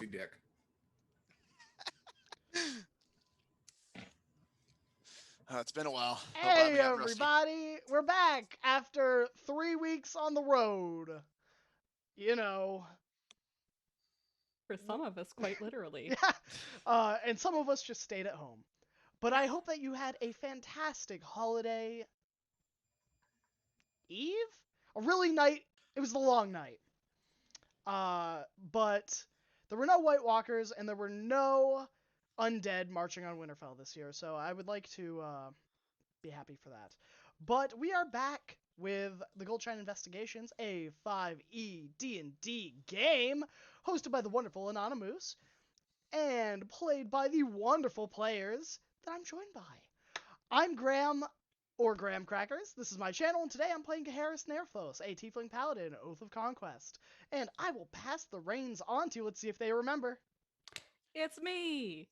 juicy dick. It's been a while. Hope I haven't Hey gotten rusty. everybody, we're back after 3 weeks on the road. You know, For some of us, quite literally. and some of us just stayed at home. But I hope that you had a fantastic holiday eve? A really night. It was the long night. But there were no White Walkers and there were no undead marching on Winterfell this year, so I would like to be happy for that. But we are back with the Goldshine Investigations, a 5e D&D game hosted by the wonderful Anonymous and played by the wonderful players that I'm joined by. I'm Graham, or Graham Crackers. This is my channel, and today I'm playing Gaheris Nerfos, a Tiefling Paladin, Oath of Conquest. And I will pass the reins on to you. Let's see if they remember. It's me!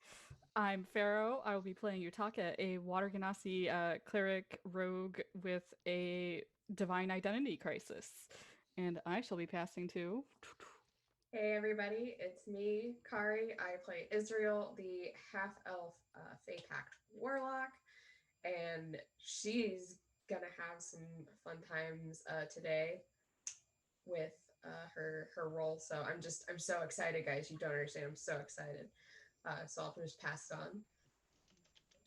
I'm Pharaoh. I will be playing Utaka, a Water Genasi cleric rogue with a divine identity crisis. And I shall be passing to... Hey everybody, it's me, Kari. I play Israel, the half-elf Fae Pact Warlock, and she's gonna have some fun times today with her role. So I'm so excited, guys. You don't understand. I'm so excited. So I'll just pass it on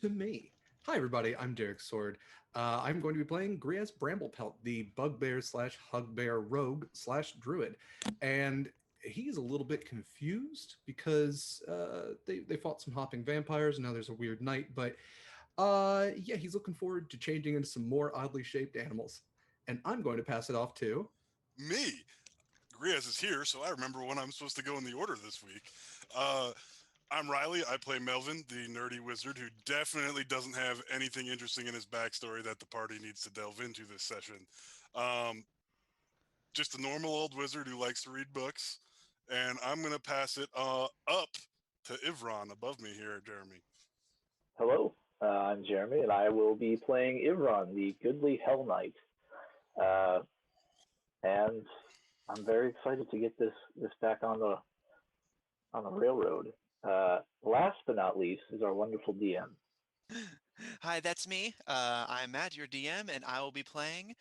To me. Hi, everybody. I'm Derek Sword. I'm going to be playing Grias Bramblepelt, the bugbear/hugbear rogue/druid. And he's a little bit confused because they fought some hopping vampires, and now there's a weird night. But yeah, he's looking forward to changing into some more oddly shaped animals. And I'm going to pass it off to... Me. Grias is here, so I remember when I'm supposed to go in the order this week. I'm Riley. I play Melvin, the nerdy wizard who definitely doesn't have anything interesting in his backstory that the party needs to delve into this session. Just a normal old wizard who likes to read books. And I'm going to pass it up to Ivron above me here, Jeremy. Hello, I'm Jeremy, and I will be playing Ivron, the Goodly Hell Knight. And I'm very excited to get this back on the railroad. Last but not least is our wonderful DM. Hi, that's me. I'm Matt, your DM, and I will be playing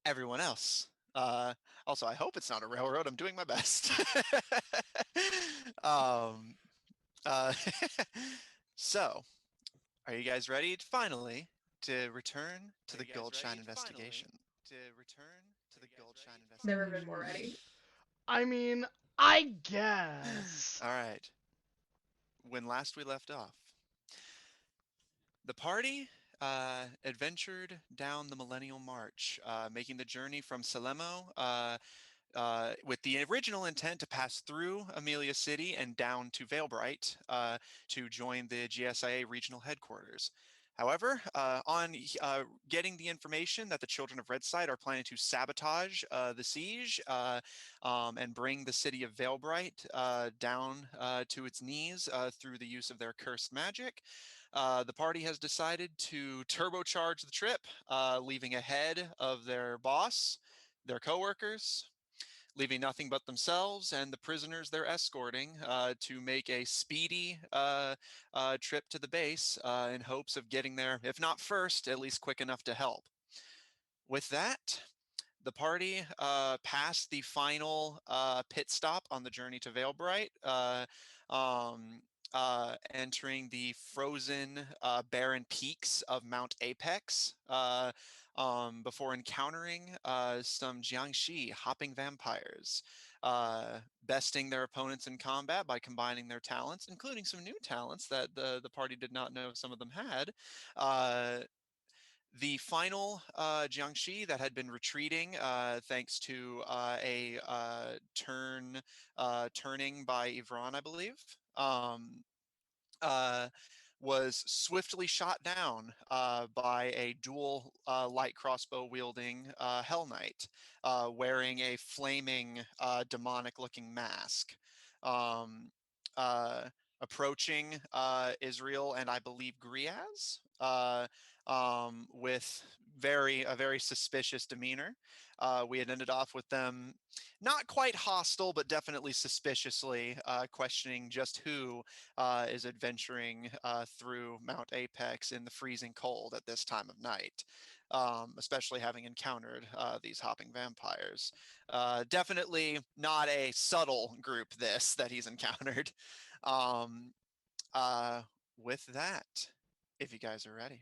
everyone else. Also, I hope it's not a railroad. I'm doing my best. So, are you guys ready finally to return to the Goldshine investigation? Never been more ready. I mean, I guess. All right. When last we left off, the party adventured down the Millennial March, making the journey from Salemo with the original intent to pass through Amelia City and down to Valebright to join the GSIA regional headquarters. However, on getting the information that the Children of Redside are planning to sabotage the siege and bring the city of Valebright down to its knees through the use of their cursed magic, the party has decided to turbocharge the trip, leaving ahead of their boss, their coworkers, leaving nothing but themselves and the prisoners they're escorting to make a speedy trip to the base in hopes of getting there, if not first, at least quick enough to help. With that, the party passed the final pit stop on the journey to Valebright, entering the frozen barren peaks of Mount Apex before encountering some Jiangxi hopping vampires, besting their opponents in combat by combining their talents, including some new talents that the party did not know some of them had. The final Jiangxi that had been retreating thanks to a turning by Ivran, I believe, was swiftly shot down by a dual light crossbow wielding Hell Knight wearing a flaming demonic looking mask. Approaching Israel and I believe Griaz with a very suspicious demeanor. We had ended off with them not quite hostile, but definitely suspiciously questioning just who is adventuring through Mount Apex in the freezing cold at this time of night, especially having encountered these hopping vampires. Definitely not a subtle group, this, that he's encountered. Um, with that, if you guys are ready.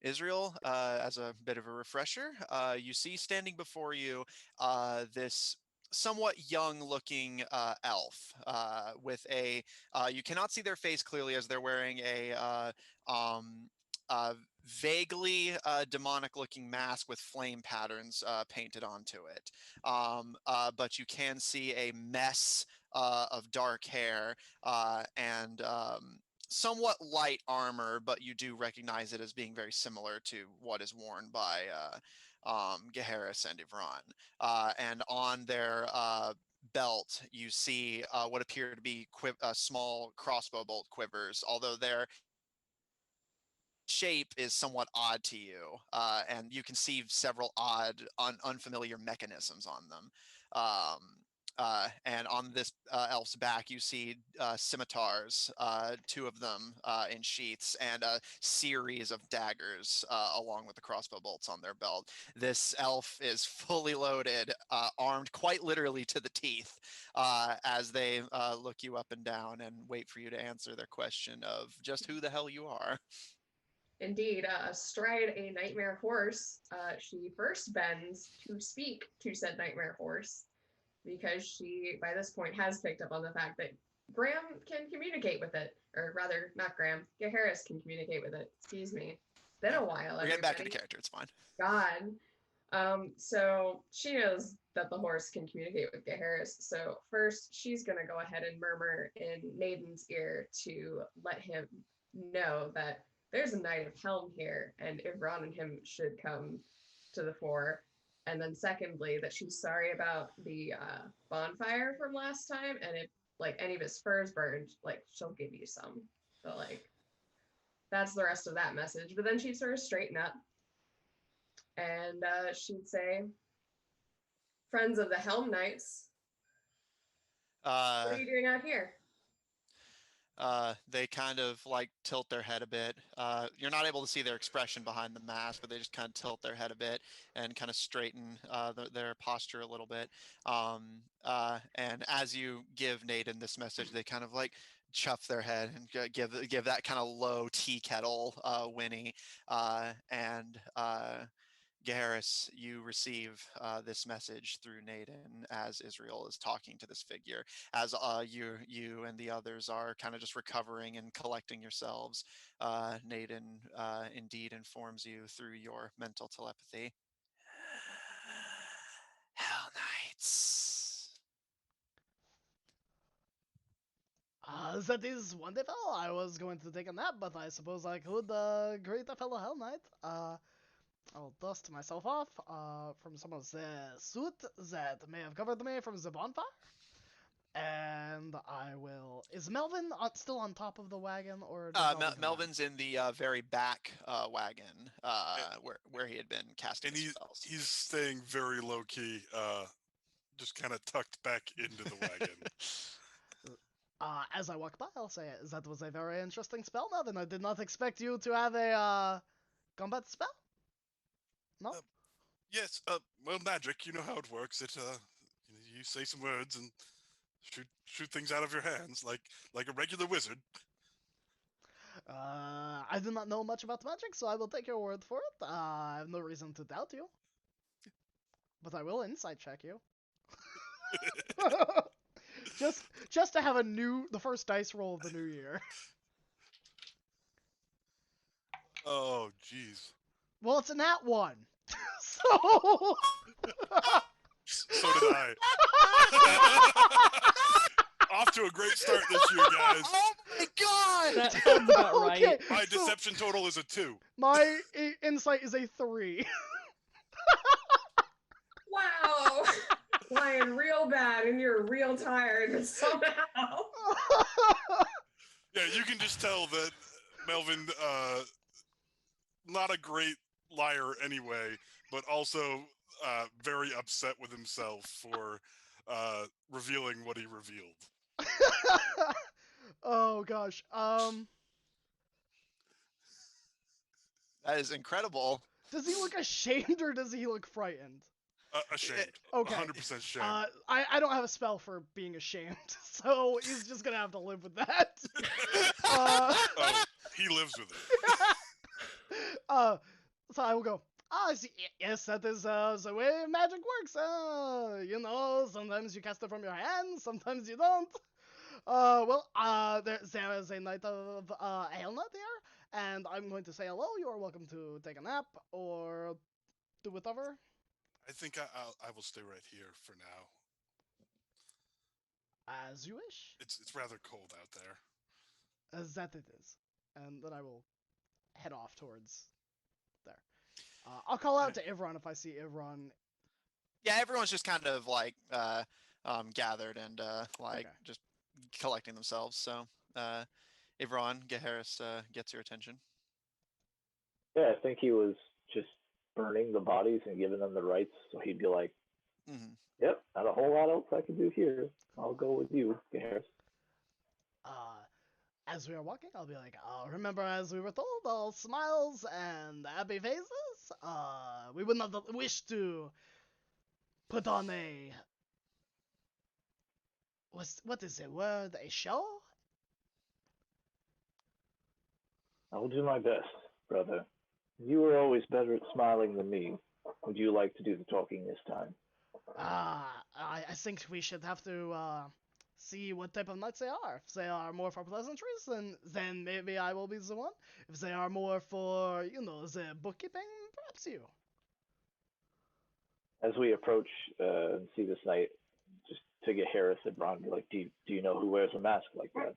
Israel, as a bit of a refresher, you see standing before you this somewhat young-looking elf with a. You cannot see their face clearly as they're wearing a um, uh, vaguely demonic-looking mask with flame patterns painted onto it. But you can see a mess of dark hair and somewhat light armor, but you do recognize it as being very similar to what is worn by Geharis and Ivran. And on their belt, you see what appear to be small crossbow bolt quivers, although their shape is somewhat odd to you, and you can see several odd, unfamiliar mechanisms on them. And on this elf's back, you see scimitars, two of them in sheaths, and a series of daggers along with the crossbow bolts on their belt. This elf is fully loaded, armed quite literally to the teeth, as they look you up and down and wait for you to answer their question of just who the hell you are. Indeed, astride a nightmare horse, she first bends to speak to said nightmare horse, because she, by this point, has picked up on the fact that Graham can communicate with it. Or rather, not Graham, Geharis can communicate with it. Excuse me. It's been a while, We're getting back into everybody. character, it's fine. God. So she knows that the horse can communicate with Geharis. So first, she's going to go ahead and murmur in Naiden's ear to let him know that there's a Knight of Helm here, and Ivran and him should come to the fore. And then secondly, that she's sorry about the bonfire from last time, and if like any of his furs burned, like she'll give you some. So like that's the rest of that message. But then she'd sort of straighten up, and she'd say, "Friends of the Helm Knights, what are you doing out here?" They kind of like tilt their head a bit. You're not able to see their expression behind the mask, but they just kind of tilt their head a bit and kind of straighten their posture a little bit. And as you give Naden this message, they kind of like chuff their head and give that kind of low tea kettle whinny. And Geharis, you receive this message through Naden as Israel is talking to this figure. As you and the others are kind of just recovering and collecting yourselves, Naden indeed informs you through your mental telepathy. Hell Knights. That is wonderful. I was going to take a nap, but I suppose I could greet a fellow Hell Knight. I'll dust myself off from some of the soot that may have covered me from the bonfire. And I will... Is Melvin still on top of the wagon, or did Melvin's in the very back wagon where he had been casting And spells. he's staying very low key, just kind of tucked back into the wagon. As I walk by, I'll say, that was a very interesting spell, Melvin. I did not expect you to have a combat spell. No? Yes, well, magic, you know how it works. You say some words and shoot things out of your hands like a regular wizard. I do not know much about magic, so I will take your word for it. I have no reason to doubt you. But I will insight check you. just to have the first dice roll of the new year. Oh, jeez. Well, it's a nat 1. So... So did I. Off to a great start this year, guys. Oh my god! That sounds about right. Okay, My so deception total is a 2. my insight is a 3. Wow. Lying real bad and you're real tired somehow. Yeah, you can just tell that Melvin, not a great liar anyway, but also very upset with himself for revealing what he revealed. Oh gosh. That is incredible. Does he look ashamed or does he look frightened? Ashamed. Okay. 100% shame. I don't have a spell for being ashamed, so he's just gonna have to live with that. Oh, he lives with it. So I will go. Yes, that is the way magic works. Sometimes you cast it from your hand, sometimes you don't. There is a night of Helnut here, and I'm going to say hello. You are welcome to take a nap or do whatever. I think I will stay right here for now. As you wish. It's rather cold out there. As that it is. And then I will head off towards there. I'll call out to Ivron if I see Ivron. Yeah, everyone's just kind of like gathered and just collecting themselves. So Ivron, Geharis gets your attention. Yeah, I think he was just burning the bodies and giving them the rights, so he'd be like, "Yep, not a whole lot else I can do here. I'll go with you, Harris." As we are walking, I'll be like, remember as we were told, all smiles and happy faces? We would not wish to put on a... What is the word? A show? I will do my best, brother. You were always better at smiling than me. Would you like to do the talking this time? I think we should have to see what type of nuts they are. If they are more for pleasantries, then maybe I will be the one. If they are more for, the bookkeeping, perhaps you. As we approach and see this knight, just to get Harris and Ron, be like, do you know who wears a mask like that?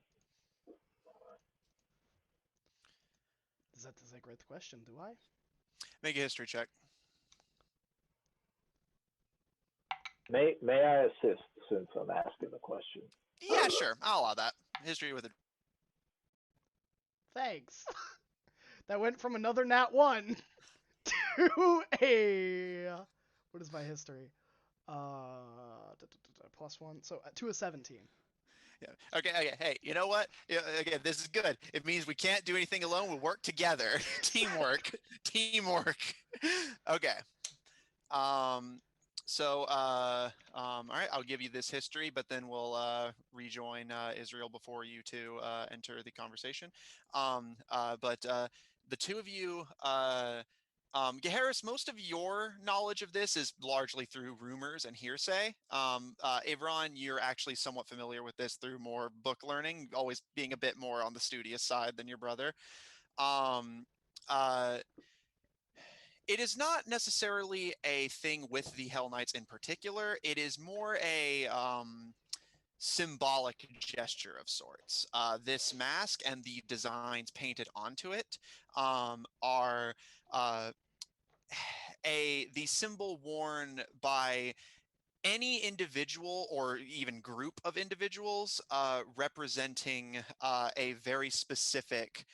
That is a great question. Do I? Make a history check. May I assist since I'm asking the question? Yeah, sure. I'll allow that. History with a... Thanks. That went from another nat 1 to a... What is my history? +1. So to a 17. Yeah. Okay. Hey, you know what? Yeah, again, this is good. It means we can't do anything alone. We'll work together. Teamwork. Teamwork. Okay. All right, I'll give you this history, but then we'll rejoin Israel before you two enter the conversation. But the two of you, Geharis, most of your knowledge of this is largely through rumors and hearsay. Avron, you're actually somewhat familiar with this through more book learning, always being a bit more on the studious side than your brother. It is not necessarily a thing with the Hell Knights in particular. It is more a symbolic gesture of sorts. This mask and the designs painted onto it are the symbol worn by any individual or even group of individuals representing a very specific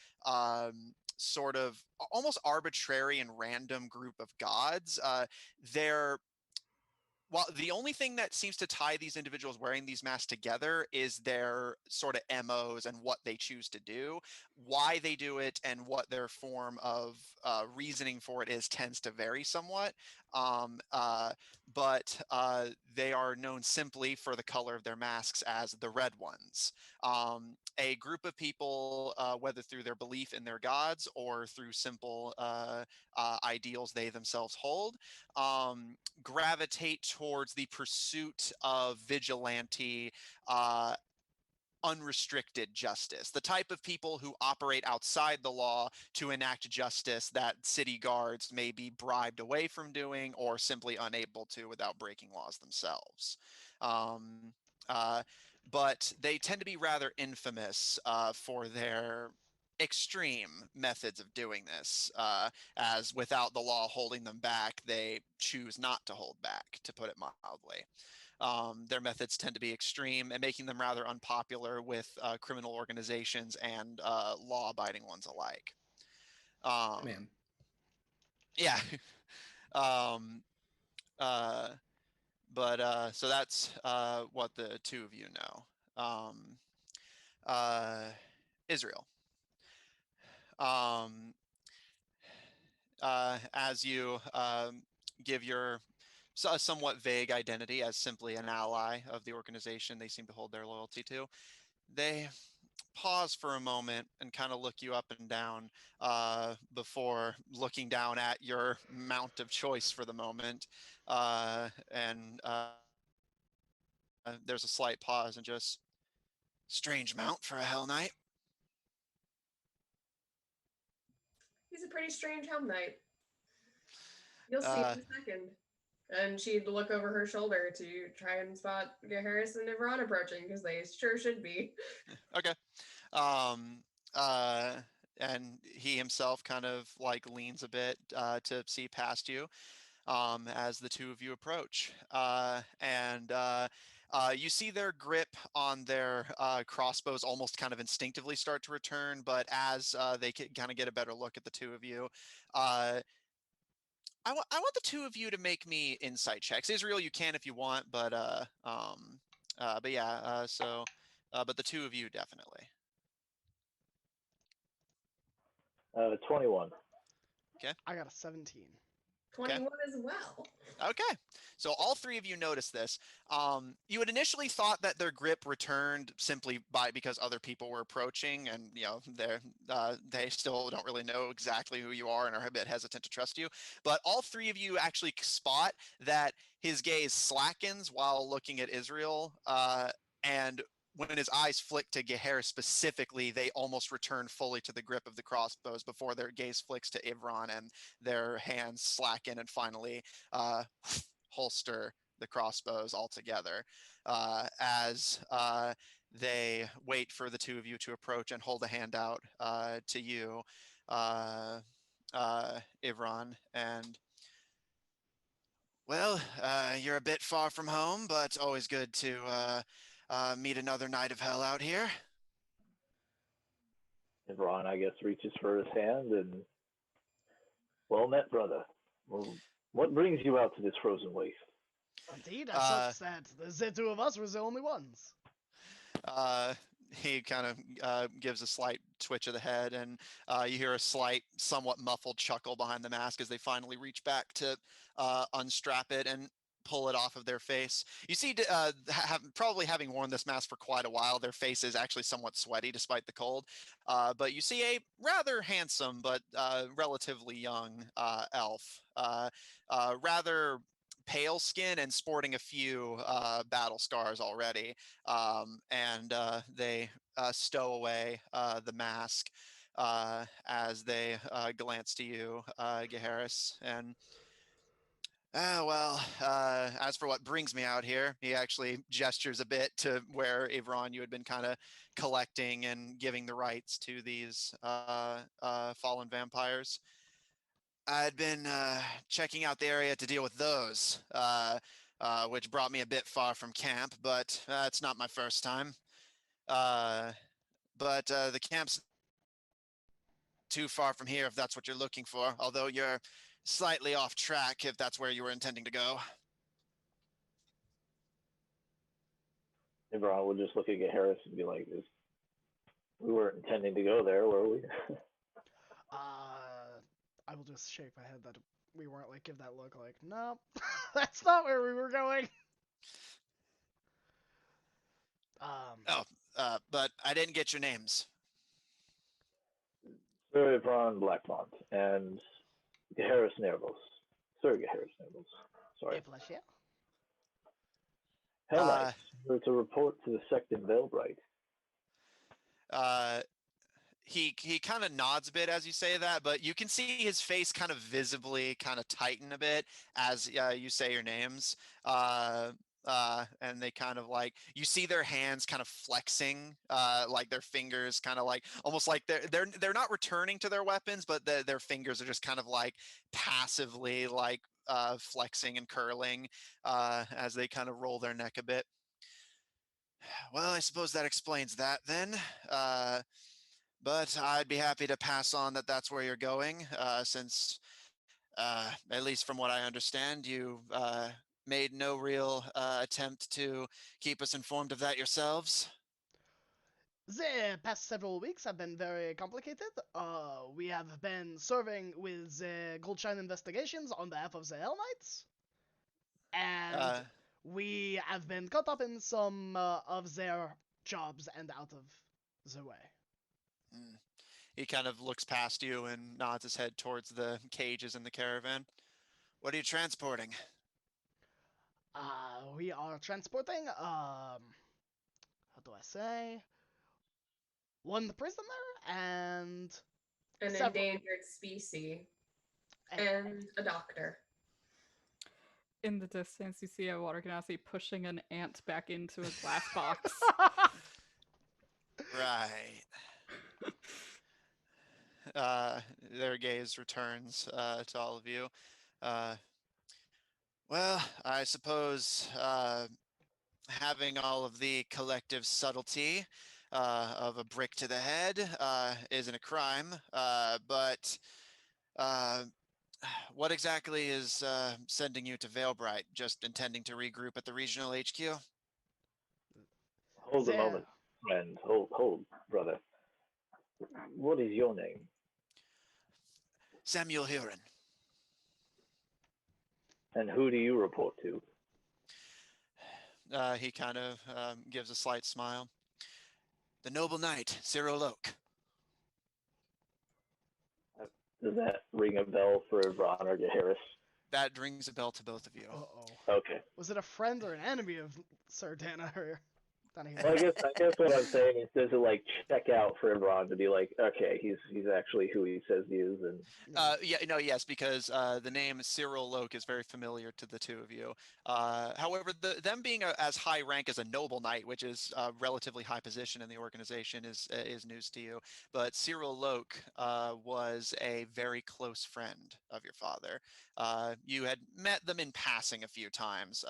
sort of almost arbitrary and random group of gods. Well, the only thing that seems to tie these individuals wearing these masks together is their sort of MOs and what they choose to do. Why they do it and what their form of reasoning for it is tends to vary somewhat. But they are known simply for the color of their masks as the red ones. A group of people, whether through their belief in their gods or through simple ideals they themselves hold, gravitate towards the pursuit of vigilante, unrestricted justice, the type of people who operate outside the law to enact justice that city guards may be bribed away from doing or simply unable to without breaking laws themselves. But they tend to be rather infamous for their extreme methods of doing this, as without the law holding them back, they choose not to hold back, to put it mildly. Their methods tend to be extreme and making them rather unpopular with criminal organizations and law-abiding ones alike. Man. Yeah. um, so that's what the two of you know. Israel. Um, as you give your somewhat vague identity as simply an ally of the organization they seem to hold their loyalty to, they pause for a moment and kind of look you up and down before looking down at your mount of choice for the moment. And there's a slight pause and just, strange mount for a Hell Knight. He's a pretty strange Helm Knight. You'll see Uh, in a second. And she'd look over her shoulder to try and spot Harris and Ivron approaching, because they sure should be. Okay. Um, uh, and he himself kind of like leans a bit to see past you as the two of you approach. You see their grip on their crossbows almost kind of instinctively start to return, but as they kind of get a better look at the two of you, I want the two of you to make me insight checks. Israel, you can if you want, but yeah. But the two of you definitely. 21. Okay. I got a 17. 21 as well. Okay, so all three of you notice this. You had initially thought that their grip returned simply because other people were approaching, and they still don't really know exactly who you are and are a bit hesitant to trust you. But all three of you actually spot that his gaze slackens while looking at Israel, and when his eyes flick to Geher specifically, they almost return fully to the grip of the crossbows before their gaze flicks to Ivron and their hands slacken and finally holster the crossbows altogether as they wait for the two of you to approach and hold a hand out to you, Ivron. And well, you're a bit far from home, but always good to meet another Knight of Hell out here. And Ron, I guess, reaches for his hand and, well met, brother. Well, what brings you out to this frozen waste? Indeed, I thought that the two of us was the only ones. He kind of gives a slight twitch of the head, and you hear a slight, somewhat muffled chuckle behind the mask as they finally reach back to unstrap it and pull it off of their face. You see, probably having worn this mask for quite a while, their face is actually somewhat sweaty despite the cold. But you see a rather handsome but relatively young elf, rather pale skin and sporting a few battle scars already. They stow away the mask as they glance to you, Geharis, and as for what brings me out here, he actually gestures a bit to where, Ivron, you had been kind of collecting and giving the rights to these fallen vampires. I'd been checking out the area to deal with those, which brought me a bit far from camp, but it's not my first time. But the camp's too far from here if that's what you're looking for, although you're slightly off track if that's where you were intending to go. And Ron would just look at Harris and be like, we weren't intending to go there, were we? I will just shake my head that we weren't like, give that look like, no, that's not where we were going. But I didn't get your names. Sir Ivron Blackmont and Geharis Nervos. Sir Geharis Nervos. Sorry. Hell Knights. We're to report to the sect in Veilbright. He kind of nods a bit as you say that, but you can see his face kind of visibly kind of tighten a bit as you say your names. And they kind of like, you see their hands kind of flexing, like their fingers kind of like almost like they're not returning to their weapons, but their fingers are just kind of like passively like flexing and curling as they kind of roll their neck a bit. Well, I suppose that explains that then. But I'd be happy to pass on that that's where you're going, since At least from what I understand, you made no real attempt to keep us informed of that yourselves. The past several weeks have been very complicated. We have been serving with the Goldshine investigations on behalf of the Hell Knights, and we have been caught up in some of their jobs and out of the way. He kind of looks past you and nods his head towards the cages in the caravan. What are you transporting? We are transporting, how do I say? One prisoner and An several... endangered species and a doctor. In the distance, you see a water genasi pushing an ant back into a glass box. Right. Their gaze returns to all of you. Well, I suppose having all of the collective subtlety of a brick to the head isn't a crime, but what exactly is sending you to Veilbright? Just intending to regroup at the regional HQ? Hold a moment, friend. Hold, brother. What is your name? Samuel Huron. And who do you report to? He kind of gives a slight smile. The noble knight, Cyril Oak. Does that ring a bell for Ron or Harris? That rings a bell to both of you. Uh-oh. Okay. Was it a friend or an enemy of Sir Dana or Donahue? Well, I guess what I'm saying is, does it like check out for Ron to be like, okay, he's actually who he says he is, and yes, because the name Cyril Loke is very familiar to the two of you. However, them being as high rank as a noble knight, which is a relatively high position in the organization, is news to you. But Cyril Loke was a very close friend of your father. You had met them in passing a few times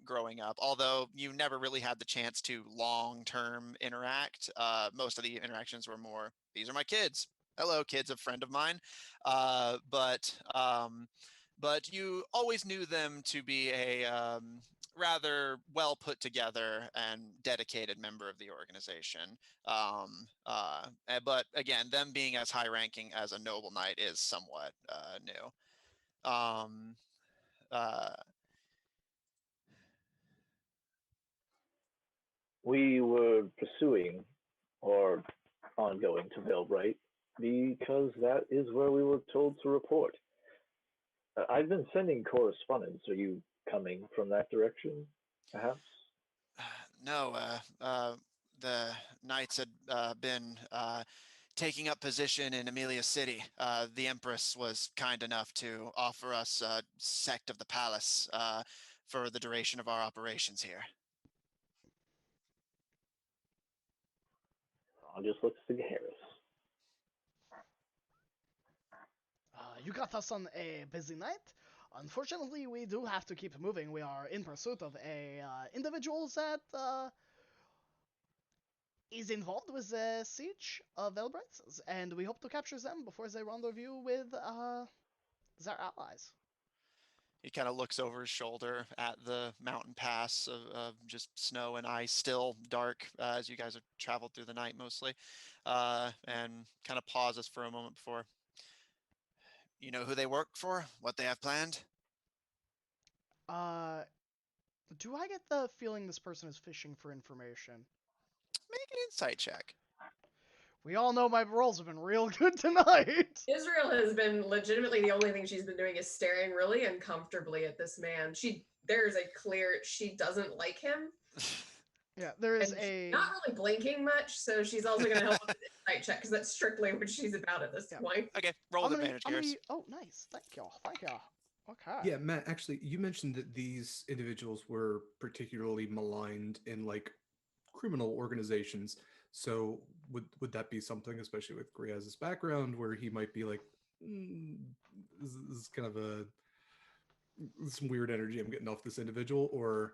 growing up, although you never really had the chance to long-term interact. Most of the interactions were more, these are my kids. Hello, kids, a friend of mine. But you always knew them to be a rather well put together and dedicated member of the organization. But again, them being as high ranking as a noble knight is somewhat new. we were pursuing or ongoing to Veilbright because that is where we were told to report. I've been sending correspondence. Are you coming from that direction, perhaps? No, the knights had been taking up position in Amelia City. The Empress was kind enough to offer us a sect of the palace for the duration of our operations here. Ron just looks to Harris. You got us on a busy night. Unfortunately, we do have to keep moving. We are in pursuit of a individual that is involved with the siege of Veilbright, and we hope to capture them before they rendezvous with their allies. He kind of looks over his shoulder at the mountain pass of just snow and ice, still dark as you guys have traveled through the night mostly, and kind of pauses for a moment before. You know who they work for? What they have planned? Do I get the feeling this person is fishing for information? Make an insight check. We all know my rolls have been real good tonight. Israel has been legitimately, the only thing she's been doing is staring really uncomfortably at this man. She doesn't like him. Yeah, there is not really blinking much, so she's also going to help with the insight check because that's strictly what she's about at this point. Okay, roll with advantage, Garrus. Oh, nice. Thank you. Okay. Yeah, Matt, actually, you mentioned that these individuals were particularly maligned in like criminal organizations. So would that be something, especially with Griaz's background, where he might be like, this is kind of some weird energy I'm getting off this individual, or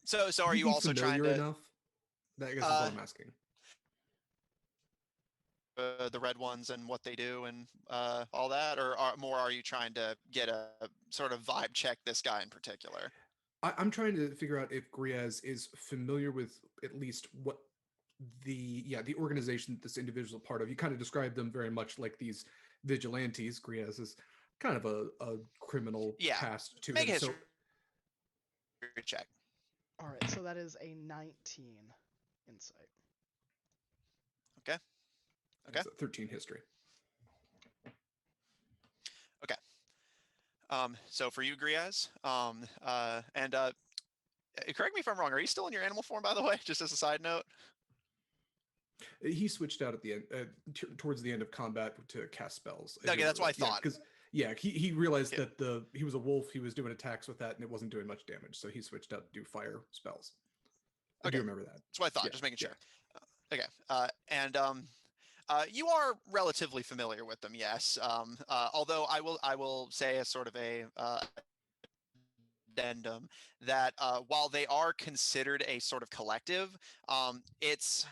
so are you also trying to enough? I guess is what I'm asking. the red ones and what they do and all that, or are you trying to get a sort of vibe check this guy in particular? I'm trying to figure out if Griaz is familiar with at least what the organization that this individual is a part of. You kind of described them very much like these vigilantes. Griaz is kind of a criminal past to Make him. a So history check. All right, so that is a 19 insight. Okay. it's a 13 history. Okay. So for you, Griaz, correct me if I'm wrong. Are you still in your animal form, by the way? Just as a side note. He switched out at the end, towards the end of combat, to cast spells. Okay, that's what I thought. Because he realized that he was a wolf. He was doing attacks with that, and it wasn't doing much damage. So he switched out to do fire spells. I do remember that. That's what I thought. Just making sure. Okay. You are relatively familiar with them, yes. Although I will say as sort of a addendum that while they are considered a sort of collective, it's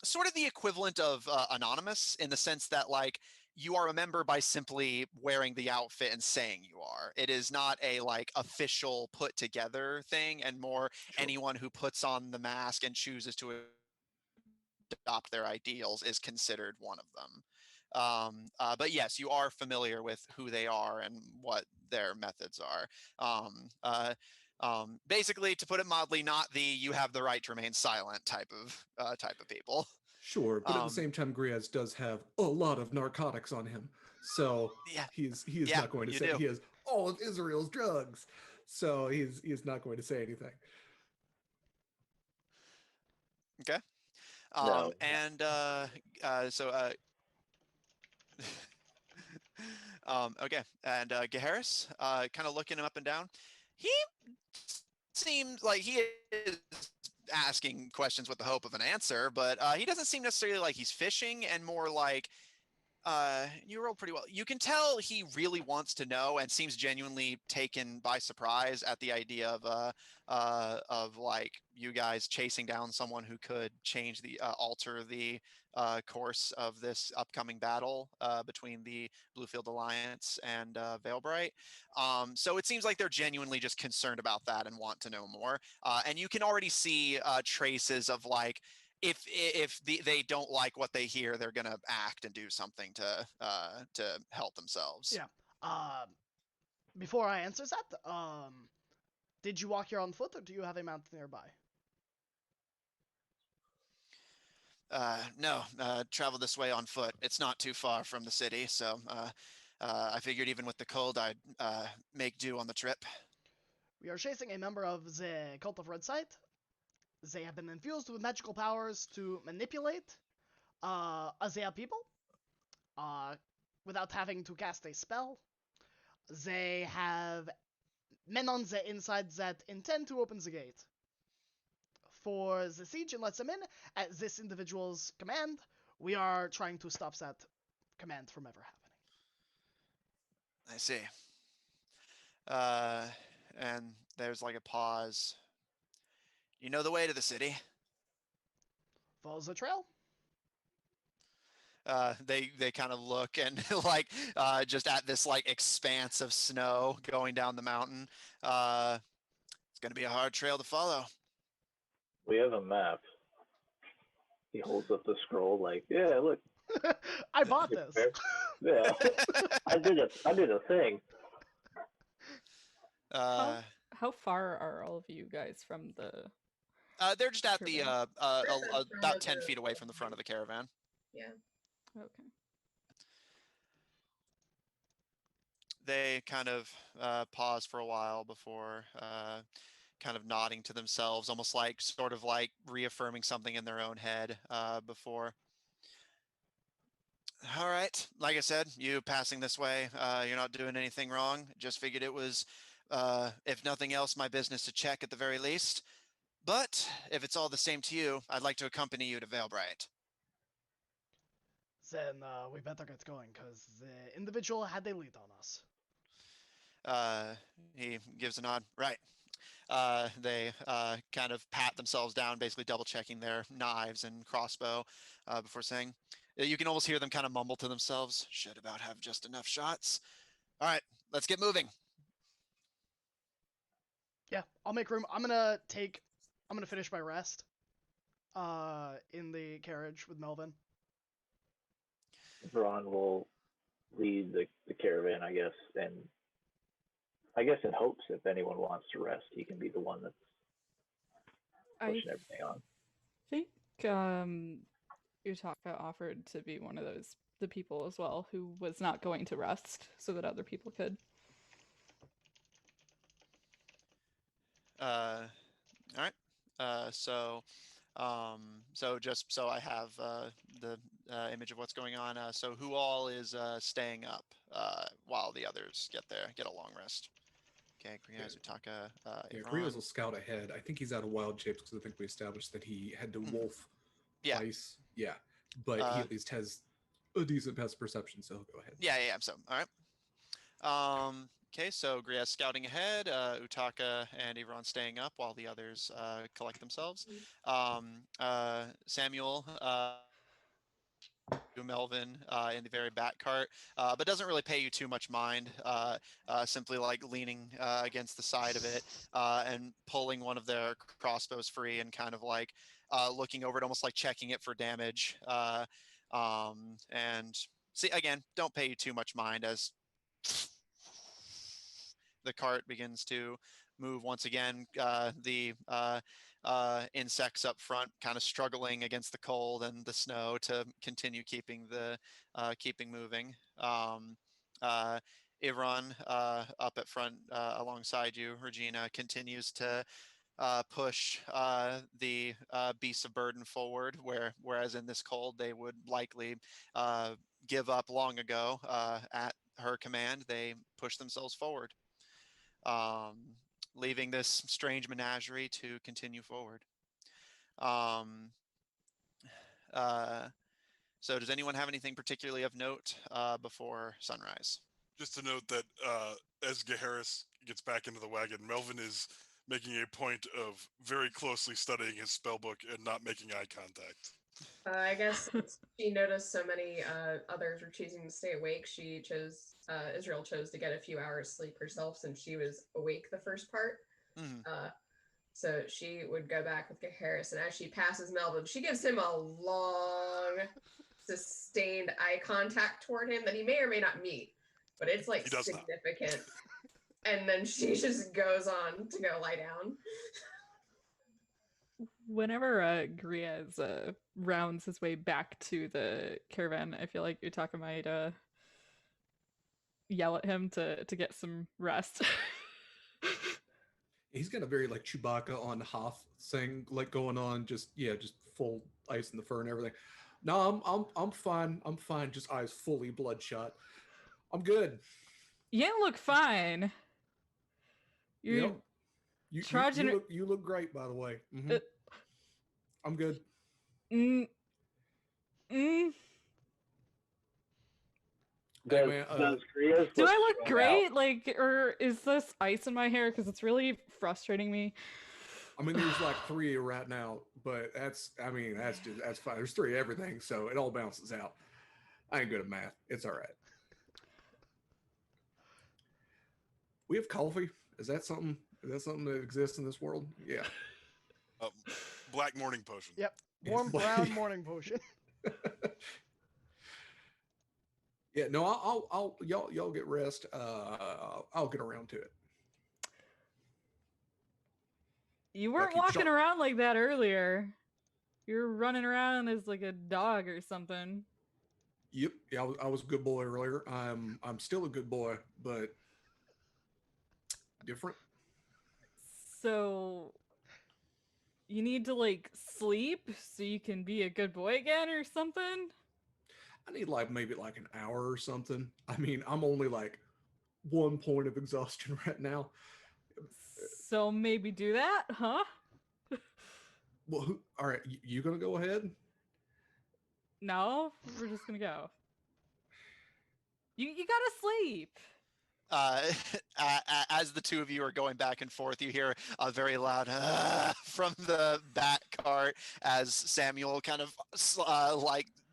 sort of the equivalent of anonymous in the sense that like you are a member by simply wearing the outfit and saying you are. It is not a like official put together thing, and more anyone who puts on the mask and chooses to adopt their ideals is considered one of them. But yes, you are familiar with who they are and what their methods are. Basically, to put it mildly, not the "you have the right to remain silent" type of people. Sure, but at the same time, Griaz does have a lot of narcotics on him, so he is not going to say he has all of Israel's drugs, so he is not going to say anything. Okay. No. Okay, and Gaharis, kind of looking him up and down, he seems like he is asking questions with the hope of an answer, but he doesn't seem necessarily like he's fishing, and more like you rolled pretty well. You can tell he really wants to know and seems genuinely taken by surprise at the idea of like you guys chasing down someone who could change alter the course of this upcoming battle between the Bluefield Alliance and Veilbright. So it seems like they're genuinely just concerned about that and want to know more. And you can already see traces of like, if they don't like what they hear, they're gonna act and do something to help themselves. Yeah. Before I answer that, did you walk here on foot, or do you have a mount nearby? No, travel this way on foot. It's not too far from the city, so I figured even with the cold, I'd make do on the trip. We are chasing a member of the Cult of Red Sight. They have been infused with magical powers to manipulate Azea people without having to cast a spell. They have men on the inside that intend to open the gate for the siege and let them in at this individual's command. We are trying to stop that command from ever happening. I see. And there's like a pause. You know the way to the city? Follows the trail. They kind of look and like just at this like expanse of snow going down the mountain. It's gonna be a hard trail to follow. We have a map. He holds up the scroll like, yeah, look. I bought this. Yeah, I did a thing. How far are all of you guys from the? They're just at the caravan? about 10 feet away from the front of the caravan. Yeah. Okay. They kind of pause for a while before kind of nodding to themselves, almost like sort of like reaffirming something in their own head before. All right, like I said, you passing this way, you're not doing anything wrong. Just figured it was, if nothing else, my business to check at the very least. But if it's all the same to you, I'd like to accompany you to Veilbright. Then we better get going, because the individual had a lead on us. He gives a nod. Right. They kind of pat themselves down, basically double checking their knives and crossbow before saying, you can almost hear them kind of mumble to themselves, should about have just enough shots. All right, let's get moving. Yeah, I'll make room. I'm gonna finish my rest. In the carriage with Melvin. Veron will lead the caravan, I guess, and I guess in hopes if anyone wants to rest, he can be the one that's pushing everything on. I think Utaka offered to be one of the people as well who was not going to rest so that other people could. All right. So just so I have the image of what's going on. So who all is staying up while the others get a long rest? Okay, Griaz, Utaka, Yeah, Ivran. Griaz will scout ahead. I think he's out of wild shapes because I think we established that he had to wolf twice. Yeah, but he at least has a decent pest perception, so he'll go ahead. Yeah. So, all right. Okay, so Griaz scouting ahead, Utaka and Ivran staying up while the others collect themselves. Samuel, Melvin in the very back cart, but doesn't really pay you too much mind. Simply like leaning against the side of it and pulling one of their crossbows free and kind of like looking over it, almost like checking it for damage. And see, again, don't pay you too much mind as the cart begins to move once again. The insects up front kind of struggling against the cold and the snow to continue keeping moving. Ivran up at front alongside you. Regina continues to push the beasts of burden forward, whereas in this cold they would likely give up long ago. At her command, they push themselves forward, leaving this strange menagerie to continue forward. So does anyone have anything particularly of note before sunrise? Just to note that as Gaharis gets back into the wagon, Melvin is making a point of very closely studying his spellbook and not making eye contact. I guess since she noticed so many others were choosing to stay awake, Israel chose to get a few hours sleep herself since she was awake the first part. So she would go back with Gaharis, and as she passes Melvin, she gives him a long, sustained eye contact toward him that he may or may not meet, but it's like significant. And then she just goes on to go lie down. Whenever Griaz rounds his way back to the caravan, I feel like Utaka might yell at him to get some rest. He's got a very like Chewbacca on Hoth thing like going on, just full ice in the fur and everything. No, I'm fine. I'm fine. Just eyes fully bloodshot. I'm good. You look fine. You look great, by the way. I'm good. Does Griaz do I look great? Out? Like, or is this ice in my hair? Because it's really frustrating me. I mean, there's like 3 right now, but that's fine. There's 3 of everything, so it all bounces out. I ain't good at math. It's all right. We have coffee. Is that something that exists in this world? Yeah. Black morning potion. Yep. Warm brown morning potion. Yeah, no, I'll y'all get rest. I'll get around to it. You weren't walking around like that earlier. You were running around as like a dog or something. Yep. Yeah, I was a good boy earlier. I'm still a good boy, but different. So you need to like sleep so you can be a good boy again or something? I need like maybe like an hour or something. I mean, I'm only like 1 point of exhaustion right now. So maybe do that, huh? Well, all right, you gonna go ahead? No, we're just gonna go. You gotta sleep. as the two of you are going back and forth, you hear a very loud from the back cart as Samuel kind of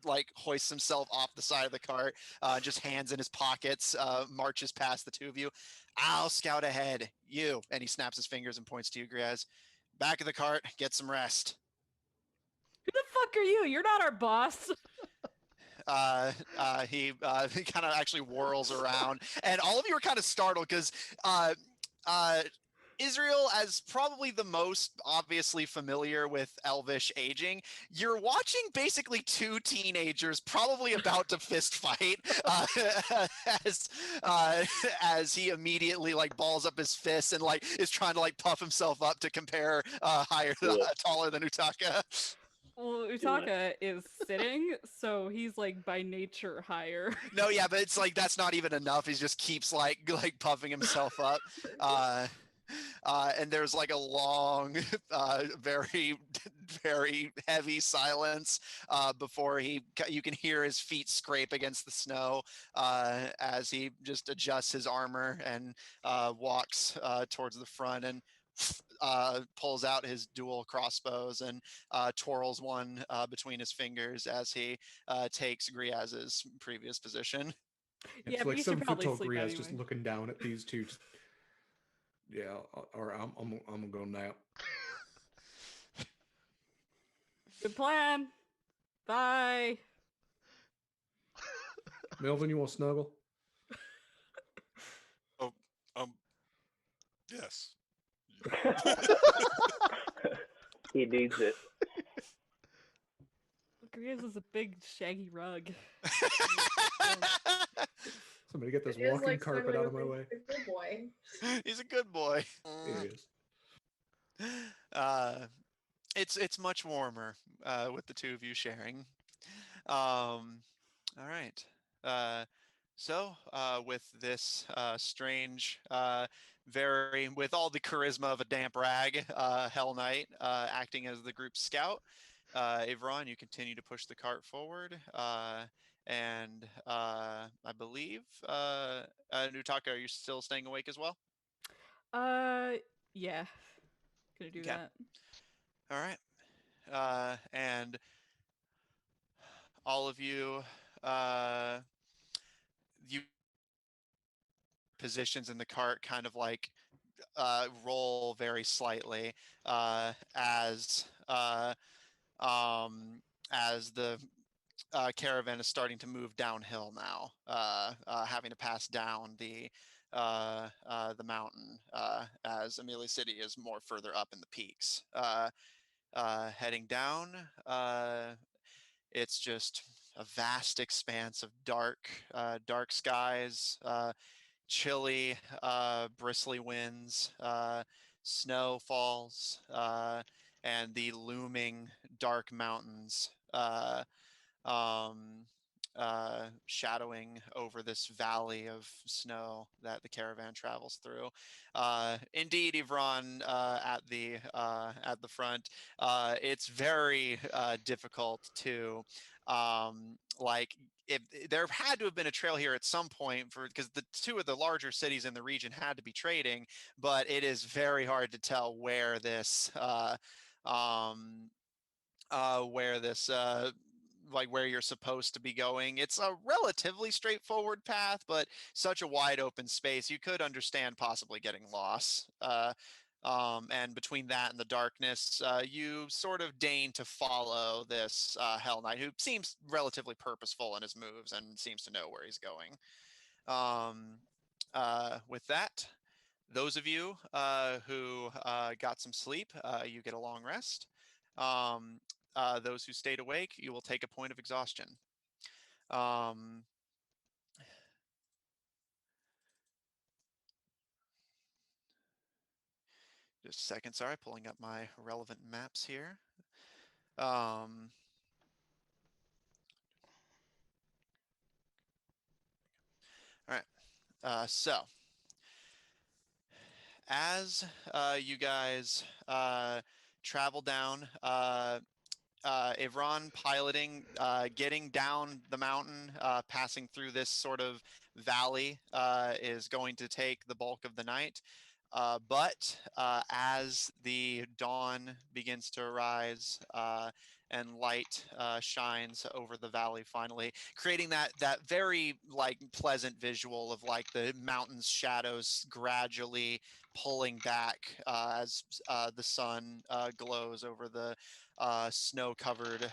like hoists himself off the side of the cart, just hands in his pockets, marches past the two of you. I'll scout ahead. You, and he snaps his fingers and points to you, Griaz. Back of the cart, get some rest. Who the fuck are you? You're not our boss. He kind of actually whirls around, and all of you are kind of startled because Israel, as probably the most obviously familiar with Elvish aging, you're watching basically two teenagers probably about to fist fight as as he immediately like balls up his fists and like is trying to like puff himself up to compare taller than Utaka. Well, Utaka is sitting, so he's like by nature higher. No, yeah, but it's like that's not even enough. He just keeps like puffing himself up. And there's like a long, very, very heavy silence before you can hear his feet scrape against the snow as he just adjusts his armor and walks towards the front and pulls out his dual crossbows and twirls one between his fingers as he takes Griaz's previous position. It's Yeah, but like you should 7 foot probably tall sleep Griaz anyway. just looking down at these two. Yeah, or I'm gonna go nap. Good plan. Bye. Melvin, you want to snuggle? Yes. He needs it. Griaz is a big shaggy rug. Somebody get this It is walking like carpet snuggling out of my with way. a good boy. He's a good boy. It is. It's much warmer with the two of you sharing. All right. So with this strange, with all the charisma of a damp rag, Hell Knight acting as the group scout, Avron, you continue to push the cart forward. And I believe, Nutaka, are you still staying awake as well? Yeah. Gonna do Okay. that. All right. And all of you, you positions in the cart kind of like roll very slightly as the caravan is starting to move downhill now, having to pass down the mountain as Amelia City is more further up in the peaks. Heading down, it's just a vast expanse of dark skies, chilly, bristly winds, snow falls, and the looming dark mountains um, shadowing over this valley of snow that the caravan travels through. Indeed, Ivron, at the front, it's very difficult to like if there had to have been a trail here at some point because the two of the larger cities in the region had to be trading, but it is very hard to tell where this like where you're supposed to be going. It's a relatively straightforward path, but such a wide open space, you could understand possibly getting lost. And between that and the darkness, you sort of deign to follow this Hell Knight, who seems relatively purposeful in his moves and seems to know where he's going. With that, those of you who got some sleep, you get a long rest. Those who stayed awake, you will take a point of exhaustion. Just a second, sorry, pulling up my relevant maps here. All right, so as you guys travel down, Ivron piloting, getting down the mountain, passing through this sort of valley is going to take the bulk of the night. But as the dawn begins to arise and light shines over the valley finally, creating that very like pleasant visual of like the mountain's shadows gradually pulling back as the sun glows over the snow-covered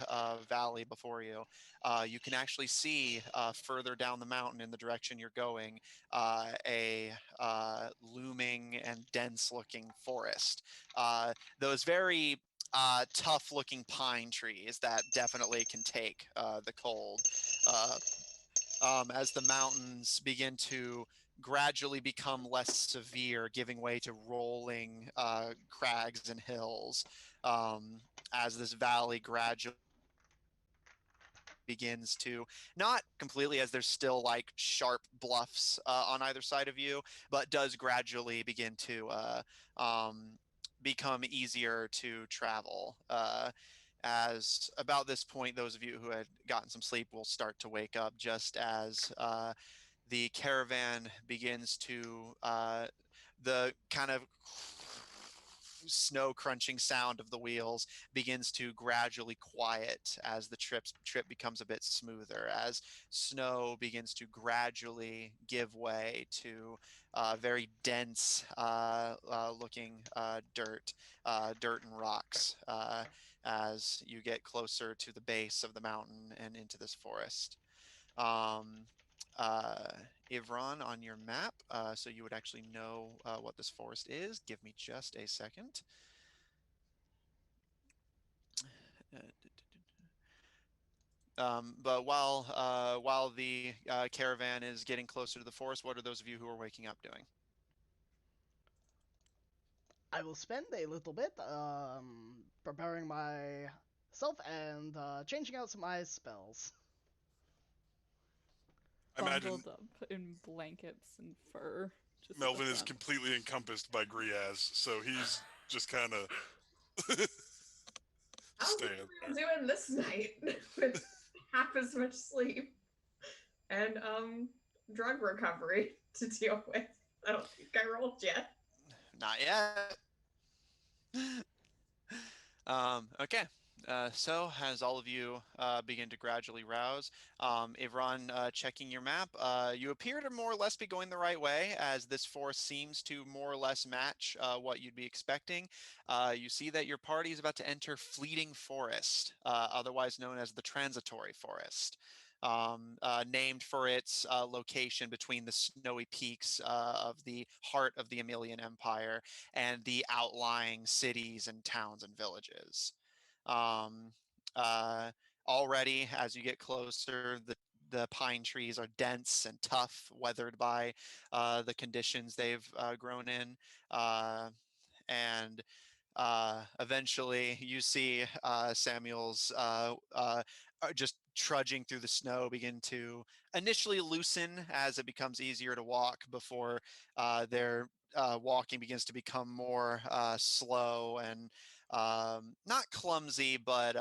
valley before you. You can actually see further down the mountain in the direction you're going a looming and dense-looking forest. Those very tough-looking pine trees that definitely can take the cold. Uh, as the mountains begin to gradually become less severe, giving way to rolling crags and hills, as this valley gradually begins to not completely, as there's still like sharp bluffs on either side of you, but does gradually begin to become easier to travel. As about this point, those of you who had gotten some sleep will start to wake up just as the caravan begins to the kind of snow crunching sound of the wheels begins to gradually quiet as the trip becomes a bit smoother, as snow begins to gradually give way to very dense looking dirt and rocks as you get closer to the base of the mountain and into this forest. Um, uh, Ivron on your map, so you would actually know what this forest is. Give me just a second. But while the caravan is getting closer to the forest, what are those of you who are waking up doing? I will spend a little bit preparing myself and changing out some of my spells. I imagine Bundled up in blankets and fur. Just at the Melvin is front. completely encompassed by Griaz, so he's just kind of How's staying everyone there. doing this night with half as much sleep and drug recovery to deal with? I don't think I rolled yet. Not yet. Okay. So as all of you begin to gradually rouse, Ivron, checking your map, you appear to more or less be going the right way, as this forest seems to more or less match what you'd be expecting. You see that your party is about to enter Fleeting Forest, otherwise known as the Transitory Forest. Named for its location between the snowy peaks of the heart of the Emilian Empire and the outlying cities and towns and villages. Um, uh, Already, as you get closer, the pine trees are dense and tough, weathered by the conditions they've grown in. And Eventually, you see Samuel's just trudging through the snow begin to initially loosen as it becomes easier to walk before their walking begins to become more slow and not clumsy, but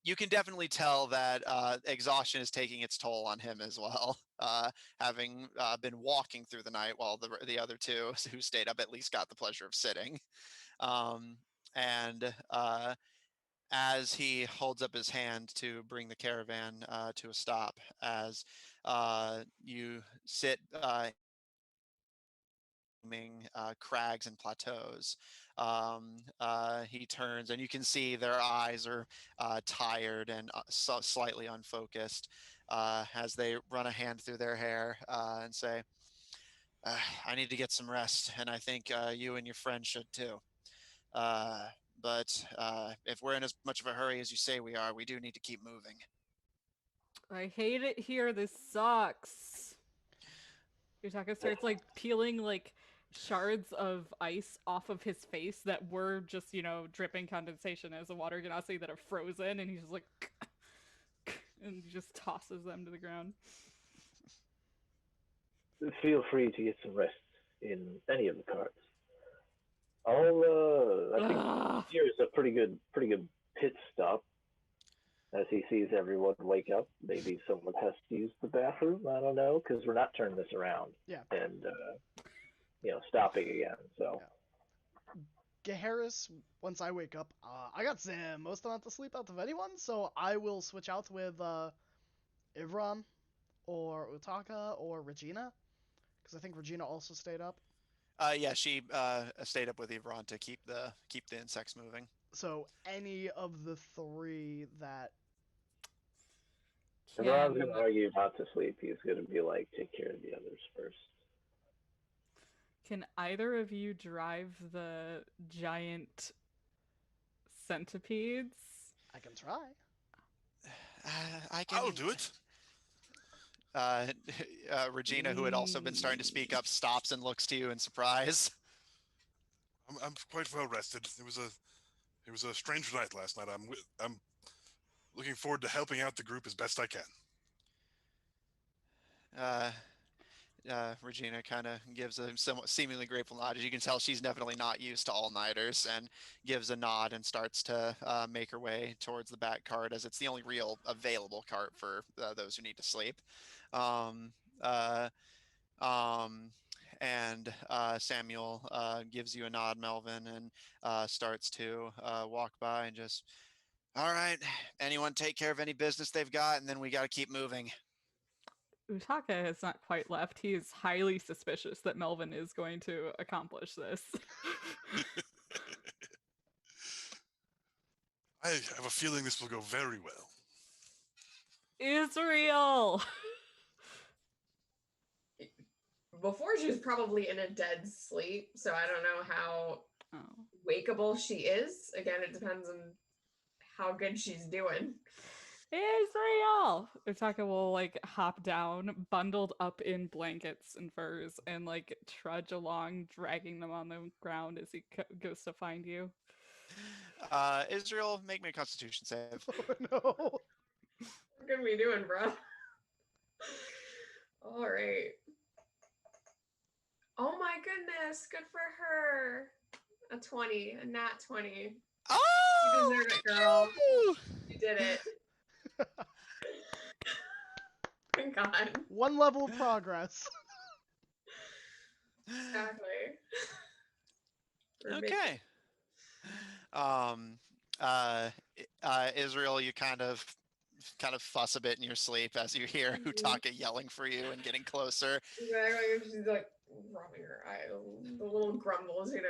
you can definitely tell that exhaustion is taking its toll on him as well, having been walking through the night while the other two who stayed up at least got the pleasure of sitting. Um, and As he holds up his hand to bring the caravan to a stop, as you sit crags and plateaus. He turns, and you can see their eyes are tired and slightly unfocused as they run a hand through their hair and say, I need to get some rest, and I think you and your friend should too. Uh, but if we're in as much of a hurry as you say we are, we do need to keep moving. I hate it here. This sucks. Yutaka starts like peeling like shards of ice off of his face that were just, dripping condensation as a water genasi that are frozen, and he's just like and he just tosses them to the ground. Feel free to get some rest in any of the carts. I think Ugh. here is a pretty good pit stop. as he sees everyone wake up. Maybe someone has to use the bathroom. I don't know, because we're not turning this around. Yeah. And stopping again. So. Yeah. Geharis, once I wake up, I got the most amount to sleep out of anyone, so I will switch out with Ivram or Utaka or Regina, because I think Regina also stayed up. Yeah, she stayed up with Yvonne to keep the insects moving. So any of the three that. If Ron's going to argue not to sleep, he's going to be like, take care of the others first. Can either of you drive the giant centipedes? I can try. I'll do it. Regina, who had also been starting to speak up, stops and looks to you in surprise. I'm quite well rested. It was a strange night last night. I'm looking forward to helping out the group as best I can. Regina kind of gives a somewhat seemingly grateful nod. As you can tell, she's definitely not used to all-nighters, and gives a nod and starts to make her way towards the back cart, as it's the only real available cart for those who need to sleep. And Samuel gives you a nod, Melvin, and starts to walk by and just, all right, anyone take care of any business they've got, and then we got to keep moving. Utaka has not quite left. He is highly suspicious that Melvin is going to accomplish this. I have a feeling this will go very well. Israel! Before she was probably in a dead sleep, so I don't know how wakeable she is. Again, it depends on how good she's doing. Israel! Utaka will hop down, bundled up in blankets and furs, and trudge along, dragging them on the ground as he goes to find you. Israel, make me a Constitution save. Oh no! What can we doing, bro? All right. Oh my goodness, good for her. A 20, a nat 20. Oh! You deserve it, girl. You did it. Thank God. One level of progress. Exactly. Okay. Israel, you kind of fuss a bit in your sleep as you hear Utaka yelling for you and getting closer. Exactly. She's like rubbing her eye. The little grumbles, you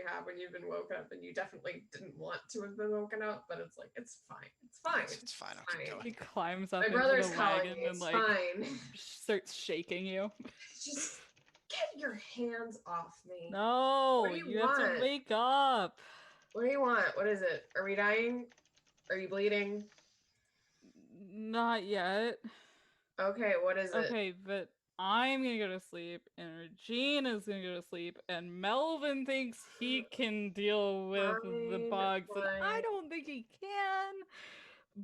have when you've been woken up, and you definitely didn't want to have been woken up, but it's like, it's fine. It's fine. It's fine. I'll keep going. He climbs up My into brother's the calling wagon me. and It's fine. starts shaking you. Just get your hands off me. No, What do you have to want? wake up. What do you want? What is it? Are we dying? Are you bleeding? Not yet. Okay, what is it? Okay, but I'm gonna go to sleep, and Regina's gonna go to sleep, and Melvin thinks he can deal with the bugs, and I don't think he can.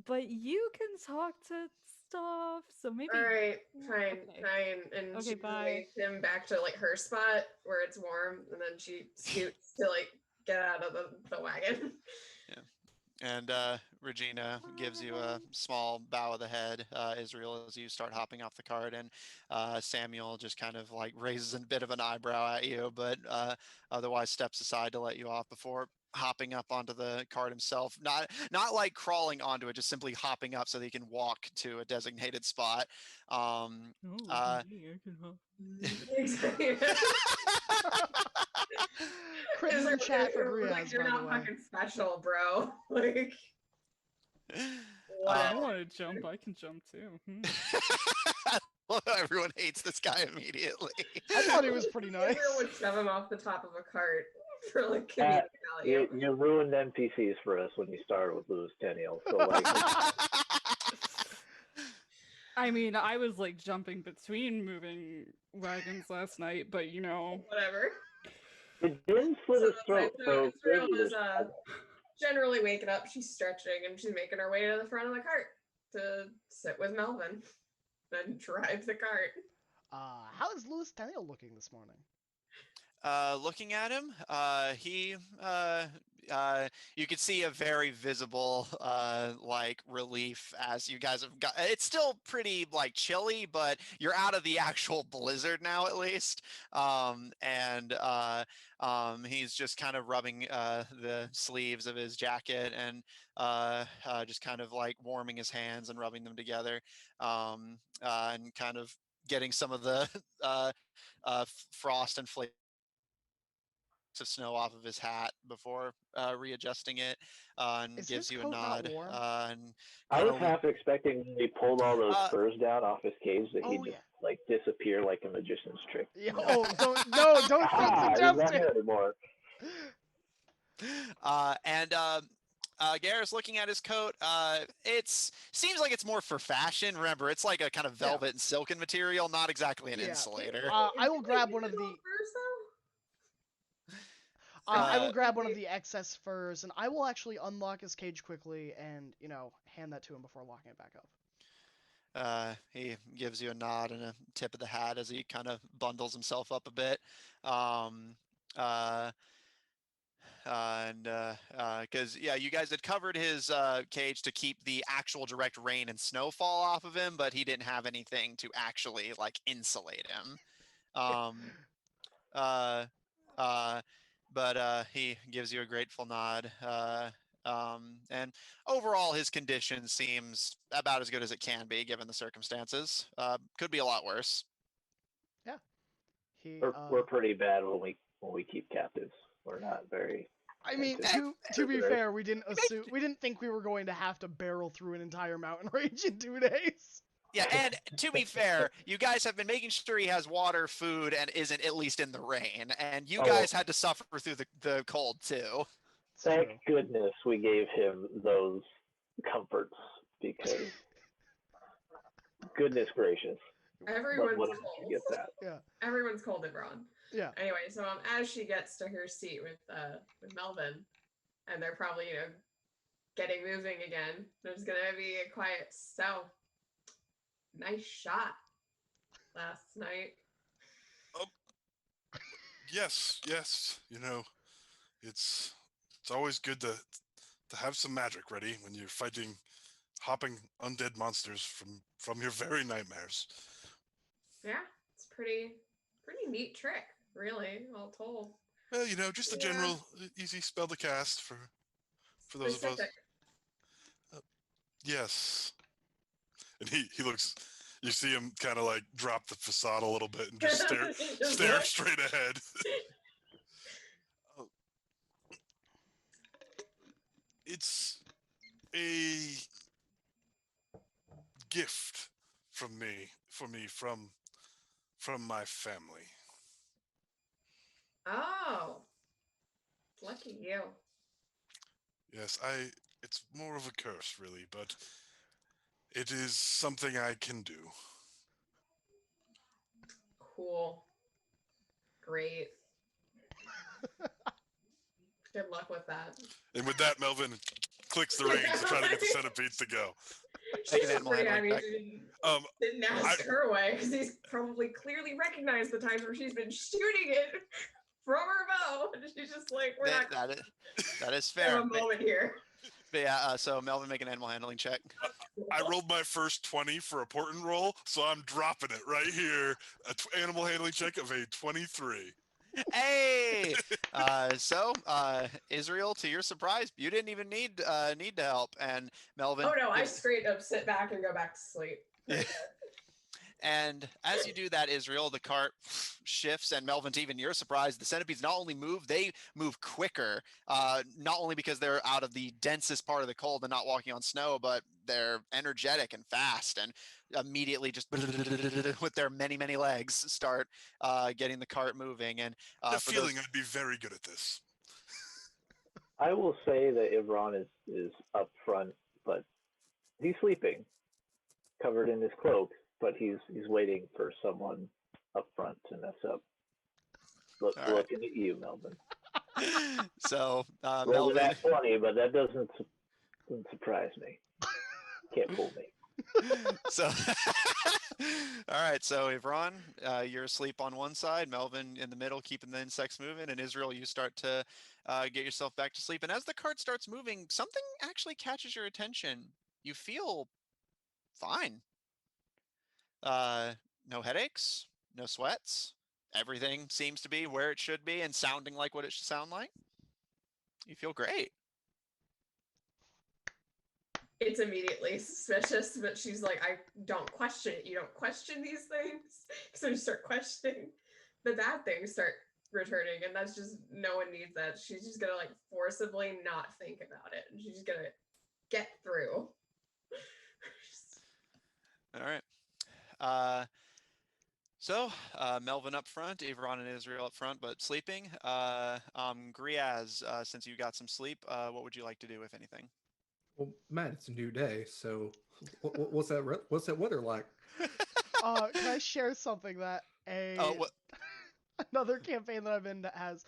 But you can talk to stuff, so maybe. All right, fine, Okay. fine. And Okay, she bye. leads him back to her spot where it's warm, and then she scoots to get out of the wagon. Yeah. And Regina gives you a small bow of the head, Israel, as you start hopping off the cart, and Samuel just kind of raises a bit of an eyebrow at you, but otherwise steps aside to let you off before hopping up onto the cart himself. Not crawling onto it, just simply hopping up so that he can walk to a designated spot. I can hop. Crit in the chat for Griaz, you're by not the way. fucking special, bro. I want to jump. I can jump too. Well, everyone hates this guy immediately. I thought he was pretty nice. Israel would shove him off the top of a cart for comedic value. You ruined NPCs for us when you started with Louis Tenniel. So I mean, I was jumping between moving wagons last night, but Whatever. It didn't slit his throat. So Israel was generally waking up. She's stretching and she's making her way to the front of the cart to sit with Melvin, then drive the cart. How is Louis Tenniel looking this morning? looking at him, you can see a very visible like relief as you guys have got. It's still pretty like chilly, but you're out of the actual blizzard now at least. And he's just kind of rubbing the sleeves of his jacket and just kind of like warming his hands and rubbing them together, and kind of getting some of the frost and flakes of snow off of his hat before readjusting it, and Is gives his you a coat not nod. warm? And I kind was of half expecting when he pulled all those Uh, furs down off his cage that he'd Oh, just yeah. like disappear like a magician's trick. Yeah. Oh, don't Ah, he's not suggest here it. anymore. and Garrett's looking at his coat. It seems like it's more for fashion. Remember, it's like a kind of Yeah. velvet and silken material, not exactly an Yeah. insulator. I will grab one of the. I will grab one of the excess furs, and I will actually unlock his cage quickly and, hand that to him before locking it back up. He gives you a nod and a tip of the hat as he kind of bundles himself up a bit. And because you guys had covered his cage to keep the actual direct rain and snowfall off of him, but he didn't have anything to actually like insulate him. Um, uh, but he gives you a grateful nod. And overall, his condition seems about as good as it can be given the circumstances. Could be a lot worse. Yeah. We're pretty bad when we keep captives. We're not very. I mean, to be fair, we didn't think we were going to have to barrel through an entire mountain range in 2 days. Yeah, and to be fair, you guys have been making sure he has water, food, and isn't at least in the rain. And you guys had to suffer through the cold too. Thank goodness we gave him those comforts because goodness gracious. Everyone's what cold. You get that. Yeah. Everyone's cold and Ron. Yeah. Anyway, so as she gets to her seat with Melvin, and they're probably getting moving again, there's gonna be a quiet so nice shot last night. Yes. It's always good to have some magic ready when you're fighting hopping undead monsters from your very nightmares. Yeah, it's pretty neat trick, really, all told. Well, just a general easy spell to cast for those Specific. of us. Yes. And he looks. You see him kind of like drop the facade a little bit and just stare straight ahead. It's a gift from my family. Oh, lucky you. Yes, it's more of a curse, really, but it is something I can do. Cool. Great. Good luck with that. And with that, Melvin clicks the reins to try to get the centipedes to go. She's just pretty happy she didn't ask her away, because he's probably clearly recognized the times where she's been shooting it from her bow. And she's just like, that is fair. A moment here. But yeah, so Melvin, make an animal handling check. I rolled my first 20 for a portent roll, so I'm dropping it right here. Animal handling check of a 23. Hey! Israel, to your surprise, you didn't even need to help. And Melvin... Oh no, I straight up sit back and go back to sleep. And as you do that, Israel, the cart shifts, and Melvin, to even your surprise, the centipedes not only move, they move quicker, not only because they're out of the densest part of the cold and not walking on snow, but they're energetic and fast, and immediately just with their many, many legs start getting the cart moving. And I'd be very good at this. I will say that Ibron is up front, but he's sleeping, covered in his cloak. But he's waiting for someone up front to mess up. Looking at you, Melvin. So Melvin, that 20, but that doesn't surprise me. Can't fool me. So All right, so Ivron, you're asleep on one side, Melvin in the middle, keeping the insects moving, and Israel, you start to get yourself back to sleep. And as the cart starts moving, something actually catches your attention. You feel fine. No headaches, no sweats. Everything seems to be where it should be and sounding like what it should sound like. You feel great. It's immediately suspicious, but she's like, I don't question it. You don't question these things. So you start questioning. The bad things start returning, and that's just, no one needs that. She's just gonna like forcibly not think about it. And she's just gonna get through. All right. So, Melvin up front, Ivron and Israel up front, but sleeping. Griaz, since you got some sleep, what would you like to do, if anything? Well, Matt, it's a new day, so what's that weather like? Can I share something that Oh, what? another campaign that I'm in that has?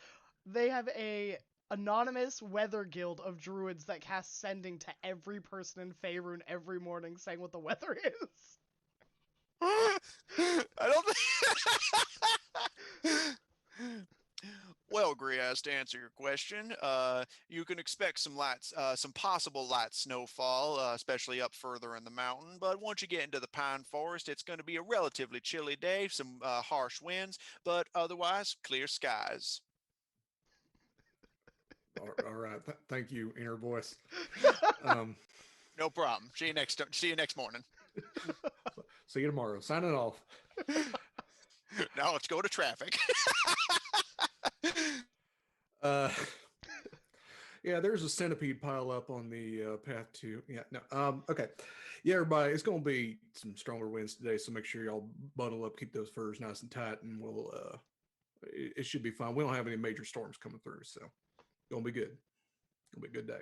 They have a anonymous weather guild of druids that cast sending to every person in Faerun every morning saying what the weather is. I don't think. Well, Griaz, to answer your question, you can expect some possible light snowfall, especially up further in the mountain. But once you get into the pine forest, it's going to be a relatively chilly day, some harsh winds, but otherwise clear skies. All right, thank you, inner voice. No problem. See you next morning. See you tomorrow. Signing off. Now let's go to traffic. Yeah, there's a centipede pile up on the path to. Yeah, no. Okay. Yeah, everybody, it's gonna be some stronger winds today, so make sure y'all bundle up, keep those furs nice and tight, and it should be fine. We don't have any major storms coming through, so gonna be good. Gonna be a good day.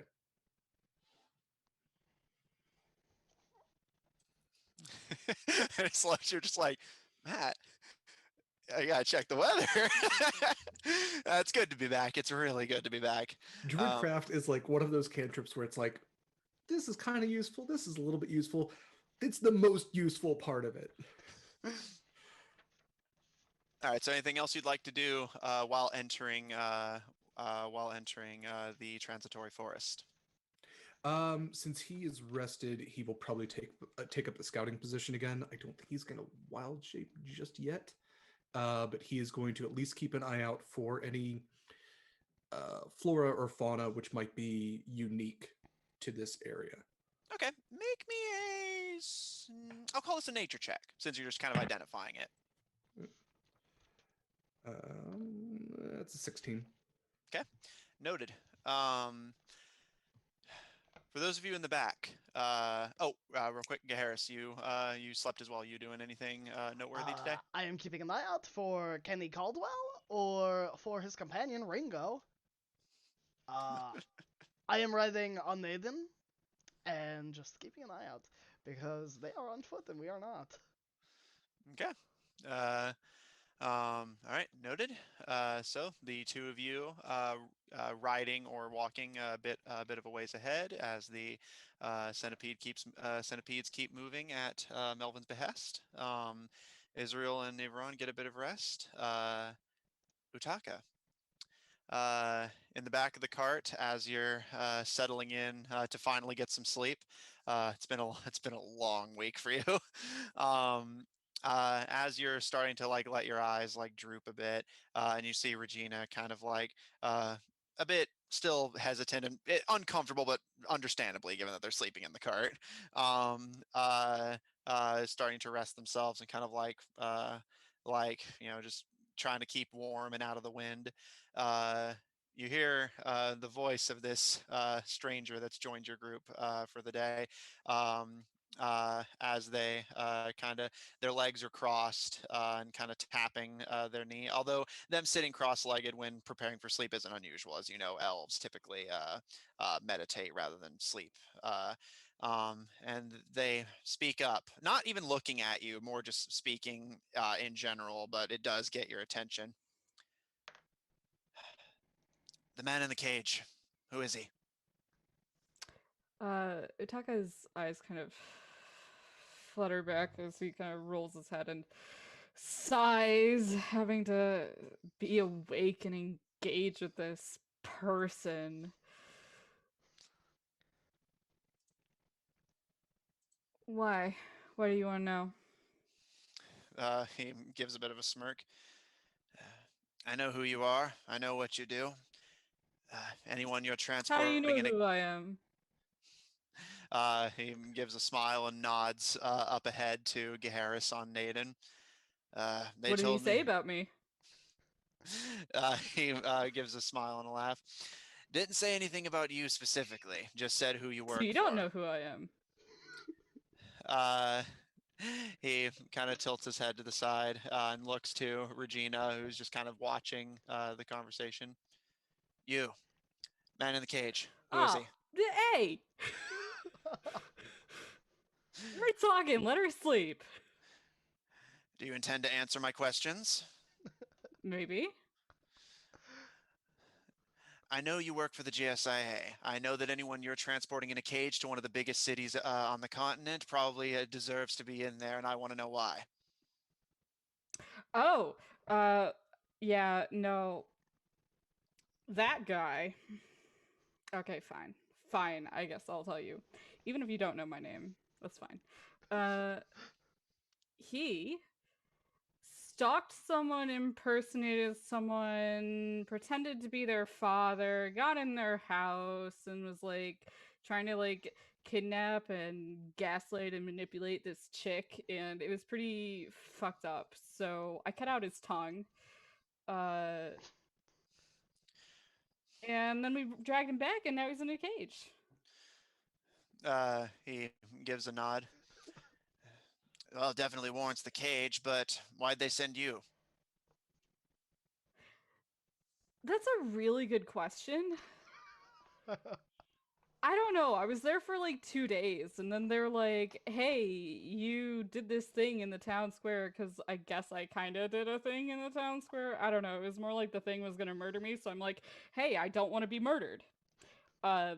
You're just like, Matt, I gotta check the weather. It's good to be back. It's really good to be back. Druidcraft is like one of those cantrips where it's like, this is kind of useful. This is a little bit useful. It's the most useful part of it. All right. So, anything else you'd like to do while entering the Transitory Forest? Since he is rested, he will probably take up the scouting position again. I don't think he's gonna wild shape just yet, but he is going to at least keep an eye out for any flora or fauna which might be unique to this area. Okay, make me I'll call this a nature check since you're just kind of identifying it. That's a 16. Okay, noted. For those of you in the back, real quick, Harris, you slept as well. You doing anything noteworthy today? I am keeping an eye out for Kenny Caldwell or for his companion Ringo. I am riding on Nathan and just keeping an eye out because they are on foot and we are not. Okay. All right, noted. So the two of you riding or walking a bit of a ways ahead as the centipedes keep moving at Melvin's behest. Israel and Ivron get a bit of rest. Utaka. In the back of the cart, as you're settling in to finally get some sleep, it's been a long week for you. As you're starting to like let your eyes like droop a bit, and you see Regina kind of like a bit still hesitant and uncomfortable, but understandably, given that they're sleeping in the cart, starting to rest themselves and kind of like just trying to keep warm and out of the wind. You hear the voice of this stranger that's joined your group for the day, as they their legs are crossed and kind of tapping their knee. Although them sitting cross-legged when preparing for sleep isn't unusual, as you know, elves typically meditate rather than sleep. And they speak up, not even looking at you, more just speaking in general, but it does get your attention. The man in the cage. Who is he? Utaka's eyes kind of flutter back as he kind of rolls his head and sighs, having to be awake and engage with this person. Why? Why do you want to know? He gives a bit of a smirk. I know who you are. I know what you do. Anyone you're How do you know transporting in a who I am? he gives a smile and nods up ahead to Gaharis on Naden. They What did he told say me. about me? He gives a smile and a laugh. Didn't say anything about you specifically. Just said who you So work you don't for. know who I am. Uh, he kind of tilts his head to the side and looks to Regina, who's just kind of watching the conversation. You, man in the cage. Who is Oh, he? hey! We're talking. Let her sleep. Do you intend to answer my questions? Maybe. I know you work for the GSIA. I know that anyone you're transporting in a cage to one of the biggest cities on the continent probably deserves to be in there, and I want to know why. Oh, yeah, no. That guy. Okay, fine. Fine, I guess I'll tell you. Even if you don't know my name, that's fine. He stalked someone, impersonated someone, pretended to be their father, got in their house, and was like trying to like kidnap and gaslight and manipulate this chick, and it was pretty fucked up. So I cut out his tongue. Uh, and then we dragged him back, and now he's in a cage. He gives a nod. Well, it definitely warrants the cage, but why'd they send you? That's a really good question. I don't know. I was there for like 2 days, and then they're like, "Hey, you did this thing in the town square," because I guess I kind of did a thing in the town square. I don't know. It was more like the thing was gonna murder me, so I'm like, "Hey, I don't want to be murdered." Uh,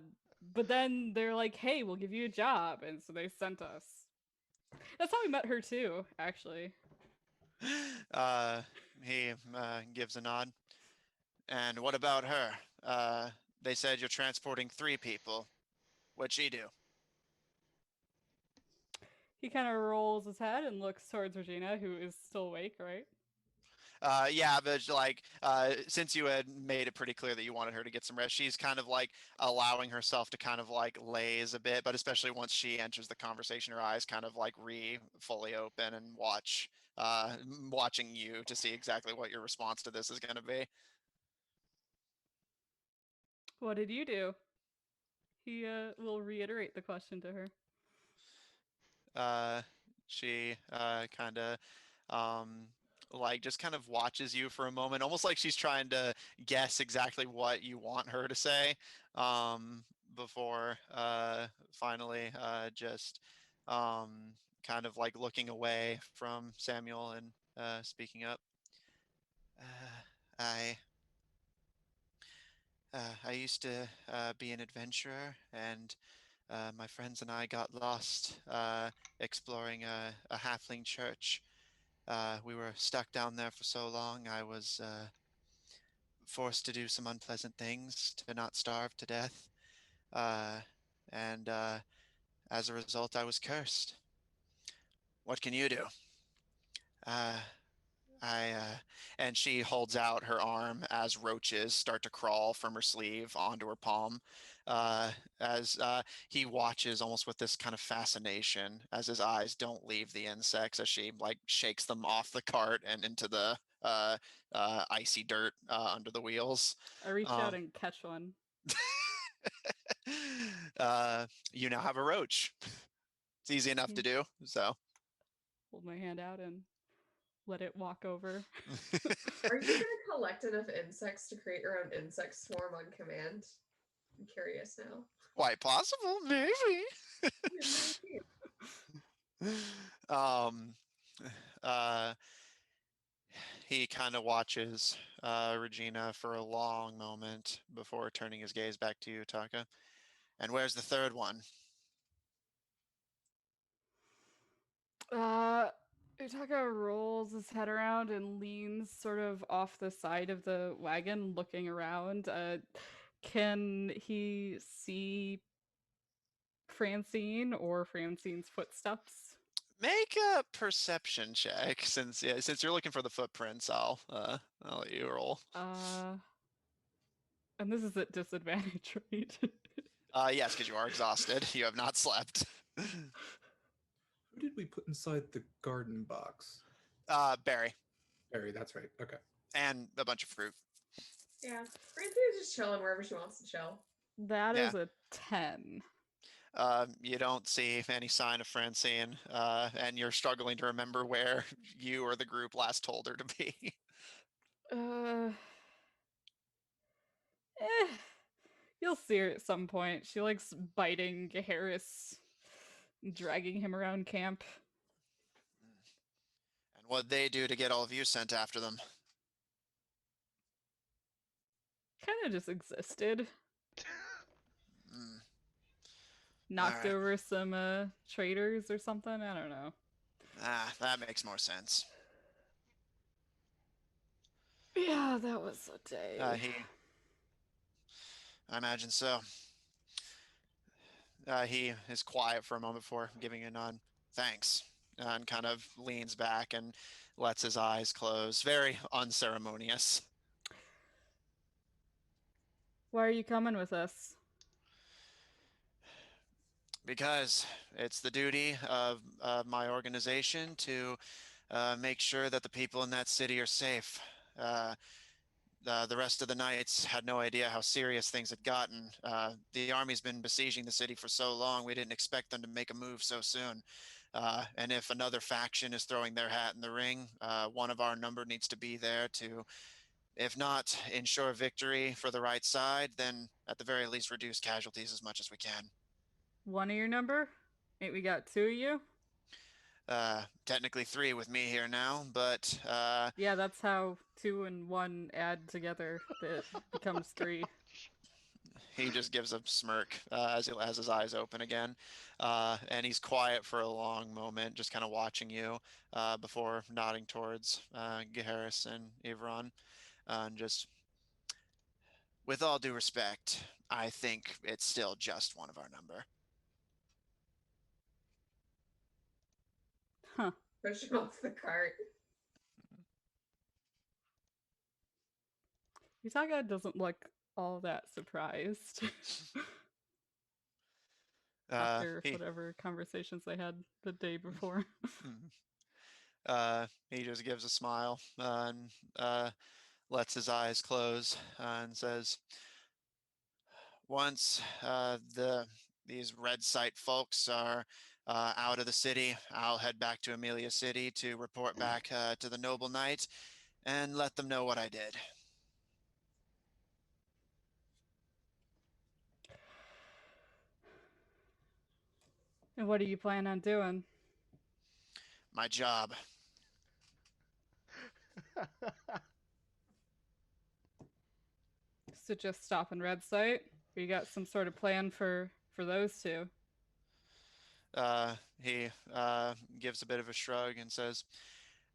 but then they're like, "Hey, we'll give you a job," and so they sent us. That's how we met her too, actually. Uh, he gives a nod. And what about her? They said you're transporting 3 people. What'd she do? He kind of rolls his head and looks towards Regina, who is still awake, right? Yeah, but like, since you had made it pretty clear that you wanted her to get some rest, she's kind of like allowing herself to kind of like laze a bit, but especially once she enters the conversation, her eyes kind of like fully open and watching you to see exactly what your response to this is going to be. What did you do? He will reiterate the question to her. Uh, she kind of um, like just kind of watches you for a moment, almost like she's trying to guess exactly what you want her to say before finally just kind of like looking away from Samuel and speaking up. I I used to be an adventurer, and my friends and I got lost exploring a halfling church. We were stuck down there for so long, I was forced to do some unpleasant things to not starve to death. Uh, and as a result, I was cursed. What can you do? Uh, and she holds out her arm as roaches start to crawl from her sleeve onto her palm. Uh, as he watches almost with this kind of fascination as his eyes don't leave the insects as she like shakes them off the cart and into the icy dirt under the wheels. I reach Um, out and catch one. you now have a roach. It's easy enough to do. So. Hold my hand out and let it walk over. Are you going to collect enough insects to create your own insect swarm on command? I'm curious now. Quite possible, maybe. um, uh, he kind of watches Regina for a long moment before turning his gaze back to you, Taka. And where's the third one? Utaka rolls his head around and leans sort of off the side of the wagon, looking around. Can he see Francine or Francine's footsteps? Make a perception check since you're looking for the footprints. I'll let you roll. And this is at disadvantage, right? Yes, because you are exhausted. You have not slept. Who did we put inside the garden box? Barry. Barry, that's right. Okay. And a bunch of fruit. Yeah, Francine's just chilling wherever she wants to chill. That Yeah. is a 10. You don't see any sign of Francine, and you're struggling to remember where you or the group last told her to be. You'll see her at some point. She likes biting Harris, dragging him around camp. And what'd they do to get all of you sent after them? Kind of just existed. Mm. Knocked Alright. over some traders or something. I don't know. That makes more sense. Yeah, that was a day. I imagine so. He is quiet for a moment before giving a nod. Thanks. And kind of leans back and lets his eyes close. Very unceremonious. Why are you coming with us? Because it's the duty of my organization to make sure that the people in that city are safe. The rest of the knights had no idea how serious things had gotten. The army's been besieging the city for so long, we didn't expect them to make a move so soon. And if another faction is throwing their hat in the ring, one of our number needs to be there to, if not ensure victory for the right side, then at the very least reduce casualties as much as we can. One of your number? Ain't we got two of you? Technically 3 with me here now, but Yeah, that's how 2 and 1 add together. That becomes 3. he just gives a smirk as he has his eyes open again, and he's quiet for a long moment, just kind of watching you before nodding towards Harris and Ivron, and just, with all due respect, I think it's still just one of our number. Huh. Push him off the cart. Utaka doesn't look all that surprised. After whatever conversations they had the day before. He just gives a smile and lets his eyes close and says, once these red site folks are out of the city, I'll head back to Amelia City to report back to the Noble Knight and let them know what I did. And what do you plan on doing? My job. So just stop in Red Site? Or you got some sort of plan for those two? He gives a bit of a shrug and says,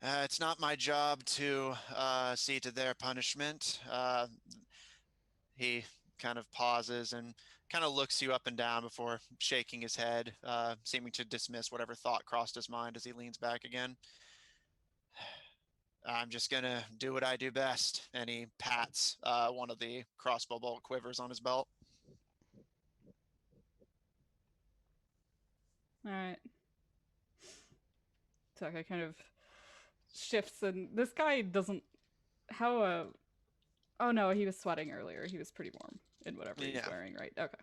it's not my job to see to their punishment. He kind of pauses and kind of looks you up and down before shaking his head, seeming to dismiss whatever thought crossed his mind as he leans back again. I'm just gonna do what I do best. And he pats one of the crossbow bolt quivers on his belt. All right. Taka kind of shifts, and this guy doesn't. Oh no, he was sweating earlier. He was pretty warm in whatever he's wearing, right? Okay.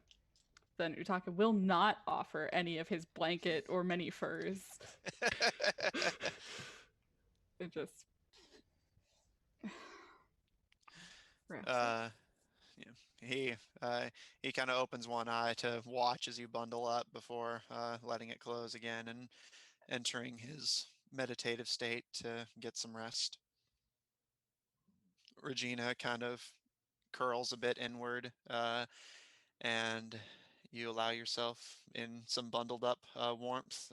Then Utaka will not offer any of his blanket or many furs. It just. He kind of opens one eye to watch as you bundle up before letting it close again and entering his meditative state to get some rest. Regina kind of curls a bit inward, and you allow yourself in some bundled up warmth.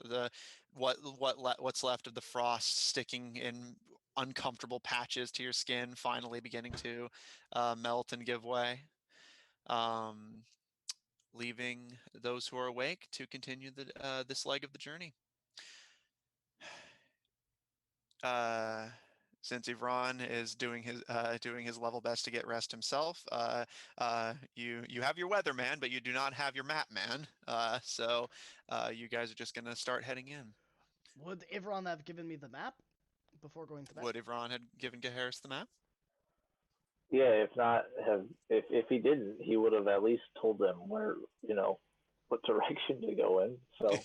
What's left of the frost sticking in uncomfortable patches to your skin, finally beginning to melt and give way, leaving those who are awake to continue this leg of the journey. Since Ivran is doing his level best to get rest himself, you have your weatherman, but you do not have your map man. So you guys are just gonna start heading in. Would Ivron have given me the map before going to bed? Would Ivran had given Gaharis the map? Yeah, if not, if he didn't, he would have at least told them where, what direction to go in. So,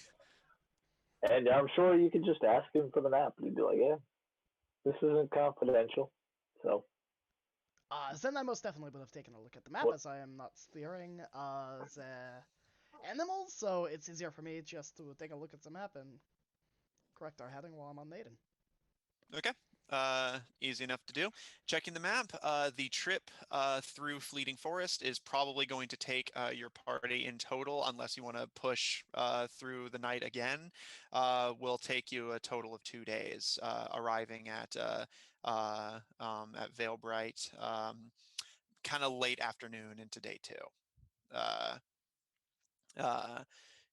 and I'm sure you could just ask him for the map. He'd be like, yeah, this isn't confidential. So. Then I most definitely would have taken a look at the map, as I am not steering the animals, so it's easier for me just to take a look at the map and correct our heading while I'm on Naden. Okay. Easy enough to do. Checking the map, the trip through Fleeting Forest is probably going to take your party in total, unless you want to push through the night again, will take you a total of 2 days, arriving at Vale Bright kind of late afternoon into day 2.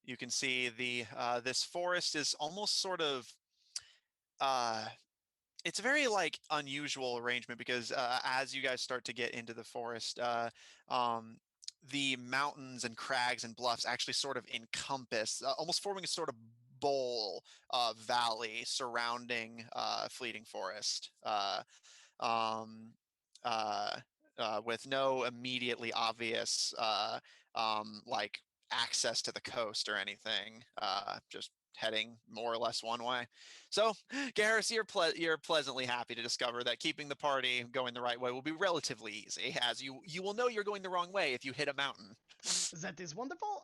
You can see this forest is almost sort of it's a very unusual arrangement because as you guys start to get into the forest, the mountains and crags and bluffs actually sort of encompass, almost forming a sort of bowl valley surrounding Fleeting Forest, um, uh, with no immediately obvious access to the coast or anything. Just heading more or less one way. So, Garrus, you're pleasantly happy to discover that keeping the party going the right way will be relatively easy, as you will know you're going the wrong way if you hit a mountain. That is wonderful,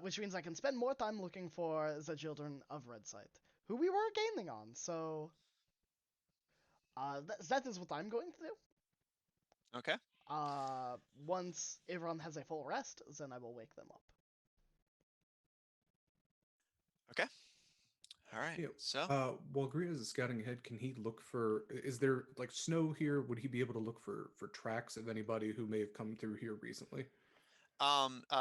which means I can spend more time looking for the children of Redsight, who we were gaining on, so that is what I'm going to do. Okay. Once everyone has a full rest, then I will wake them up. Okay. All right. Yeah, So, while Griaz is scouting ahead, can he look for? Is there snow here? Would he be able to look for tracks of anybody who may have come through here recently?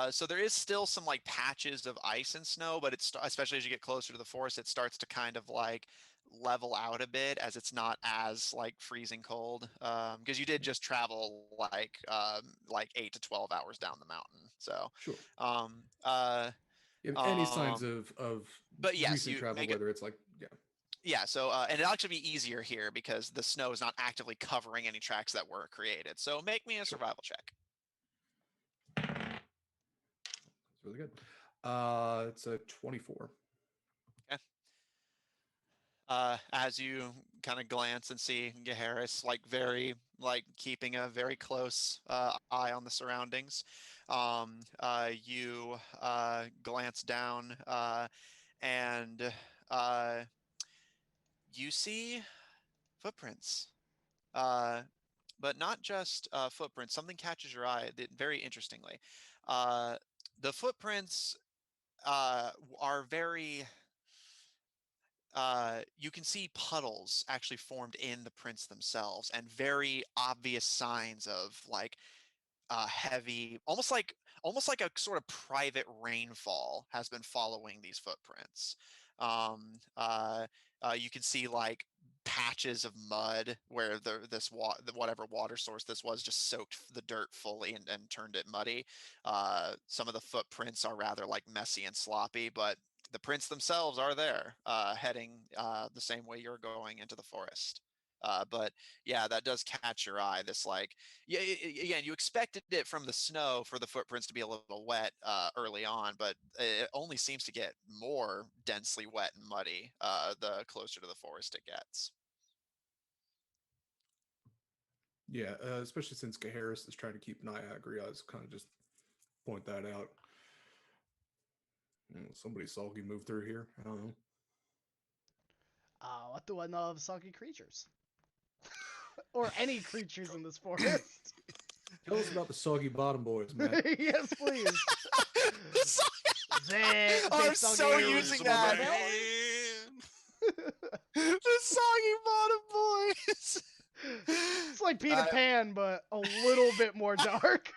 so there is still some patches of ice and snow, but it's especially as you get closer to the forest, it starts to kind of level out a bit as it's not as freezing cold. Because you did just travel 8 to 12 hours down the mountain. So Sure. Any signs of but yes, recent you travel, whether it's yeah. Yeah, so and it'll actually be easier here because the snow is not actively covering any tracks that were created. So make me a survival check. That's really good. It's a 24. Okay. As you kind of glance and see Gaharis keeping a very close eye on the surroundings, you glance down and you see footprints. But not just footprints. Something catches your eye very interestingly. The footprints are very... you can see puddles actually formed in the prints themselves, and very obvious signs of heavy, almost like a sort of private rainfall has been following these footprints. You can see patches of mud where whatever water source this was just soaked the dirt fully and turned it muddy. Some of the footprints are rather messy and sloppy, but the prints themselves are there, heading the same way you're going into the forest. But yeah, that does catch your eye. This again, you expected it from the snow for the footprints to be a little wet early on, but it only seems to get more densely wet and muddy the closer to the forest it gets. Yeah, especially since Gaharis is trying to keep an eye out. Griaz kind of just point that out. Somebody soggy moved through here. I don't know. What do I know of soggy creatures? Or any creatures in this forest? Tell us about the soggy bottom boys, man. Yes, please. The soggy I'm so using that. The Soggy Bottom Boys. It's like Peter Pan, but a little bit more dark.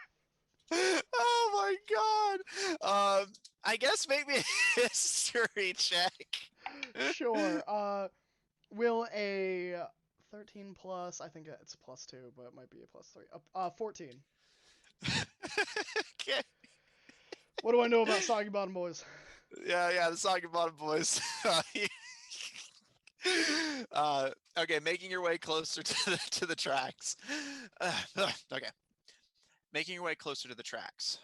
Oh my god. I guess maybe a history check. Sure. Will a 13 plus? I think it's plus 2, but it might be a plus 3. 14. Okay. What do I know about Soggy Bottom Boys? Yeah, the Soggy Bottom Boys. Okay, making your way closer to the tracks. Okay, making your way closer to the tracks.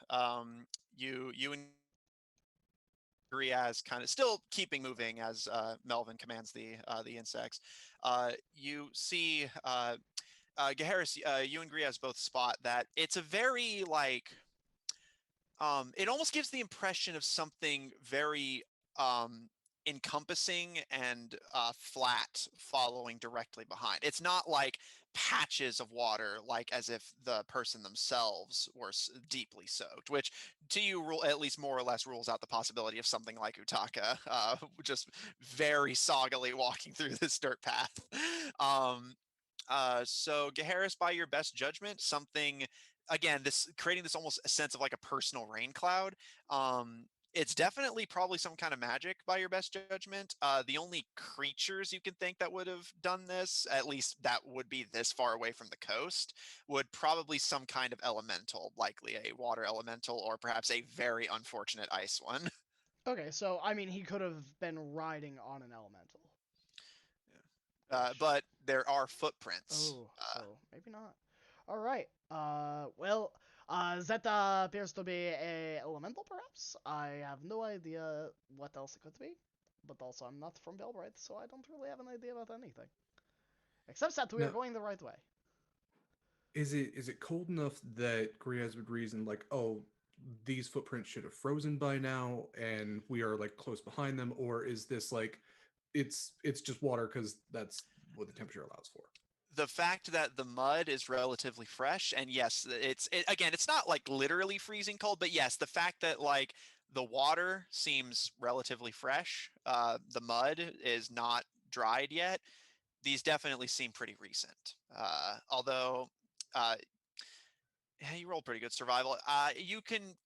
You and Griaz kind of still keeping moving as Melvin commands the insects. You see, Gaharis, you and Griaz both spot that it's a very like. It almost gives the impression of something very encompassing and flat following directly behind. It's not like patches of water, like as if the person themselves were deeply soaked, which to you at least more or less rules out the possibility of something like Utaka, just very soggily walking through this dirt path. So Gaharis, by your best judgment, something again, this creating this almost a sense of like a personal rain cloud. It's definitely probably some kind of magic by your best judgment. The only creatures you can think that would have done this, at least that would be this far away from the coast, would probably some kind of elemental, likely a water elemental or perhaps a very unfortunate ice one. Okay, so I mean, he could have been riding on an elemental. But there are footprints. So maybe not. All right. Well, Zeta appears to be a elemental, perhaps. I have no idea what else it could be, but also I'm not from Belbright, so I don't really have an idea about anything. Except that we are going the right way. Is it cold enough that Griaz would reason like, oh, these footprints should have frozen by now, and we are like close behind them, or is this like, it's just water because that's what the temperature allows for? The fact that the mud is relatively fresh, and yes, again, it's not like literally freezing cold, but yes, the fact that like the water seems relatively fresh, the mud is not dried yet. These definitely seem pretty recent. Although, yeah, you rolled pretty good survival. You can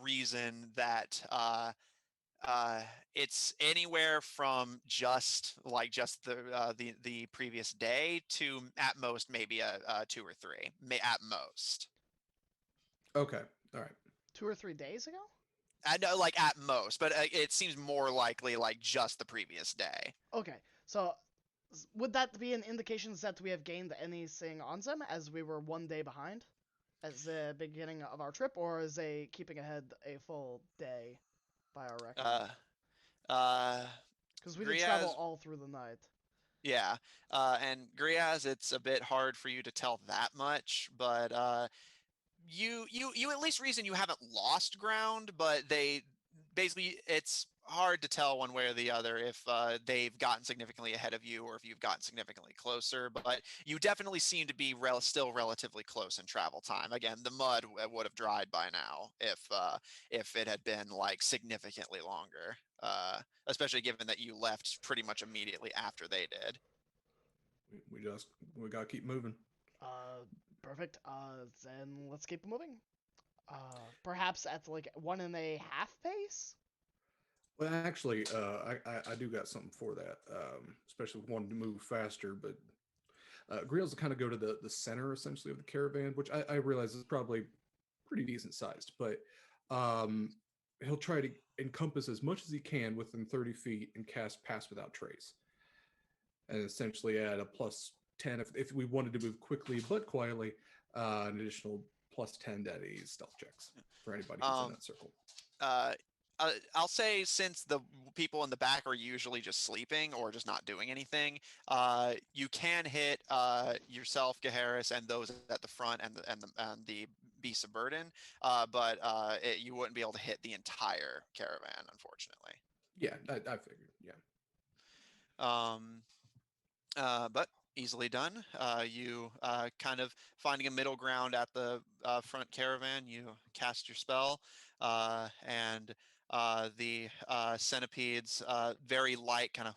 reason that it's anywhere from just the previous day to at most maybe a 2 or 3, at most. Okay, all right. 2 or 3 days ago? I know, like at most, but it seems more likely like just the previous day. Okay, so would that be an indication that we have gained anything on them as we were 1 day behind as the beginning of our trip, or is they keeping ahead a full day by our reckoning? Because we did travel all through the night. Yeah, and Griaz, it's a bit hard for you to tell that much, but you at least reason you haven't lost ground, but they basically it's hard to tell one way or the other if they've gotten significantly ahead of you or if you've gotten significantly closer. But you definitely seem to be still relatively close in travel time. Again, the mud would have dried by now if it had been like significantly longer. Especially given that you left pretty much immediately after they did. We gotta keep moving. Perfect. Then let's keep moving. Perhaps at like 1.5 pace. Well, actually, I do got something for that, especially wanting to move faster. But Griel's will kind of go to the center essentially of the caravan, which I realize is probably pretty decent sized, but he'll try to encompass as much as he can within 30 feet and cast Pass Without Trace, and essentially add a plus 10 if we wanted to move quickly but quietly, an additional plus 10 to any stealth checks for anybody who's in that circle. I'll say since the people in the back are usually just sleeping or just not doing anything, you can hit yourself, Gaharis, and those at the front and the beasts of burden, but you wouldn't be able to hit the entire caravan, unfortunately. Yeah, I figured. Yeah. But easily done. You kind of finding a middle ground at the front caravan. You cast your spell, and the centipedes, very light kind of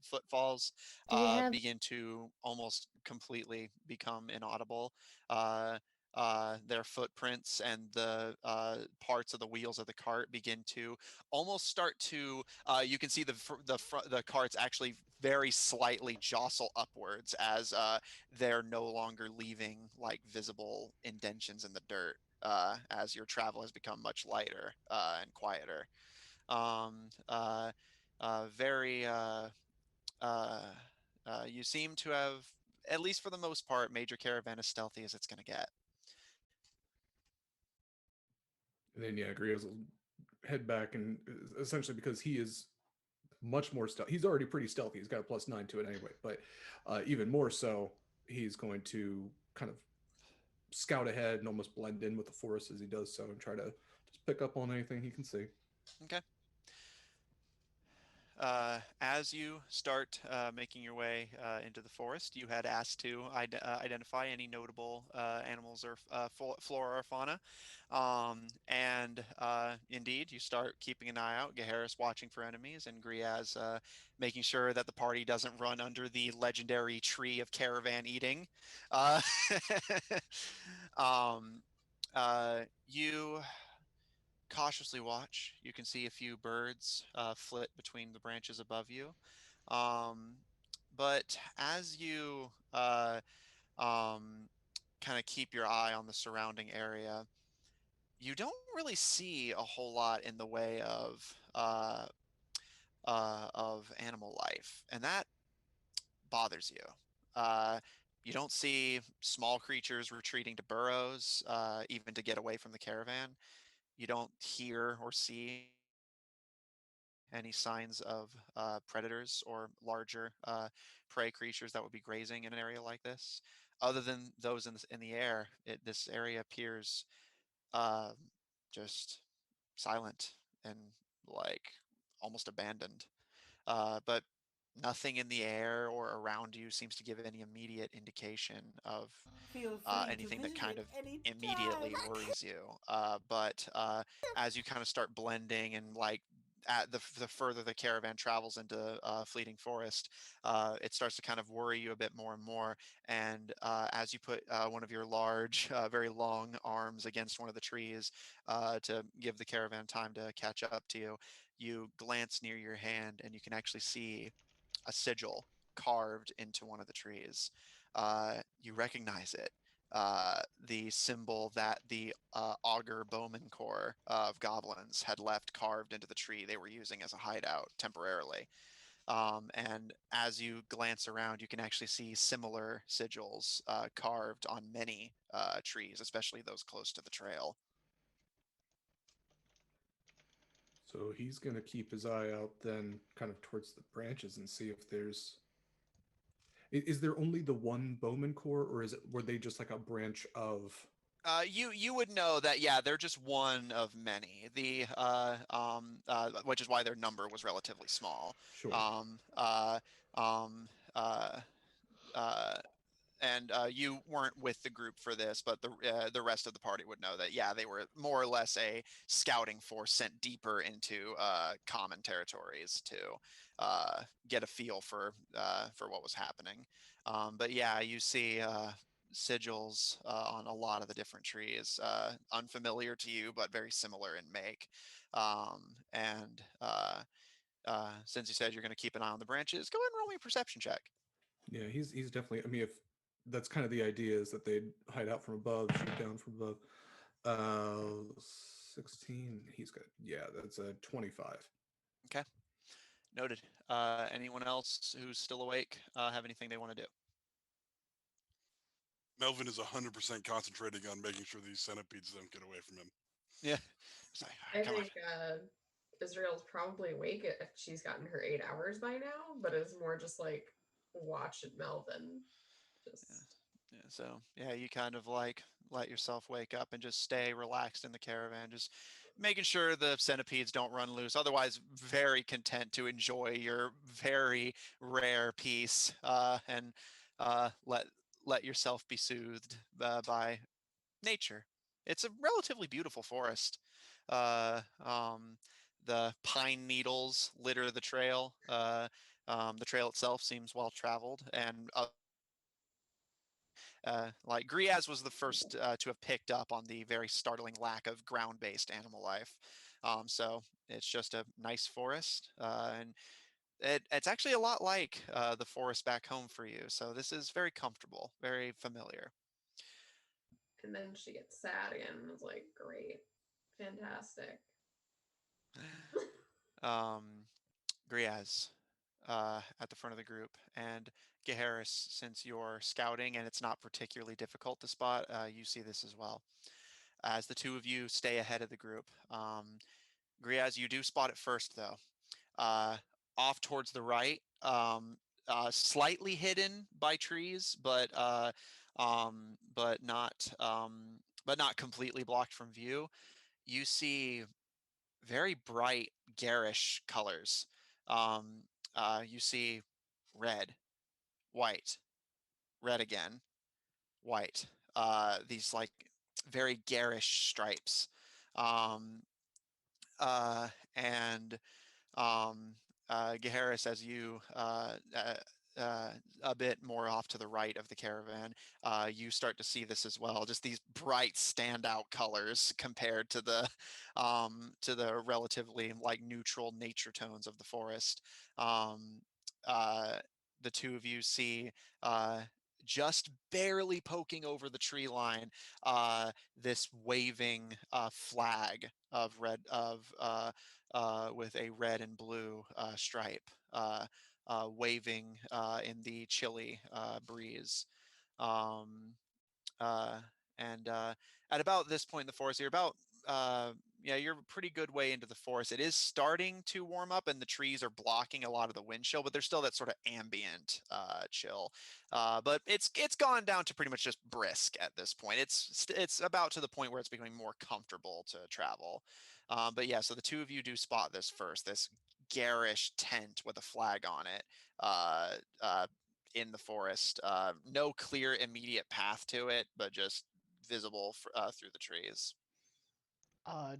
footfalls, Do we have begin to almost completely become inaudible. Their footprints and the parts of the wheels of the cart begin to almost start to. You can see the carts actually very slightly jostle upwards as they're no longer leaving like visible indentions in the dirt. As your travel has become much lighter and quieter. Um, uh, very uh, you seem to have, at least for the most part, made your caravan as stealthy as it's going to get. And then yeah, Griaz will head back and essentially because he is much more stealthy. He's already pretty stealthy. He's got a +9 to it anyway, but even more so, he's going to kind of scout ahead and almost blend in with the forest as he does so, and try to just pick up on anything he can see. Okay. As you start making your way into the forest, you had asked to identify any notable animals or flora or fauna. And indeed, you start keeping an eye out, Gaharis watching for enemies, and Griaz making sure that the party doesn't run under the legendary tree of caravan eating. Uh, um, you cautiously watch. You can see a few birds flit between the branches above you. Um, but as you kind of keep your eye on the surrounding area, you don't really see a whole lot in the way of animal life, and that bothers you. You don't see small creatures retreating to burrows, even to get away from the caravan. You don't hear or see any signs of predators or larger prey creatures that would be grazing in an area like this. Other than those in the air, this area appears uh, just silent and like almost abandoned. But nothing in the air or around you seems to give any immediate indication of feel free to anything that kind visit of any immediately time. worries you. But as you kind of start blending and like at the further the caravan travels into fleeting forest, it starts to kind of worry you a bit more and more. And as you put one of your large, very long arms against one of the trees to give the caravan time to catch up to you, you glance near your hand and you can actually see a sigil carved into one of the trees. You recognize it. The symbol that the Augur Bowman Corps of goblins had left carved into the tree they were using as a hideout temporarily. And as you glance around, you can actually see similar sigils carved on many trees, especially those close to the trail. So he's going to keep his eye out then kind of towards the branches and see if there's is there only the one Bowman Corps, or were they just like a branch of You would know that, yeah, they're just one of many. Which is why their number was relatively small. sure. Um, uh, um, uh, uh, and you weren't with the group for this, but the rest of the party would know that, yeah, they were more or less a scouting force sent deeper into common territories to get a feel for what was happening. But yeah, you see sigils on a lot of the different trees, unfamiliar to you, but very similar in make. And since you said you're going to keep an eye on the branches, go ahead and roll me a perception check. Yeah, he's definitely. I mean, if that's kind of the idea is that they'd hide out from above, shoot down from above. 16. He's got yeah, that's a 25. Okay, noted. Anyone else who's still awake have anything they want to do? Melvin is 100% concentrating on making sure these centipedes don't get away from him. Yeah. Sorry, I come on. think Israel's probably awake if she's gotten her 8 hours by now, but it's more just like watching Melvin. Just Yeah, so yeah, you kind of like let yourself wake up and just stay relaxed in the caravan, just making sure the centipedes don't run loose. Otherwise, very content to enjoy your very rare peace and let yourself be soothed by nature It's a relatively beautiful forest. The pine needles litter the trail. The trail itself seems well traveled, and like Griaz was the first to have picked up on the very startling lack of ground-based animal life. So it's just a nice forest, and it's actually a lot like the forest back home for you. So this is very comfortable, very familiar. And then she gets sad again. And was like, great, fantastic. Griaz, at the front of the group, and Geharis, since you're scouting and it's not particularly difficult to spot, you see this as well. As the two of you stay ahead of the group, Griaz, you do spot it first though. Off towards the right, slightly hidden by trees, but not completely blocked from view. You see very bright, garish colors. You see red, white, red again, white. These like very garish stripes. Um, and Geharis, as you a bit more off to the right of the caravan, you start to see this as well. Just these bright standout colors compared to the relatively like neutral nature tones of the forest. Um, the two of you see just barely poking over the tree line this waving flag of red of with a red and blue stripe waving in the chilly breeze. Um, uh, and At about this point in the forest, you're about yeah, you're a pretty good way into the forest. It is starting to warm up, and the trees are blocking a lot of the wind chill, but there's still that sort of ambient chill. But it's gone down to pretty much just brisk at this point. It's about to the point where it's becoming more comfortable to travel. But yeah, so the two of you do spot this first. This garish tent with a flag on it. Uh, uh, in the forest. No clear immediate path to it, but just visible through the trees.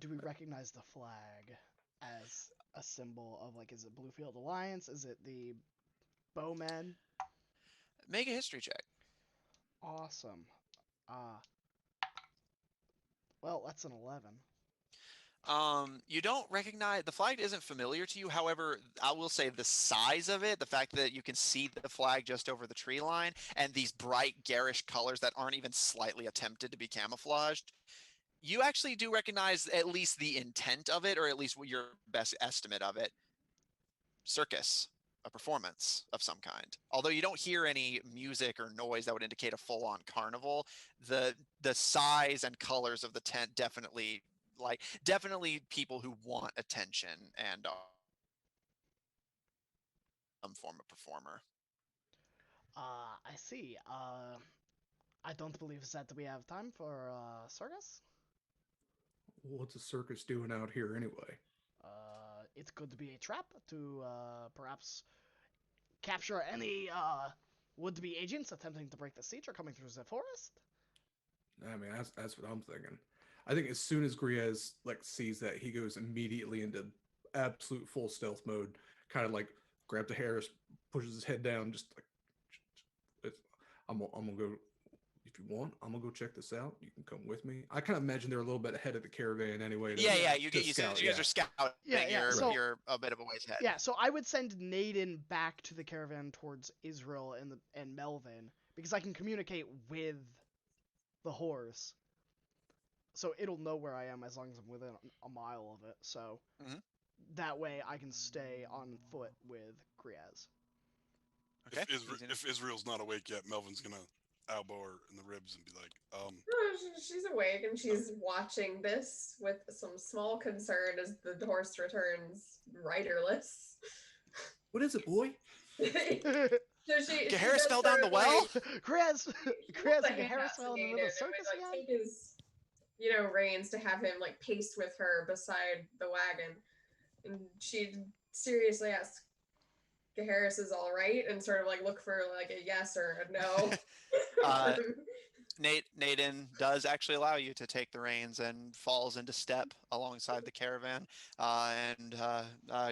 Do we recognize the flag as a symbol of, like, is it Bluefield Alliance? Is it the Bowmen? Make a history check. Awesome. Well, that's an 11. You don't recognize the flag isn't familiar to you. However, I will say the size of it, the fact that you can see the flag just over the tree line, and these bright garish colors that aren't even slightly attempted to be camouflaged, you actually do recognize at least the intent of it, or at least your best estimate of it. Circus, a performance of some kind. Although you don't hear any music or noise that would indicate a full-on carnival, the size and colors of the tent definitely people who want attention and are some form of performer. I see. I don't believe that we have time for circus. What's a circus doing out here anyway? It could be a trap to perhaps capture any would-be agents attempting to break the siege or coming through the forest. I mean, that's what I'm thinking. I think as soon as Griez like sees that, he goes immediately into absolute full stealth mode. Kind of like grabs the Harris, pushes his head down, just like I'm gonna go. If you want, I'm gonna go check this out. You can come with me. I kind of imagine they're a little bit ahead of the caravan anyway. Yeah, you guys are scouting. Yeah. You're a bit of a ways ahead. Yeah, so I would send Naden back to the caravan towards Israel and Melvin because I can communicate with the horse. So it'll know where I am as long as I'm within a mile of it. So that way I can stay on foot with Griez. Okay. If Israel's not awake yet, Melvin's gonna elbow her in the ribs and be like, She's awake and she's watching this with some small concern as the horse returns riderless. What is it, boy? So Harris fell down the well? Griez and hand Harris out to fell in the Naden middle of and circus would, again? take his, reins to have him pace with her beside the wagon, and she'd seriously ask, "Harris is all right," and sort of look for a yes or a no. Naden does actually allow you to take the reins and falls into step alongside the caravan, and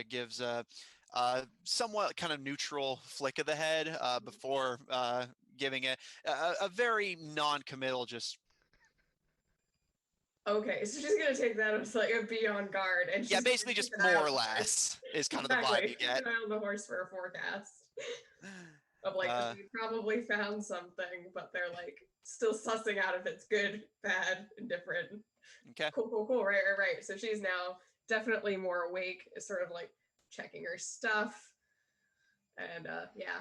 gives a somewhat kind of neutral flick of the head before giving it a very non-committal, just Okay, so she's gonna take that as like a be on guard, and she's yeah, gonna basically keep just an eye more on or the horse. less is kind of the vibe Exactly, you keep get. an eye on the horse for a forecast of like, Uh, we probably found something, but they're like still sussing out if it's good, bad, indifferent. okay. Cool. Right. So she's now definitely more awake, is sort of like checking her stuff, and yeah.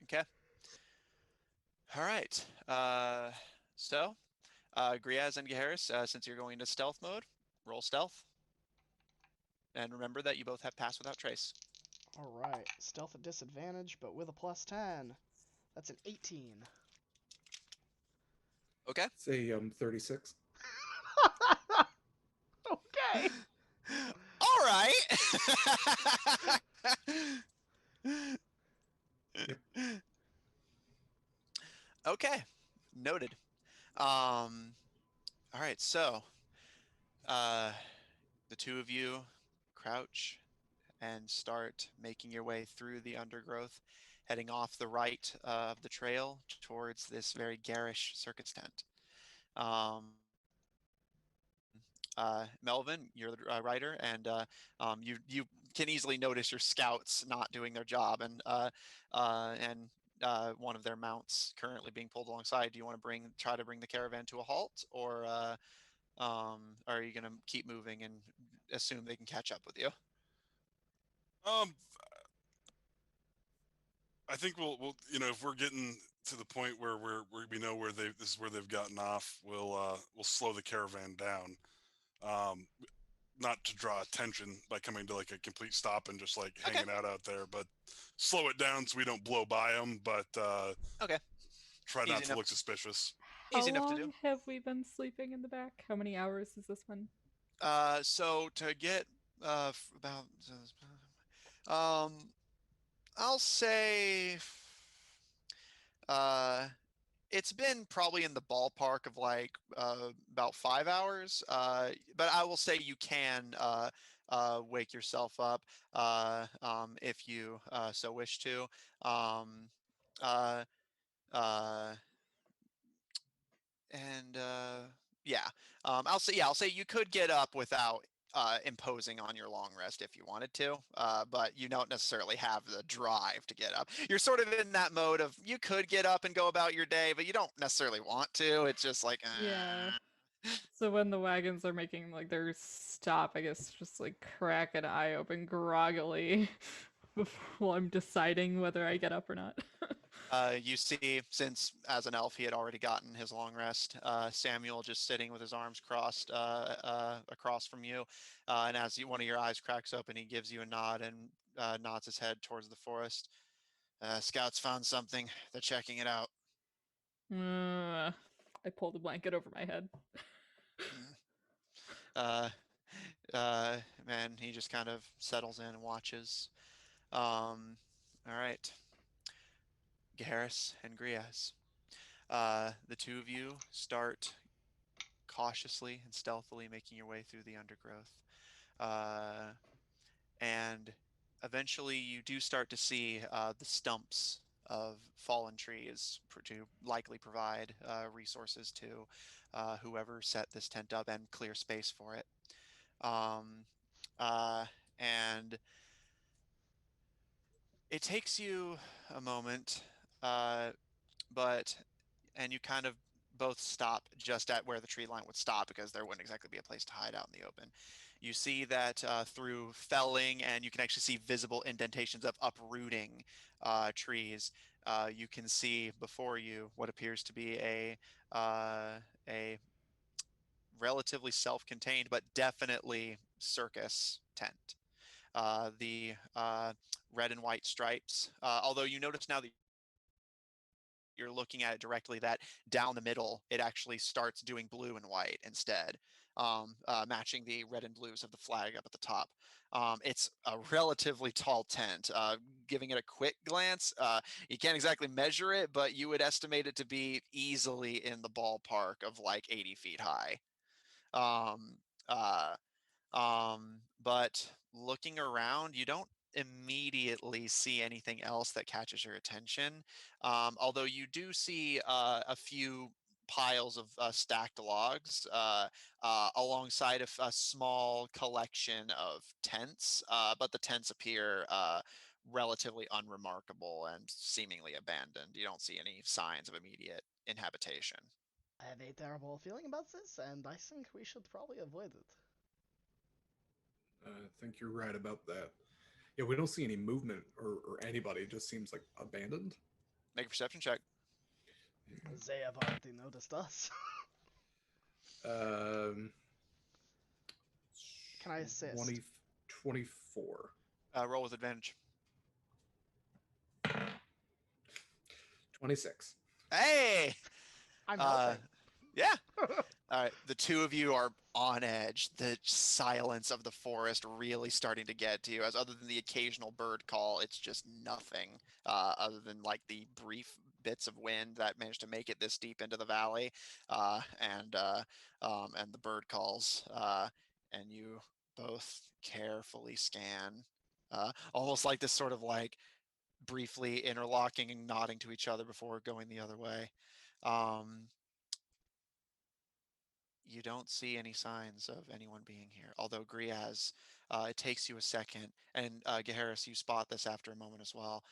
Okay. All right. So, Griaz and Geharis, since you're going into stealth mode, roll stealth. And remember that you both have pass without trace. All right, stealth at disadvantage, but with a +10. That's an 18. Okay. Say 36. Okay. All right. Yep. Okay. Noted. All right. So, the two of you crouch and start making your way through the undergrowth, heading off the right of the trail towards this very garish circus tent. Melvin, you're the writer, and you can easily notice your scouts not doing their job, and one of their mounts currently being pulled alongside. Do you want to try to bring the caravan to a halt, or are you going to keep moving and assume they can catch up with you? Um, I think we'll if we're getting to the point where we know where this is where they've gotten off, we'll slow the caravan down. Not to draw attention by coming to like a complete stop and just like Okay. hanging out there, but slow it down so we don't blow by them. But Okay. try Easy not to enough. look suspicious. How Easy enough to long do. have we been sleeping in the back? How many hours is this one? So to get about um, I'll say uh, it's been probably in the ballpark of like about 5 hours. But I will say you can wake yourself up if you so wish to. Um, uh, uh, and yeah, I'll say you could get up without imposing on your long rest if you wanted to, but you don't necessarily have the drive to get up. You're sort of in that mode of you could get up and go about your day, but you don't necessarily want to. It's just like Yeah. So when the wagons are making like their stop, I guess just like crack an eye open groggily while I'm deciding whether I get up or not. You see, since as an elf he had already gotten his long rest, Samuel just sitting with his arms crossed across from you, and as one of your eyes cracks open, he gives you a nod and nods his head towards the forest. Scouts found something. They're checking it out. I pull the blanket over my head. uh, and he just kind of settles in and watches. All right, Garrus and Grias. The two of you start cautiously and stealthily making your way through the undergrowth. And eventually you do start to see the stumps of fallen trees to likely provide resources to whoever set this tent up and clear space for it. Um, and it takes you a moment, but and you kind of both stop just at where the tree line would stop because there wouldn't exactly be a place to hide out in the open. You see that through felling, and you can actually see visible indentations of uprooting trees. You can see before you what appears to be a relatively self-contained but definitely circus tent. The red and white stripes, although you notice now that you're looking at it directly, that down the middle, it actually starts doing blue and white instead, matching the red and blues of the flag up at the top. It's a relatively tall tent. Giving it a quick glance, you can't exactly measure it, but you would estimate it to be easily in the ballpark of like 80 feet high. Um, uh, but looking around, you don't immediately see anything else that catches your attention. Although you do see a few piles of stacked logs alongside of a small collection of tents, but the tents appear relatively unremarkable and seemingly abandoned. You don't see any signs of immediate inhabitation. I have a terrible feeling about this, and I think we should probably avoid it. I think you're right about that. Yeah, we don't see any movement or anybody. It just seems like abandoned. Make a perception check. They have already noticed us. Um, Can I assist? 24. Roll with advantage. 26. Hey! I'm helping. Yeah. All right. The two of you are on edge. The silence of the forest really starting to get to you. As other than the occasional bird call, it's just nothing other than like the brief bits of wind that managed to make it this deep into the valley, and the bird calls. And you both carefully scan, almost like this sort of like briefly interlocking and nodding to each other before going the other way. You don't see any signs of anyone being here. Although Griaz, it takes you a second, and Gaharis, you spot this after a moment as well.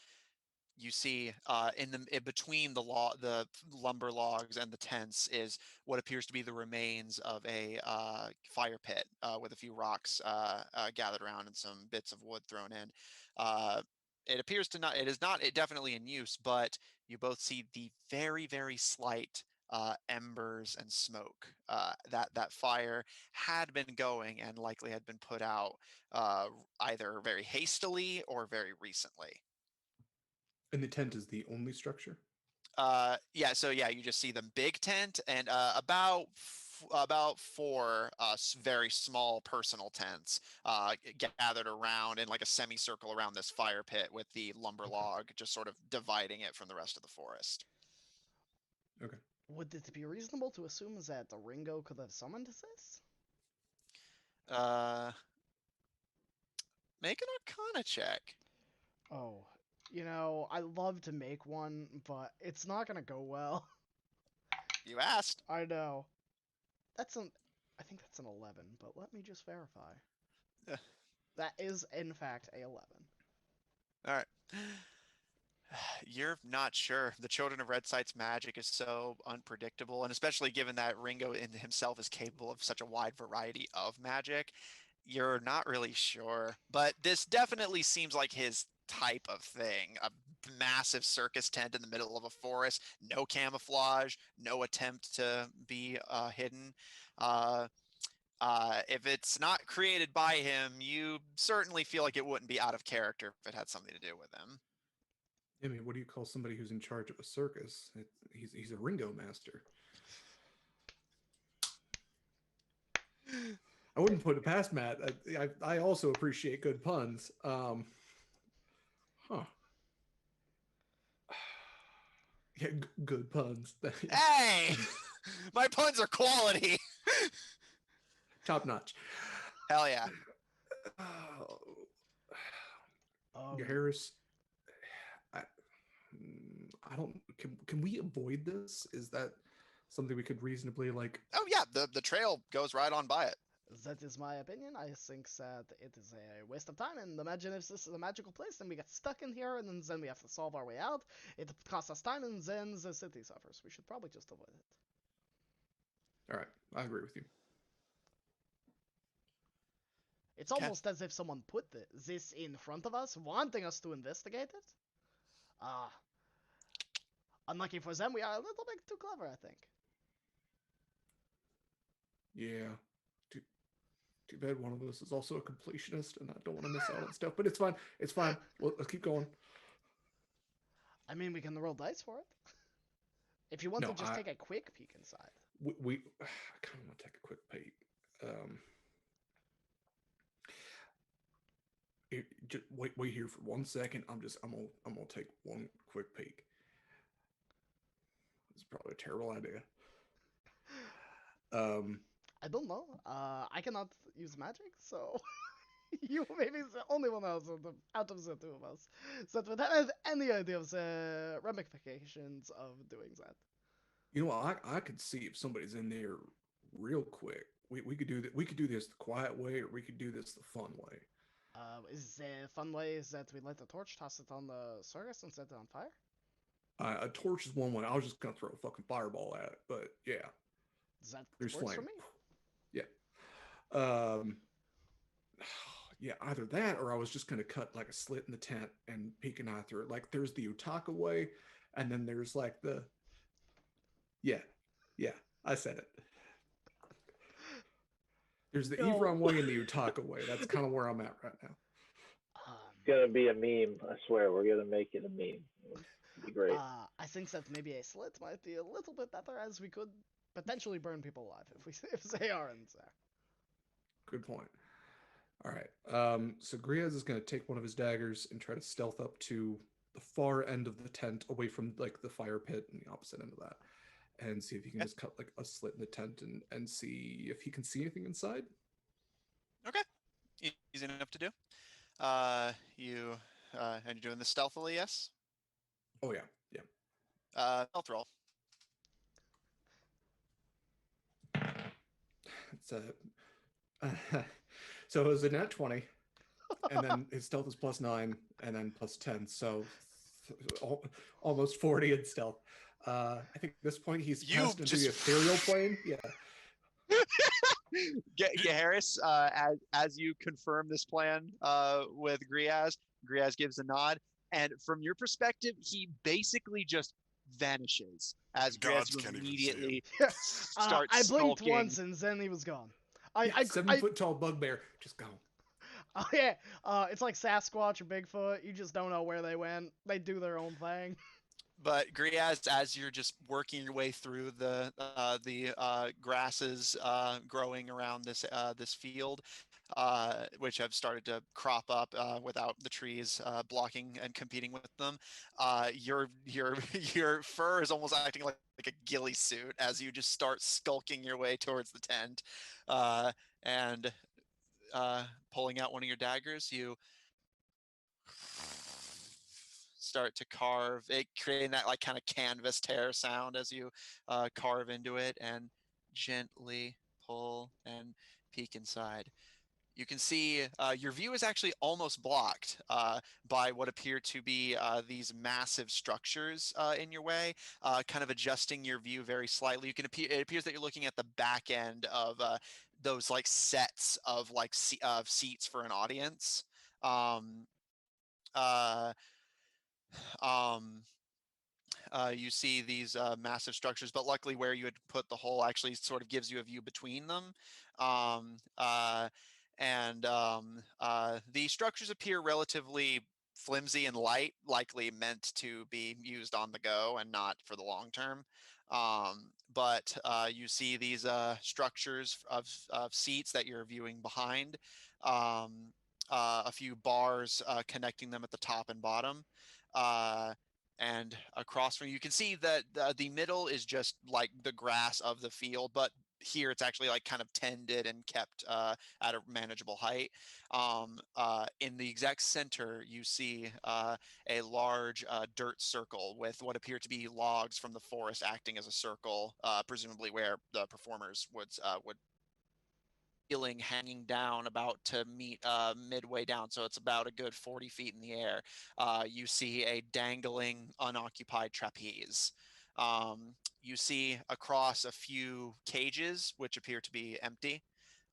You see in between the lumber logs and the tents is what appears to be the remains of a fire pit with a few rocks gathered around and some bits of wood thrown in. It appears to not. It is not. It definitely in use, but you both see the very, very slight embers and smoke. That fire had been going and likely had been put out either very hastily or very recently. And the tent is the only structure? Yeah, so yeah, you just see the big tent and about four very small personal tents gathered around in like a semicircle around this fire pit with the lumber log just sort of dividing it from the rest of the forest. Okay. Would it be reasonable to assume that Ringo could have summoned this? Make an Arcana check. Oh, I love to make one, but it's not gonna go well. You asked. I know. I think that's an 11, but let me just verify. Yeah. That is, in fact, a 11. All right. You're not sure. The Children of Red Sight's magic is so unpredictable, and especially given that Ringo in himself is capable of such a wide variety of magic, you're not really sure. But this definitely seems like his type of thing. A massive circus tent in the middle of a forest, no camouflage, no attempt to be hidden. If it's not created by him, you certainly feel like it wouldn't be out of character if it had something to do with him. I mean, what do you call somebody who's in charge of a circus? He's a Ringo master. I wouldn't put it past Matt. I also appreciate good puns. Huh. Yeah, good puns. Hey! My puns are quality! Top notch. Hell yeah. Harris, I don't. Can we avoid this? Is that something we could reasonably like? Oh yeah, the trail goes right on by it. That is my opinion. I think that it is a waste of time, and imagine if this is a magical place, then we get stuck in here, and then we have to solve our way out. It costs us time, and then the city suffers. We should probably just avoid it. All right, I agree with you. It's almost as if someone put this in front of us, wanting us to investigate it. Unlucky for them, we are a little bit too clever, I think. Yeah. Too bad one of us is also a completionist, and I don't want to miss out on stuff. But it's fine. It's fine. Let's keep going. I mean, we can roll dice for it. If you want No, to just take a quick peek inside. we I kind of want to take a quick peek. Just wait here for 1 second. I'm gonna take one quick peek. It's probably a terrible idea. I don't know. I cannot use magic, so you may be the only one else out of the two of us that would have any idea of the ramifications of doing that. You know what? I could see if somebody's in there real quick. We could do that. We could do this the quiet way, or we could do this the fun way. Is the fun way is that we light the torch, toss it on the circus, and set it on fire? A torch is one way. I was just gonna throw a fucking fireball at it, but yeah, That there's works flame. for me. Yeah. Um. Yeah, either that or I was just gonna cut like a slit in the tent and peek an eye through it. Like there's the Utaka way, and then there's like the. Yeah, I said it. There's the No. Evron way and the Utaka way. That's kind of where I'm at right now. It's gonna be a meme. I swear, we're gonna make it a meme. It'll be great. I think that maybe a slit might be a little bit better, as we could potentially burn people alive if they are in there. Good point. All right. So Griaz is going to take one of his daggers and try to stealth up to the far end of the tent, away from like the fire pit and the opposite end of that, and see if he can just cut like a slit in the tent and see if he can see anything inside. Okay, easy enough to do. You and you're doing this stealthily, yes? Oh yeah, yeah. Stealth roll. It's so it was a nat 20, and then his stealth is +9, and then +10, so almost 40 in stealth. I think at this point he's passed into the ethereal plane. Yeah. Harris, as you confirm this plan with Griaz gives a nod, and from your perspective, he basically just vanishes as Gods Griaz can't even see immediately Yeah. starts I blinked skulking. once and then he was gone. Yeah, 7-foot tall bugbear just gone. Oh yeah, it's like Sasquatch or Bigfoot. You just don't know where they went. They do their own thing. But Griaz, as you're just working your way through the grasses growing around this field, which have started to crop up without the trees blocking and competing with them, your your fur is almost acting like a ghillie suit as you just start skulking your way towards the tent, and pulling out one of your daggers, you start to carve it, creating that like kind of canvas tear sound as you carve into it and gently pull and peek inside. You can see your view is actually almost blocked by what appear to be these massive structures in your way, kind of adjusting your view very slightly. It appears that you're looking at the back end of those like sets of like seats for an audience. Um, uh, um, you see these massive structures, but luckily where you had put the hole actually sort of gives you a view between them. Um, uh, the structures appear relatively flimsy and light, likely meant to be used on the go and not for the long term. But you see these structures of seats that you're viewing behind, a few bars connecting them at the top and bottom. And across from you can see that the middle is just like the grass of the field, but here it's actually like kind of tended and kept at a manageable height. In the exact center, you see a large dirt circle with what appear to be logs from the forest acting as a circle, presumably where the performers would ceiling hanging down about to meet midway down, so it's about a good 40 feet in the air. You see a dangling unoccupied trapeze. You see across a few cages which appear to be empty,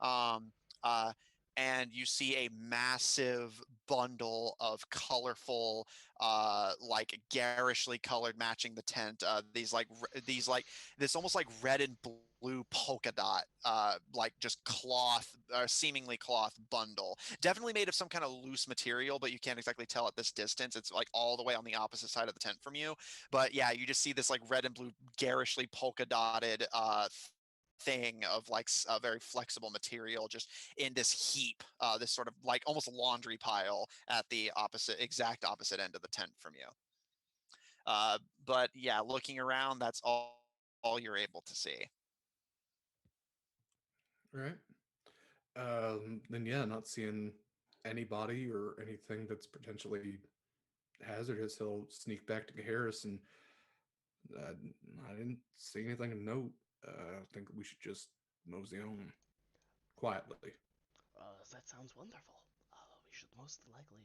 um, and you see a massive bundle of colorful, like garishly colored, matching the tent, these like this almost like red and blue polka dot, like just cloth, seemingly cloth bundle. Definitely made of some kind of loose material, but you can't exactly tell at this distance. It's like all the way on the opposite side of the tent from you. But yeah, you just see this like red and blue, garishly polka dotted thing of like a very flexible material just in this heap, this sort of like almost laundry pile at the exact opposite end of the tent from you. But yeah, looking around, that's all you're able to see. Right. Then yeah, not seeing anybody or anything that's potentially hazardous, he'll sneak back to Harris and uh, I didn't see anything of note. I think we should just mosey on quietly. That sounds wonderful. We should most likely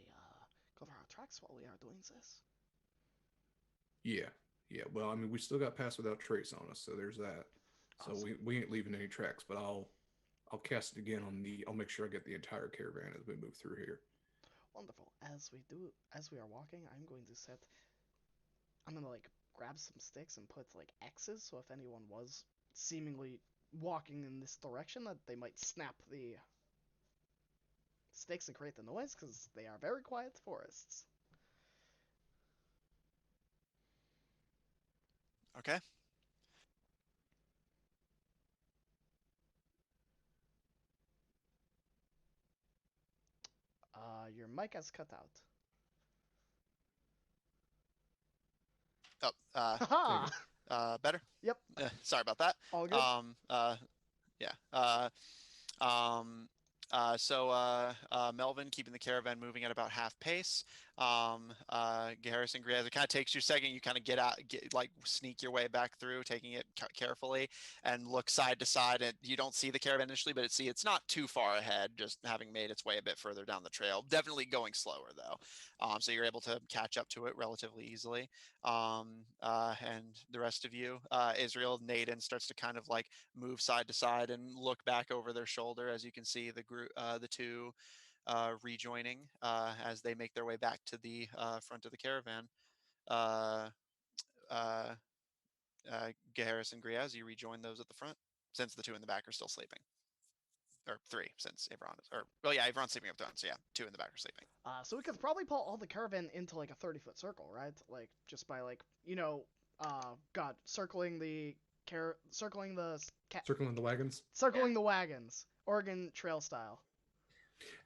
cover our tracks while we are doing this. Yeah, yeah. Well, I mean, we still got Pass Without Trace on us, so there's that. So Awesome. we ain't leaving any tracks, but I'll cast it again on the. I'll make sure I get the entire caravan as we move through here. Wonderful. As we are walking, I'm gonna like grab some sticks and put like X's, so if anyone was seemingly walking in this direction, that they might snap the sticks and create the noise, because they are very quiet forests. Okay. Your mic has cut out. Oh, There you Haha! better? Yep, Sorry about that. all good. Yeah. Um, Melvin keeping the caravan moving at about half pace. Harrison Griaz, it kind of takes you a second. You kind of sneak your way back through, taking it carefully, and look side to side. And you don't see the caravan initially, but it's not too far ahead, just having made its way a bit further down the trail. Definitely going slower though. So you're able to catch up to it relatively easily. And the rest of you, Israel, Naden starts to kind of like move side to side and look back over their shoulder as you can see the group, the two rejoining as they make their way back to the front of the caravan. Uh, uh, Gaharis and Griaz, you rejoin those at the front, since the two in the back are still sleeping. Or three, since Avron is, or well, yeah, Avron's sleeping up front, so yeah, two in the back are sleeping. So we could probably pull all the caravan into like a 30-foot circle, right? Like just by like circling the circling the circling the wagons. circling the wagons, Oregon Trail style.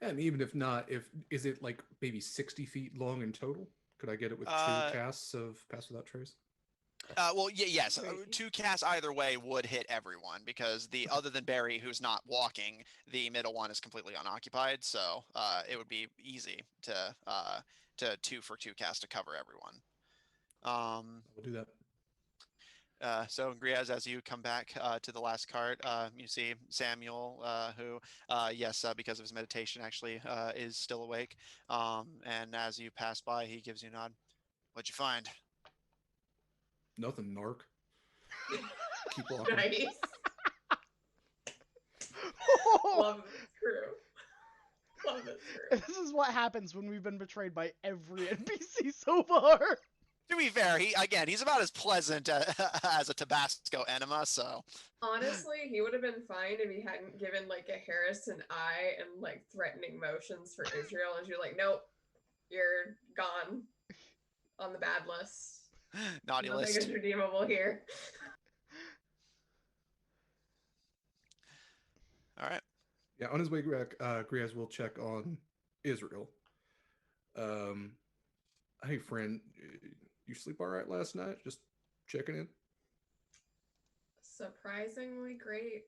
And even if not, if is it like maybe 60 feet long in total? Could I get it with two casts of Pass Without Trace? Well, yes. Two casts either way would hit everyone because other than Barry, who's not walking, the middle one is completely unoccupied. So it would be easy to 2 for 2 cast to cover everyone. We'll do that. So Griaz, as you come back to the last cart, you see Samuel, who, yes, because of his meditation, actually is still awake. And as you pass by, he gives you a nod. What'd you find? Nothing, narc. Keep walking. Nice. Love this crew. Love this crew. This is what happens when we've been betrayed by every NPC so far. To be fair, he's about as pleasant as a Tabasco enema, so. Honestly, he would have been fine if he hadn't given like a Harris an eye and like threatening motions for Israel, and you're like, nope, you're gone on the bad list. Naughty Nothing list. is redeemable here. All right. Yeah, on his way back, Griaz will check on Israel. Hey, friend, you sleep all right last night? Just checking in. Surprisingly great.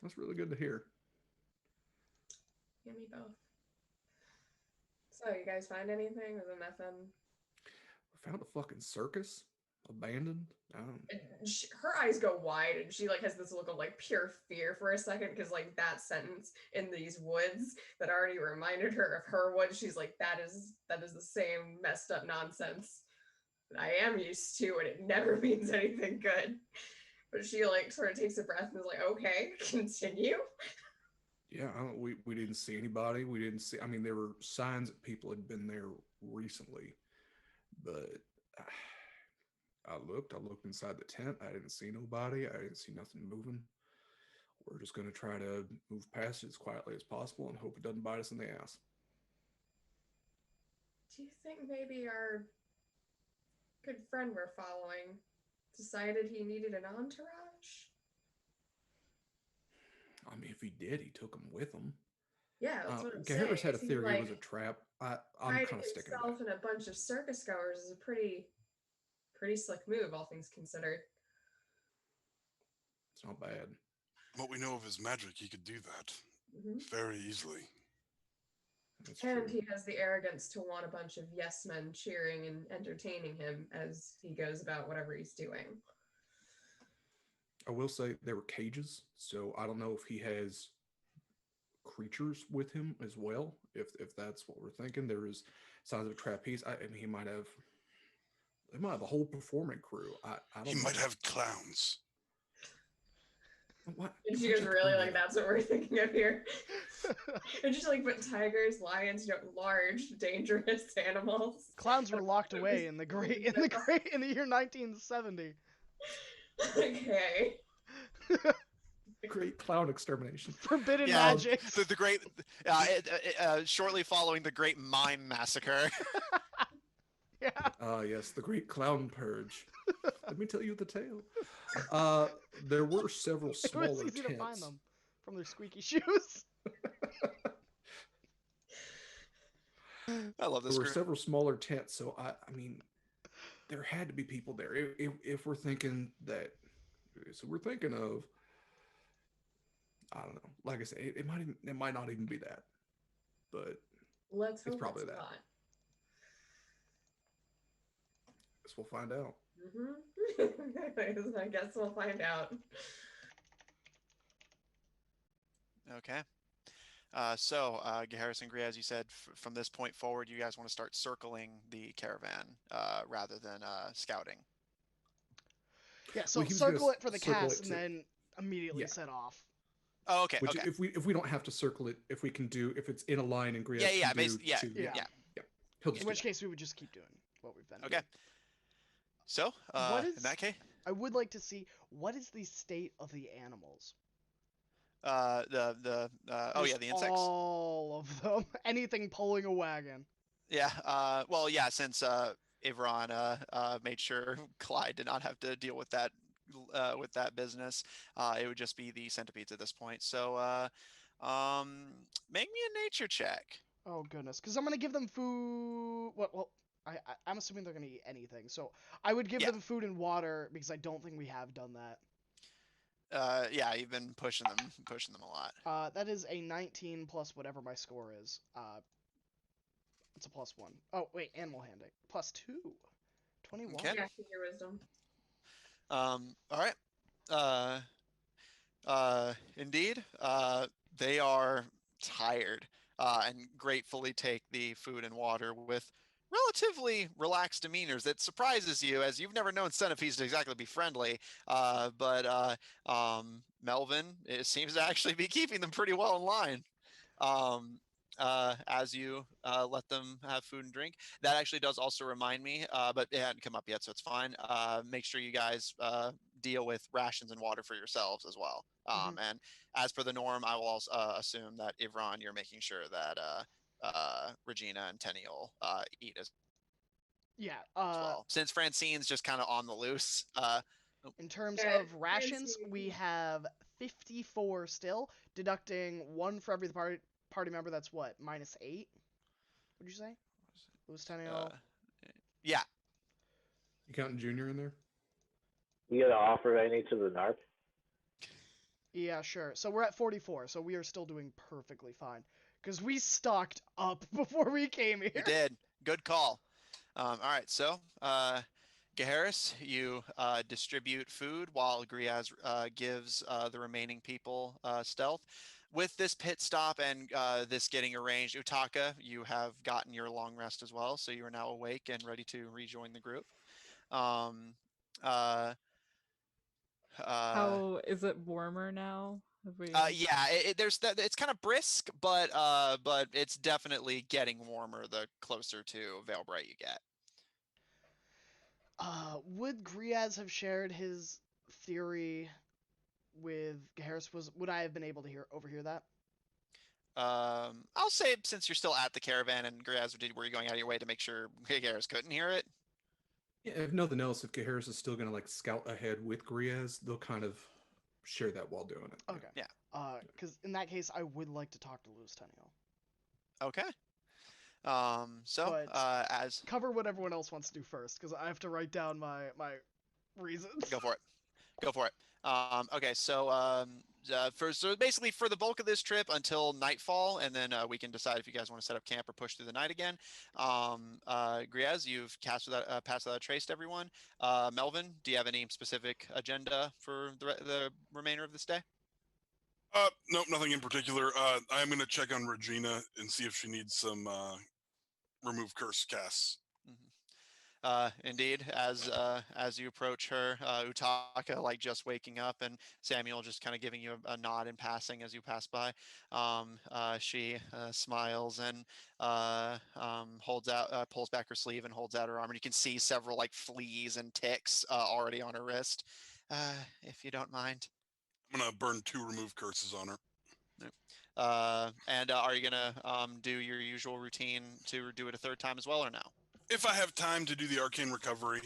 That's really good to hear. Yeah, me both. So, you guys find anything? Was there nothing? We found a fucking circus, abandoned. Her eyes go wide, and she like has this look of like pure fear for a second, because like that sentence in these woods that already reminded her of her woods. She's like, that is the same messed up nonsense that I am used to, and it never means anything good. But she like sort of takes a breath and is like, okay, continue. Yeah, we didn't see anybody. We didn't see. I mean, there were signs that people had been there recently, but I looked inside the tent. I didn't see nobody. I didn't see nothing moving. We're just gonna try to move past it as quietly as possible and hope it doesn't bite us in the ass. Do you think maybe our good friend we're following decided he needed an entourage? I mean, if he did, he took them with him. Yeah, that's what I'm Harris saying. had a Is he, theory it was like, a trap. I'm hiding kind of sticking to himself that. in a bunch of circus goers is a pretty slick move, all things considered. It's not bad. What we know of his magic, he could do that Hmm. very easily. That's And true. he has the arrogance to want a bunch of yes men cheering and entertaining him as he goes about whatever he's doing. I will say there were cages, so I don't know if he has creatures with him as well. If that's what we're thinking, there is signs of a trapeze. I mean, he might have. They might have a whole performing crew. I He don't know. might have clowns. What? Did you guys really like that's what we're thinking of here? And just like put tigers, lions, large, dangerous animals. Clowns were locked away in the year 1970. Okay. Great clown extermination. Forbidden Yeah, magics. the great, shortly following the Great Mime Massacre. Yeah. Yes, the great clown purge. Let me tell you the tale. There were several It smaller was easy tents. to find them from their squeaky shoes. I love this There were group. several smaller tents, so I mean, there had to be people there. If we're thinking that, so we're thinking of, I don't know. Like I said, it might not even be that, but Let's hope it's probably it's that. not. Guess we'll find out. I guess we'll find out. Okay. So, Harris and Gria, as you said, from this point forward, you guys want to start circling the caravan rather than scouting. Yeah, so Well, he was gonna circle it for the circle cast it and to- then immediately Yeah. set off. Oh, okay. Which Okay. if we don't have to circle it, if we can do if it's in a line and Griaz Yeah, can do yeah, two, Yeah. he'll just In do which that. case we would just keep doing what we've been Okay. doing. So, What is- in that case, I would like to see what is the state of the animals. oh yeah, Just the insects. all of them. Anything pulling a wagon. Yeah. Well, yeah, since Ivron made sure Clyde did not have to deal with that business, it would just be the centipedes at this point. So, make me a nature check. Oh goodness, because I'm gonna give them food. Well, I'm assuming they're gonna eat anything. So I would give Yeah. them food and water because I don't think we have done that. Yeah, you've been pushing them a lot. That is a 19 plus whatever my score is. It's a +1. Oh wait, animal handling +2. 21. Okay. Yeah, keep your wisdom. All right. Indeed, they are tired and gratefully take the food and water with relatively relaxed demeanors. It surprises you as you've never known centipedes to exactly be friendly. But Melvin, it seems to actually be keeping them pretty well in line. As you let them have food and drink. That actually does also remind me, but it hadn't come up yet, so it's fine. Make sure you guys deal with rations and water for yourselves as well. And as per the norm, I will also assume that Ivron, you're making sure that Regina and Tenniel eat as Yeah. well. Since Francine's just kind of on the loose. In terms Yeah, of rations, we have 54 still, deducting 1 for every party member. That's what, -8? Would you say? Lustenio. Yeah. You counting Junior in there? You gotta offer any to the NARP? Yeah, sure. So we're at 44, so we are still doing perfectly fine. Because we stocked up before we came here. You did. Good call. All right, so Gaharis, you distribute food while Griaz gives the remaining people stealth. With this pit stop and this getting arranged, Utaka, you have gotten your long rest as well, so you are now awake and ready to rejoin the group. How is it warmer now? Have we... Yeah, it's kind of brisk, but it's definitely getting warmer the closer to Vale Bright you get. Would Griaz have shared his theory with Harris? Would I have been able to overhear that? I'll say since you're still at the caravan and Graz were you going out of your way to make sure Gaz couldn't hear it? Yeah, if nothing else, if Kaharis is still gonna like scout ahead with Griaz, they'll kind of share that while doing it. Okay. Yeah. Because in that case, I would like to talk to Louis Tenniel. Okay. But as cover what everyone else wants to do first, because I have to write down my reasons. go for it. Go for it. Okay, so basically for the bulk of this trip until nightfall, and then we can decide if you guys want to set up camp or push through the night again. Griaz, you've passed without a trace to everyone. Melvin, do you have any specific agenda for the remainder of this day? Nope, nothing in particular. I'm going to check on Regina and see if she needs some remove curse casts. Indeed, as you approach her, Utaka like just waking up, and Samuel just kind of giving you a nod in passing as you pass by. She smiles and pulls back her sleeve and holds out her arm, and you can see several like fleas and ticks already on her wrist. If you don't mind. I'm gonna burn 2 remove curses on her. And are you gonna do your usual routine to do it a third time as well, or no? If I have time to do the arcane recovery,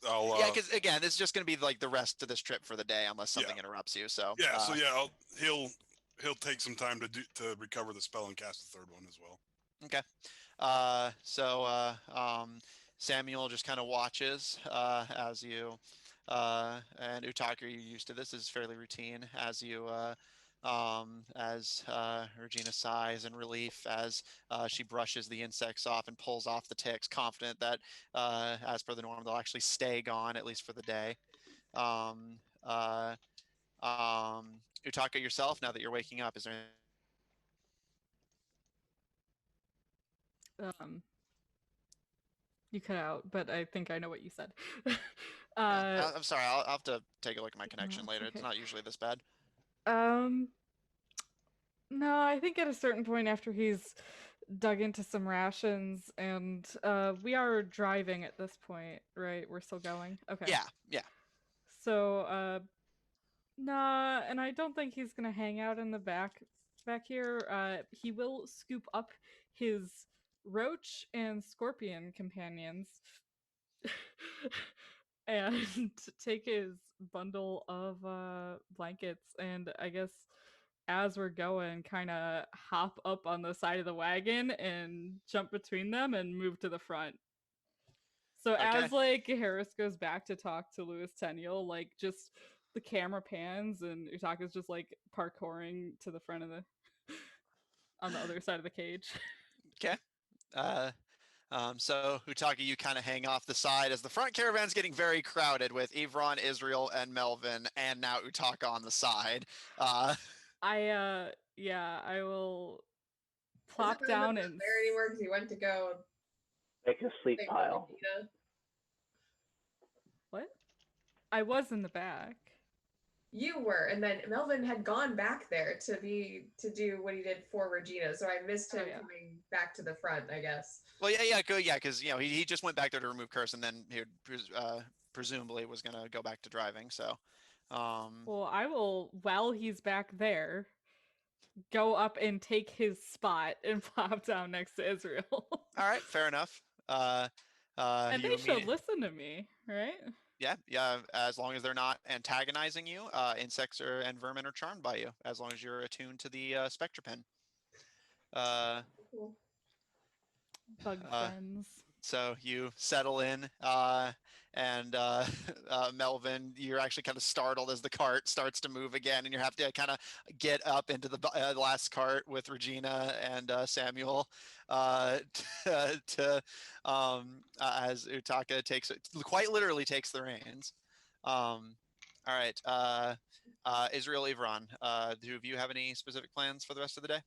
I'll. Yeah, because again, this is just going to be like the rest of this trip for the day, unless something interrupts you. So yeah, he'll take some time to recover the spell and cast the third one as well. Okay. Samuel just kind of watches as you and Utaka, you're used to this. This is fairly routine as you as Regina sighs in relief as she brushes the insects off and pulls off the ticks, confident that as per the norm they'll actually stay gone at least for the day. Utaka, yourself, now that you're waking up, is there You cut out, but I think I know what you said. I'm sorry, I'll have to take a look at my connection later. Okay. It's not usually this bad. No, I think at a certain point after he's dug into some rations and we are driving at this point, right? We're still going? Okay. Yeah. So nah, and I don't think he's gonna hang out in the back here. He will scoop up his roach and scorpion companions and take his bundle of blankets, and I guess as we're going, kind of hop up on the side of the wagon and jump between them and move to the front. So as like Harris goes back to talk to Louis Tenniel, like just the camera pans and Utaka's just like parkouring to the front of the on the other side of the cage. Okay. So Utaka, you kind of hang off the side as the front caravan's getting very crowded with Evron, Israel, and Melvin, and now Utaka on the side. I will plop down and there anymore because he went to go make a sleep pile. What? I was in the back. You were, and then Melvin had gone back there to do what he did for Regina, so I missed him coming back to the front, I guess. Well, yeah, because he just went back there to remove curse, and then he presumably was gonna go back to driving. So, well, I will, while he's back there, go up and take his spot and plop down next to Israel. All right, fair enough. And they should listen to me, right? Yeah. As long as they're not antagonizing you, insects and vermin are charmed by you. As long as you're attuned to the spectre pen. Cool. Bug friends. So you settle in, and Melvin, you're actually kind of startled as the cart starts to move again, and you have to kind of get up into the last cart with Regina and Samuel as Utaka quite literally takes the reins. All right, Israel, Evron, do you have any specific plans for the rest of the day?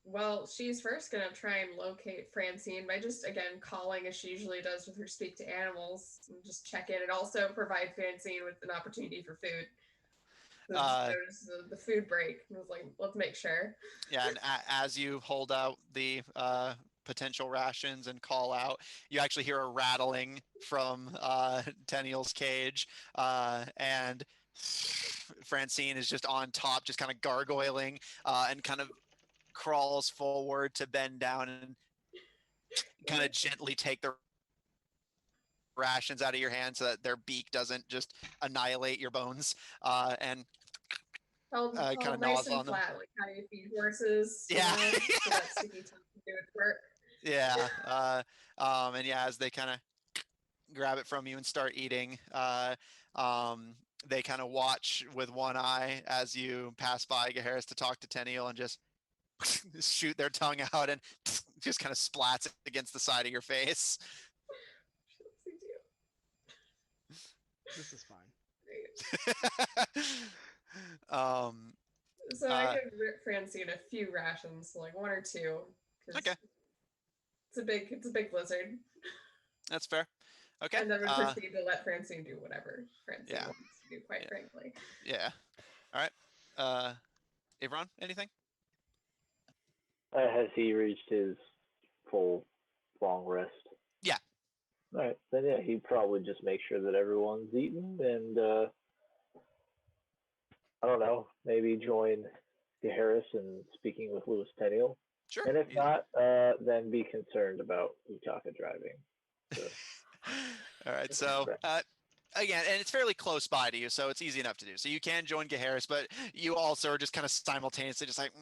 Well, she's first going to try and locate Francine by just, again, calling as she usually does with her speak to animals, and just check in and also provide Francine with an opportunity for food. So notice the food break. I was like, let's make sure. Yeah, and as you hold out the potential rations and call out. You actually hear a rattling from Tenniel's cage, and Francine is just on top, just kind of gargoyling, and kind of crawls forward to bend down and kind of gently take the rations out of your hand so that their beak doesn't just annihilate your bones, and Held kind of nice nods and on them. flat, like how you feed horses. Yeah. You know, so that sticky tongue can do its work. Yeah. And yeah, as they kind of grab it from you and start eating, they kind of watch with one eye as you pass by Gaharis to talk to Tenniel and just shoot their tongue out and just kind of splats against the side of your face. They do. This is fine. Great. So I could rip Francine a few rations, like 1 or 2. Okay. It's a big blizzard. That's fair. Okay. And then we proceed to let Francine do whatever Francine Yeah. wants to do, quite frankly. Yeah. All right. Avron, anything? Has he reached his full long rest? Yeah. All right, then yeah, he'd probably just make sure that everyone's eaten and I don't know, maybe join Harris in speaking with Louis Tenniel. Sure. And if not, then be concerned about Utaka driving. So. All right. So again, and it's fairly close by to you, so it's easy enough to do. So you can join Gaharis, but you also are just kind of simultaneously just like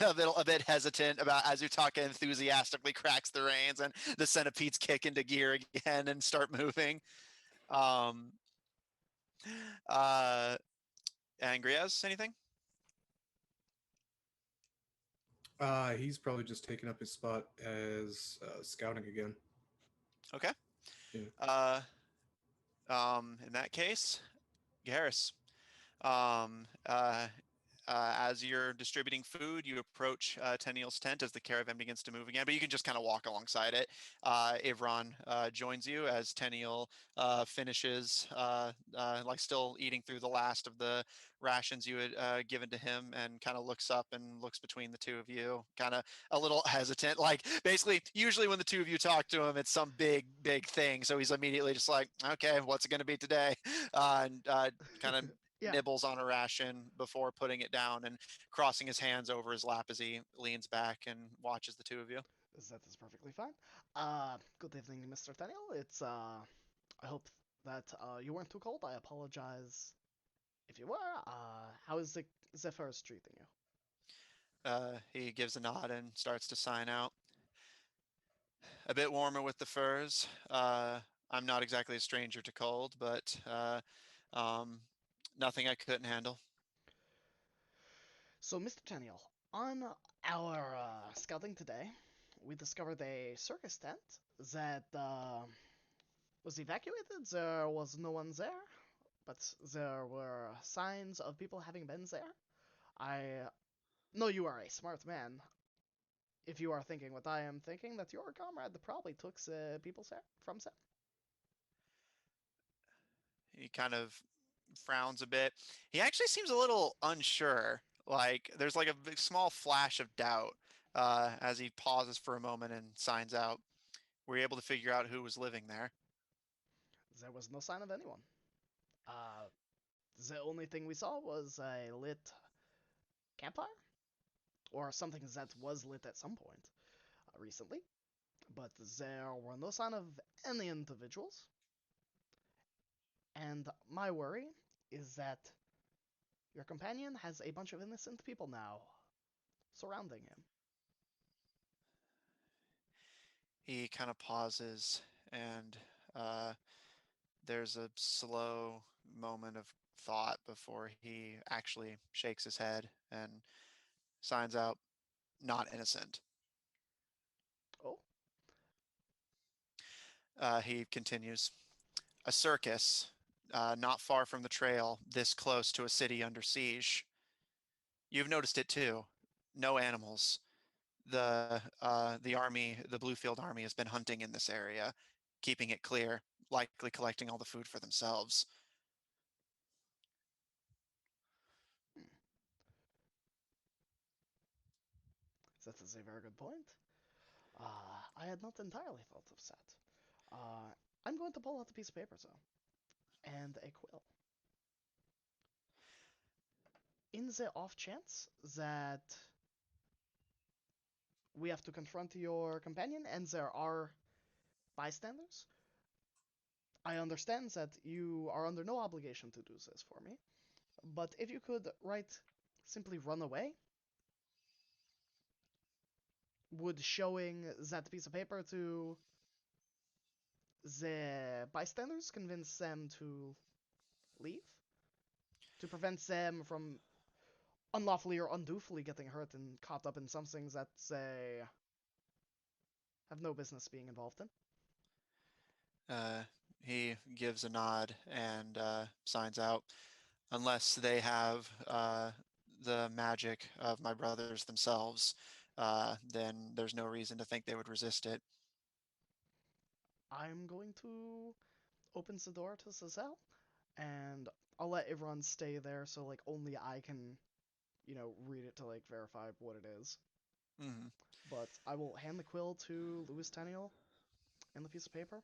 a bit hesitant about as Utaka enthusiastically cracks the reins and the centipedes kick into gear again and start moving. Angriaz, anything? He's probably just taken up his spot as scouting again. Okay. Yeah. In that case, Gaharis. As you're distributing food, you approach Tenniel's tent as the caravan begins to move again, but you can just kind of walk alongside it. Ivron joins you as Tenniel finishes, like still eating through the last of the rations you had given to him, and kind of looks up and looks between the two of you, kind of a little hesitant. Like basically, usually when the two of you talk to him, it's some big thing. So he's immediately just like, okay, what's it going to be today? And kind of nibbles on a ration before putting it down and crossing his hands over his lap as he leans back and watches the two of you. That is perfectly fine. Good evening, Mr. Tenniel. It's I hope that you weren't too cold. I apologize if you were. How is the first treating you? He gives a nod and starts to sign out. A bit warmer with the furs. I'm not exactly a stranger to cold, but nothing I couldn't handle. So, Mr. Tenniel, on our scouting today, we discovered a circus tent that was evacuated. There was no one there, but there were signs of people having been there. I know you are a smart man. If you are thinking what I am thinking, that your comrade probably took people from there. He kind of frowns a bit. He actually seems a little unsure. Like there's like a big, small flash of doubt as he pauses for a moment and signs out. Were you able to figure out who was living there? There was no sign of anyone. The only thing we saw was a lit campfire, or something that was lit at some point recently, but there were no sign of any individuals. And my worry is that your companion has a bunch of innocent people now surrounding him. He kind of pauses, and there's a slow moment of thought before he actually shakes his head and signs out, not innocent. Oh? He continues, a circus, not far from the trail, this close to a city under siege. You've noticed it too. No animals. The army, the Bluefield army, has been hunting in this area, keeping it clear, likely collecting all the food for themselves. That is a very good point. I had not entirely thought of that. I'm going to pull out a piece of paper, though, and a quill. In the off chance that we have to confront your companion and there are bystanders, I understand that you are under no obligation to do this for me, but if you could write simply run away, would showing that piece of paper to the bystanders convince them to leave? To prevent them from unlawfully or undutifully getting hurt and caught up in something that they have no business being involved in? He gives a nod and signs out. Unless they have the magic of my brothers themselves, then there's no reason to think they would resist it. I'm going to open the door to Cecile, and I'll let everyone stay there so like only I can, read it to like verify what it is. Mm-hmm. But I will hand the quill to Louis Tenniel and the piece of paper.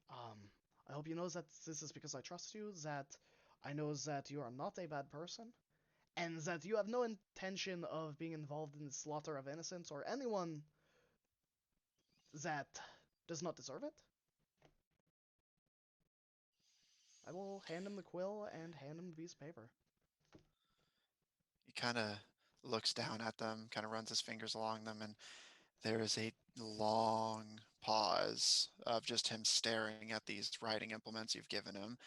I hope you know that this is because I trust you, that I know that you are not a bad person, and that you have no intention of being involved in the slaughter of innocents or anyone that does not deserve it. I will hand him the quill and hand him the piece of paper. He kind of looks down at them, kind of runs his fingers along them, and there is a long pause of just him staring at these writing implements you've given him.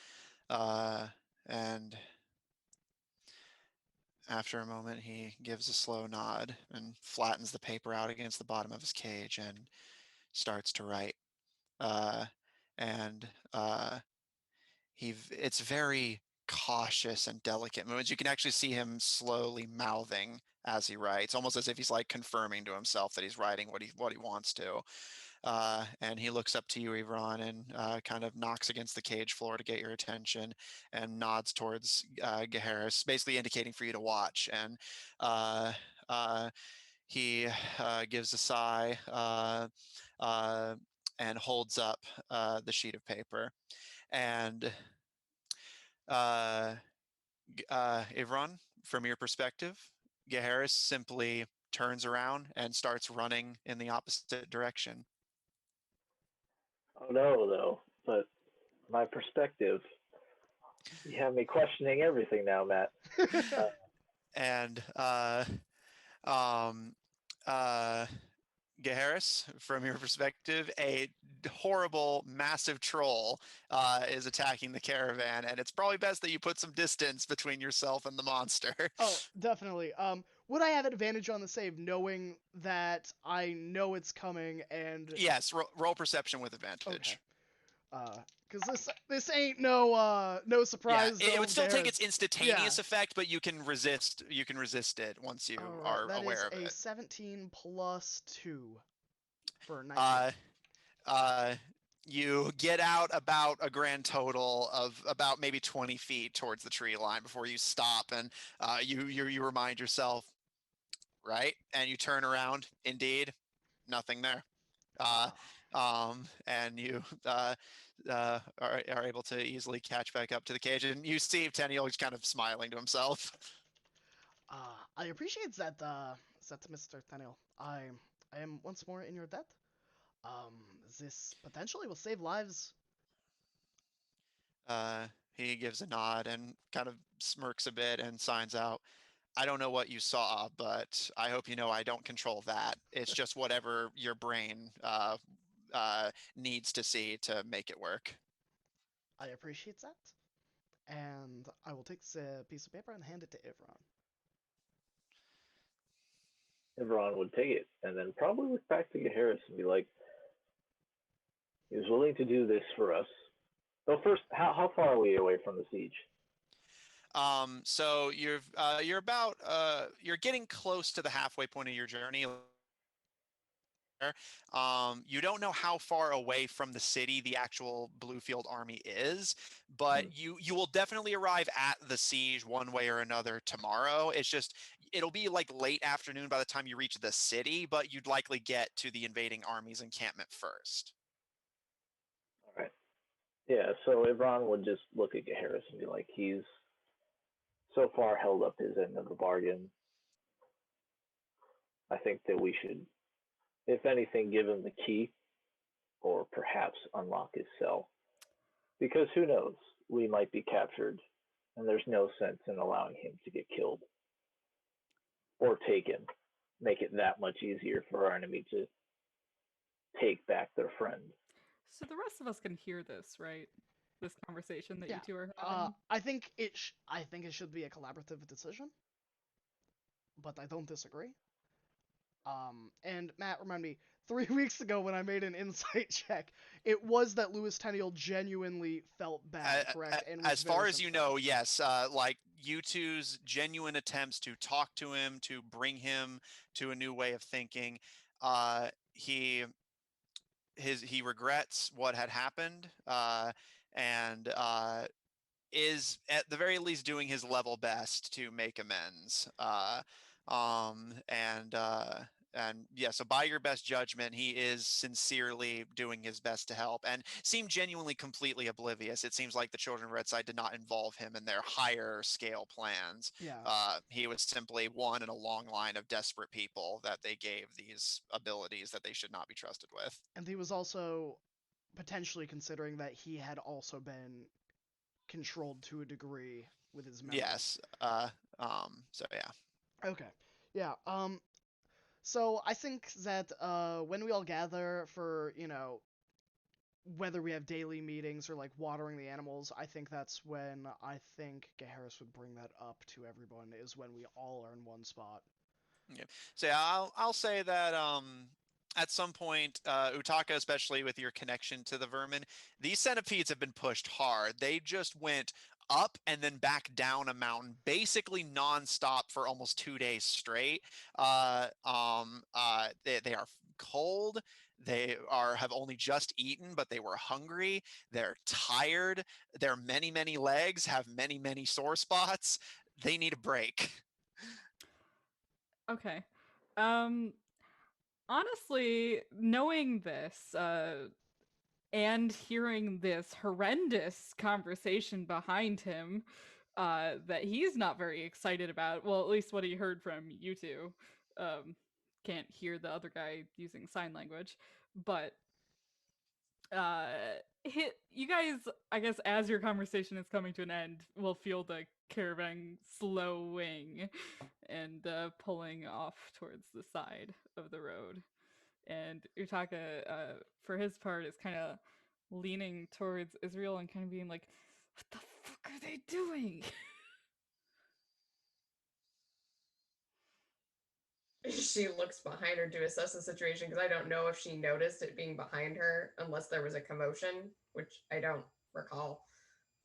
And after a moment, he gives a slow nod and flattens the paper out against the bottom of his cage and starts to write. Uh, and it's very cautious and delicate movements. You can actually see him slowly mouthing as he writes, almost as if he's like confirming to himself that he's writing what he wants to. And he looks up to you, Yvonne, and kind of knocks against the cage floor to get your attention and nods towards Gaharis, basically indicating for you to watch. And he gives a sigh and holds up the sheet of paper. And Ivron, from your perspective, Gaharis simply turns around and starts running in the opposite direction. Oh no, though. But my perspective, you have me questioning everything now, Matt. And um, Gaharis, from your perspective, a horrible, massive troll is attacking the caravan, and it's probably best that you put some distance between yourself and the monster. Oh, definitely. Would I have advantage on the save knowing that I know it's coming and Yes, roll perception with advantage. Okay. Because this ain't no surprise. Yeah, it would still take its Gaharis. instantaneous effect, but you can resist it once you All right, are that aware is of a it. 17 plus 2 for 19. You get out about a grand total of about maybe 20 feet towards the tree line before you stop, and you remind yourself, right? And you turn around. Indeed, nothing there. And you are able to easily catch back up to the cage, and you see Tenniel is kind of smiling to himself. I appreciate that, Mr. Tenniel. I am once more in your debt. This potentially will save lives. He gives a nod and kind of smirks a bit and signs out. I don't know what you saw, but I hope you know I don't control that. It's just whatever your brain needs to see to make it work. I appreciate that. And I will take the piece of paper and hand it to Ivron. Everyone would take it and then probably look back to Gaharis and be like, he was willing to do this for us. So first, how far are we away from the siege? So you're about you're getting close to the halfway point of your journey. You don't know how far away from the city the actual Bluefield army is, but you will definitely arrive at the siege one way or another tomorrow. It's just it'll be like late afternoon by the time you reach the city, but you'd likely get to the invading army's encampment first. All right. Yeah, so Ibron would just look at Harris and be like, he's so far held up his end of the bargain. I think that we should, if anything, give him the key or perhaps unlock his cell. Because who knows? We might be captured, and there's no sense in allowing him to get killed or taken. Make it that much easier for our enemy to take back their friend. So the rest of us can hear this, right? This conversation that Yeah. you two are having. I think it should be a collaborative decision, but I don't disagree. And Matt, remind me, 3 weeks ago when I made an insight check, it was that Louis Tenniel genuinely felt bad, correct? And was As far very as you know, sympathetic. yes. Like you two's genuine attempts to talk to him, to bring him to a new way of thinking. He regrets what had happened, and is at the very least doing his level best to make amends. And yeah, so by your best judgment, he is sincerely doing his best to help and seemed genuinely completely oblivious. It seems like the Children of Red Side did not involve him in their higher scale plans. Yeah. He was simply one in a long line of desperate people that they gave these abilities that they should not be trusted with. And he was also potentially considering that he had also been controlled to a degree with his memory. Yes. So yeah. Okay. Yeah. So I think that when we all gather for, whether we have daily meetings or like watering the animals, I think that's when I think Gaharis would bring that up to everyone, is when we all are in one spot. Yeah. So yeah, I'll say that at some point, Utaka, especially with your connection to the vermin, these centipedes have been pushed hard. They just went up and then back down a mountain, basically nonstop for almost 2 days straight. They are cold. They have only just eaten, but they were hungry. They're tired. Their many legs have many sore spots. They need a break. Okay. Honestly, knowing this, and hearing this horrendous conversation behind him, that he's not very excited about, well, at least what he heard from you two. Can't hear the other guy using sign language, but you guys, I guess, as your conversation is coming to an end, will feel the caravan slowing and pulling off towards the side of the road. And Utaka, for his part, is kind of leaning towards Israel and kind of being like, "What the fuck are they doing?" She looks behind her to assess the situation because I don't know if she noticed it being behind her unless there was a commotion, which I don't recall.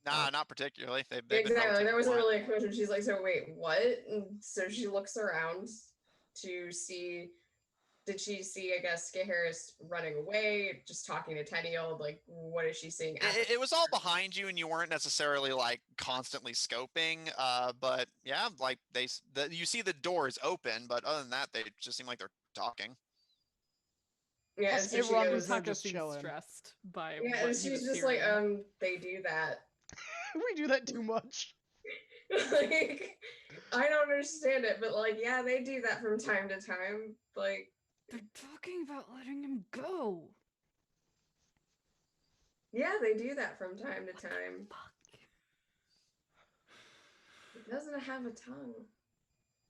Nah, not particularly. They've exactly. been There wasn't quiet. really a commotion. She's like, so wait, what? And so she looks around to see. Did she see, I guess, Harris running away, just talking to Tenniel? Like, what is she seeing? It was all behind you, and you weren't necessarily like constantly scoping. But yeah, like you see the doors open, but other than that, they just seem like they're talking. Yeah, Plus, so she Aaron goes, was there Utaka just seems chilling. stressed by yeah, what and he she's was just hearing. like, they do that. We do that too much. Like, I don't understand it, but like, yeah, they do that from time to time. Like, They're talking about letting him go. yeah, they do that from time to time. Fuck. It doesn't have a tongue.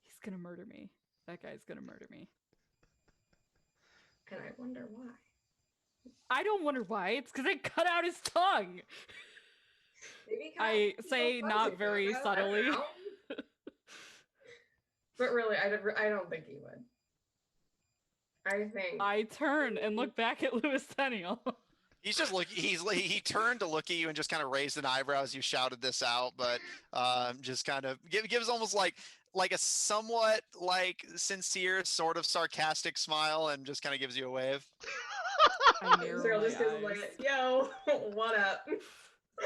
He's gonna murder me. That guy's gonna murder me. And I wonder why. I don't wonder why. It's because they cut out his tongue. Maybe I say not very subtly. But really, I don't think he would. I think I turn and look back at Louis Tenniel. He's just he turned to look at you and just kind of raised an eyebrow as you shouted this out, but just kind of gives almost like like a somewhat like sincere, sort of sarcastic smile, and just kind of gives you a wave. I narrow Cyril my just gives him eyes. like, yo, what up?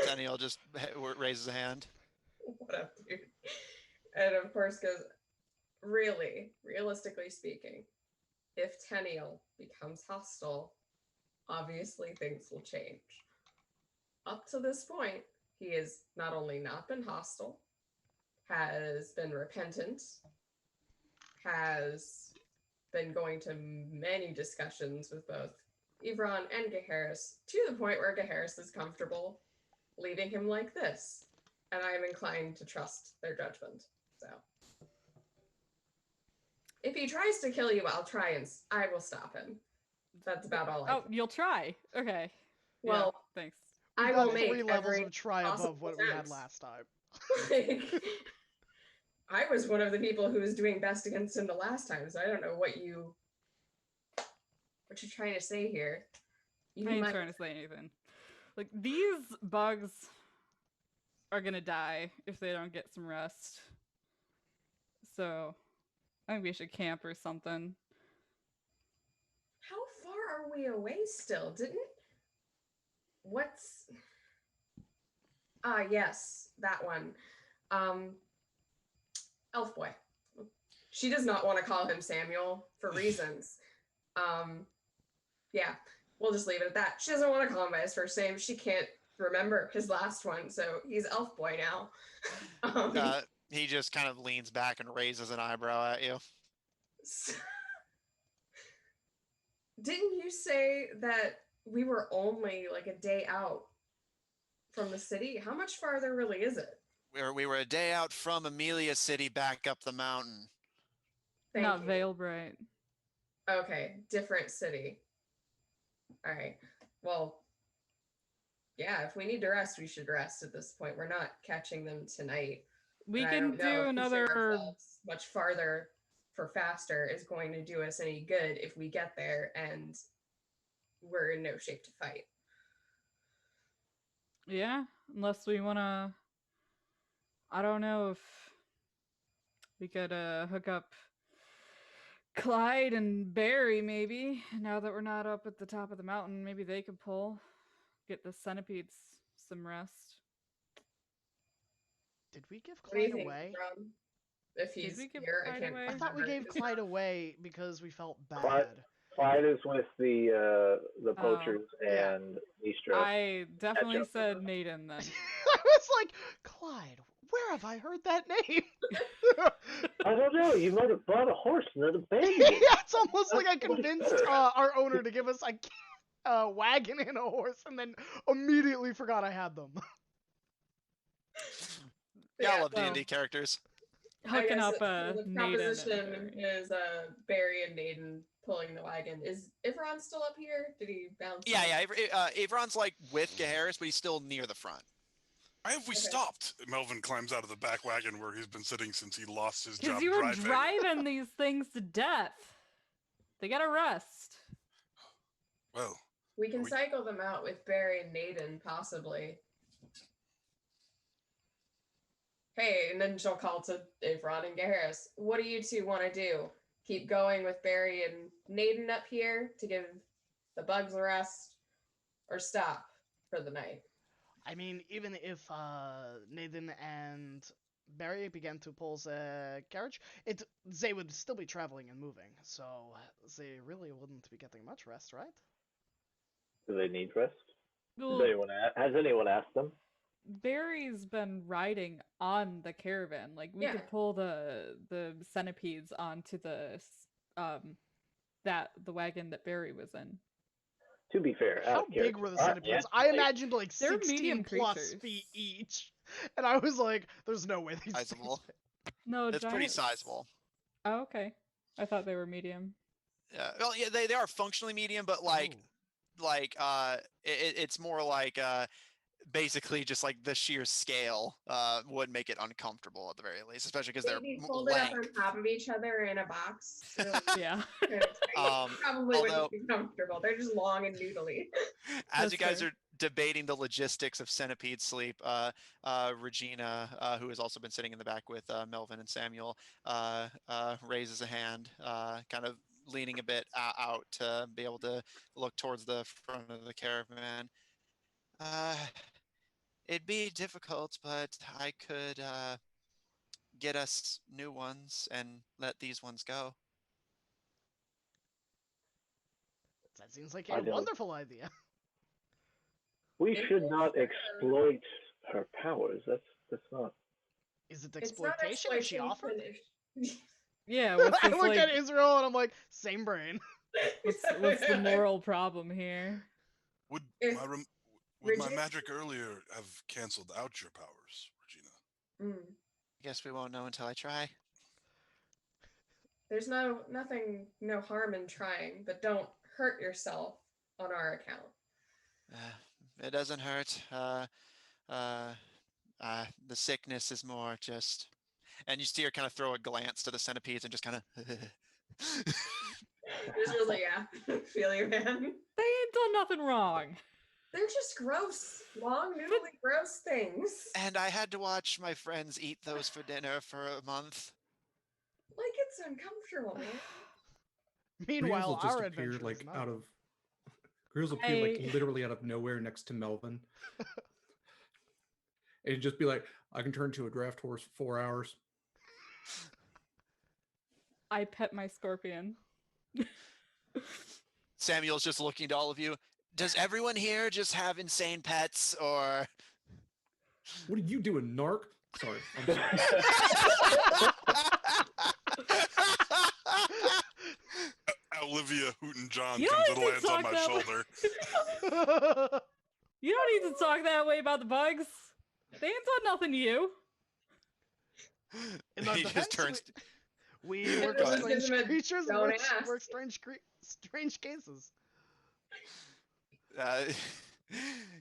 Tenniel just raises a hand. What up, dude? And of course goes, really, realistically speaking, if Tenniel becomes hostile, obviously things will change. Up to this point, he has not only not been hostile, has been repentant, has been going to many discussions with both Evron and Gaharis, to the point where Gaharis is comfortable leaving him like this. And I am inclined to trust their judgment. So if he tries to kill you, I will stop him. That's about all I Oh, you'll try. Okay. Well, yeah, thanks. We I got will make 3 levels every of try above possible what we had attempt. last time. Like, I was one of the people who was doing best against him the last time, so I don't know what you're trying to say here. You I ain't might- trying to say anything. Like, these bugs are gonna die if they don't get some rest. So, I think we should camp or something. How far are we away still? What's... yes, that one. Elf Boy. She does not want to call him Samuel for reasons. Yeah, we'll just leave it at that. She doesn't want to call him by his first name. She can't remember his last one, so he's Elf Boy now. He just kind of leans back and raises an eyebrow at you. Didn't you say that we were only like a day out from the city? How much farther really is it? We were a day out from Amelia City, back up the mountain. Thank Not you. Veil Bright. Okay, different city. All right. Well, yeah, if we need to rest, we should rest at this point. We're not catching them tonight. We And I can don't know do if pushing another. ourselves much farther for faster is going to do us any good if we get there and we're in no shape to fight. Yeah, unless we wanna. I don't know if we could hook up Clyde and Barry, maybe. Now that we're not up at the top of the mountain, maybe they could get the centipedes some rest. Did we give What do you Clyde think, away? Ron? If he's we give here, I Clyde can't away? I thought we remember. gave Clyde away because we felt Clyde- bad. Clyde is with the Oh, poachers yeah. and Mistra. I definitely up. said Naden then. I was like, Clyde, where have I heard that name? I don't know. You might have bought a horse and then abandoned Yeah, it. it's almost like I convinced our owner to give us a wagon and a horse, and then immediately forgot I had them. Yeah, I Yeah, love well, D&D characters. I Hooking guess up the Naden. proposition is Barry and Naden pulling the wagon. Is Ivron still up here? Did he bounce? Yeah, off? yeah. Avron's like with Gaharis, but he's still near the front. Why have we Okay. stopped? Melvin climbs out of the back wagon where he's been sitting since he lost his Because job you were driving. driving these things to death. They gotta rest. Well, We can we- cycle them out with Barry and Naden, possibly. Hey, and then she'll call to Ivron and Gaharis. What do you two want to do? Keep going with Barry and Naden up here to give the bugs a rest, or stop for the night? I mean, even if Nathan and Barry began to pull the carriage, they would still be traveling and moving, so they really wouldn't be getting much rest, right? Do they need rest? Well, Has anyone asked them? Barry's been riding on the caravan. Like we Yeah. could pull the centipedes onto the wagon that Barry was in. To be fair, How out of big were the character, centipedes? yeah, I like, imagined like They're 16 medium plus creatures. feet each, and I was like, "There's no way these." Sizable. No, It's pretty giants. sizable. Oh, okay. I thought they were medium. Yeah, well, yeah, they are functionally medium, but like, it's more like basically just like the sheer scale would make it uncomfortable at the very least, especially because they're Maybe fold it up on lank. top of each other in a box. Yeah. Kinda tight. Probably although- wouldn't be comfortable. They're just long and noodly. As That's you guys fair. are debating the logistics of centipede sleep, Regina, who has also been sitting in the back with Melvin and Samuel, raises a hand, kind of leaning a bit out to be able to look towards the front of the caravan. It'd be difficult, but I could get us new ones and let these ones go. That seems like I a don't- wonderful idea. We should not exploit her powers. That's not. Is it It's not exploitation if she offered? Yeah, what's I this, look like, at Israel and I'm like, same brain. what's the moral problem here? Would If my would my Regina- magic earlier have canceled out your powers, Regina? Mm. I guess we won't know until I try. There's no harm in trying, but don't hurt yourself on our account. It doesn't hurt. The sickness is more just. And you see her kind of throw a glance to the centipedes and just kind of. Just really, yeah, feel your man. They ain't done nothing wrong. They're just gross, long, noodly, gross things. And I had to watch my friends eat those for dinner for a month. Like, it's uncomfortable, man. Greers Meanwhile, will just our appear adventure is not. out of. Greers will appear like I- literally out of nowhere next to Melvin. And just be like, I can turn to a draft horse for 4 hours. I pet my scorpion. Samuel's just looking to all of you. Does everyone here just have insane pets, or? What are you doing, narc? Sorry. I'm sorry. Olivia Hooten-John You comes don't and need to lands on talk my that way. shoulder. You don't need to talk that way about the bugs. They ain't done nothing to you. In our He defense, just turns. we Yeah, work go with ahead. strange creatures and Don't work ask. strange cases. Uh,